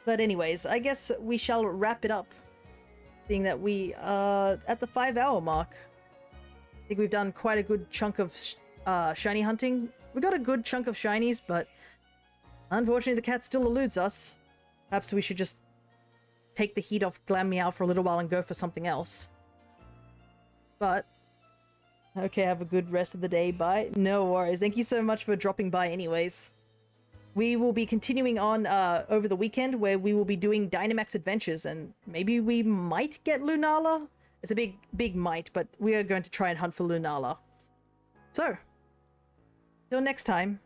But anyways, I guess we shall wrap it up. Seeing that we are at the 5-hour mark. I think we've done quite a good chunk of shiny hunting. We got a good chunk of shinies, but unfortunately the cat still eludes us. Perhaps we should just take the heat off Glam Meow for a little while and go for something else. But, okay, have a good rest of the day. Bye. No worries. Thank you so much for dropping by anyways. we will be continuing on over the weekend, where we will be doing Dynamax adventures, and maybe we might get Lunala. It's a big might, but we are going to try and hunt for Lunala. So, till next time,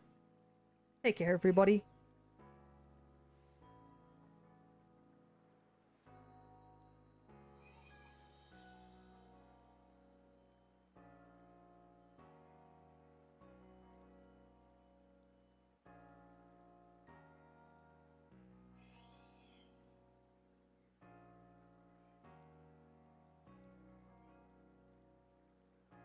take care, everybody.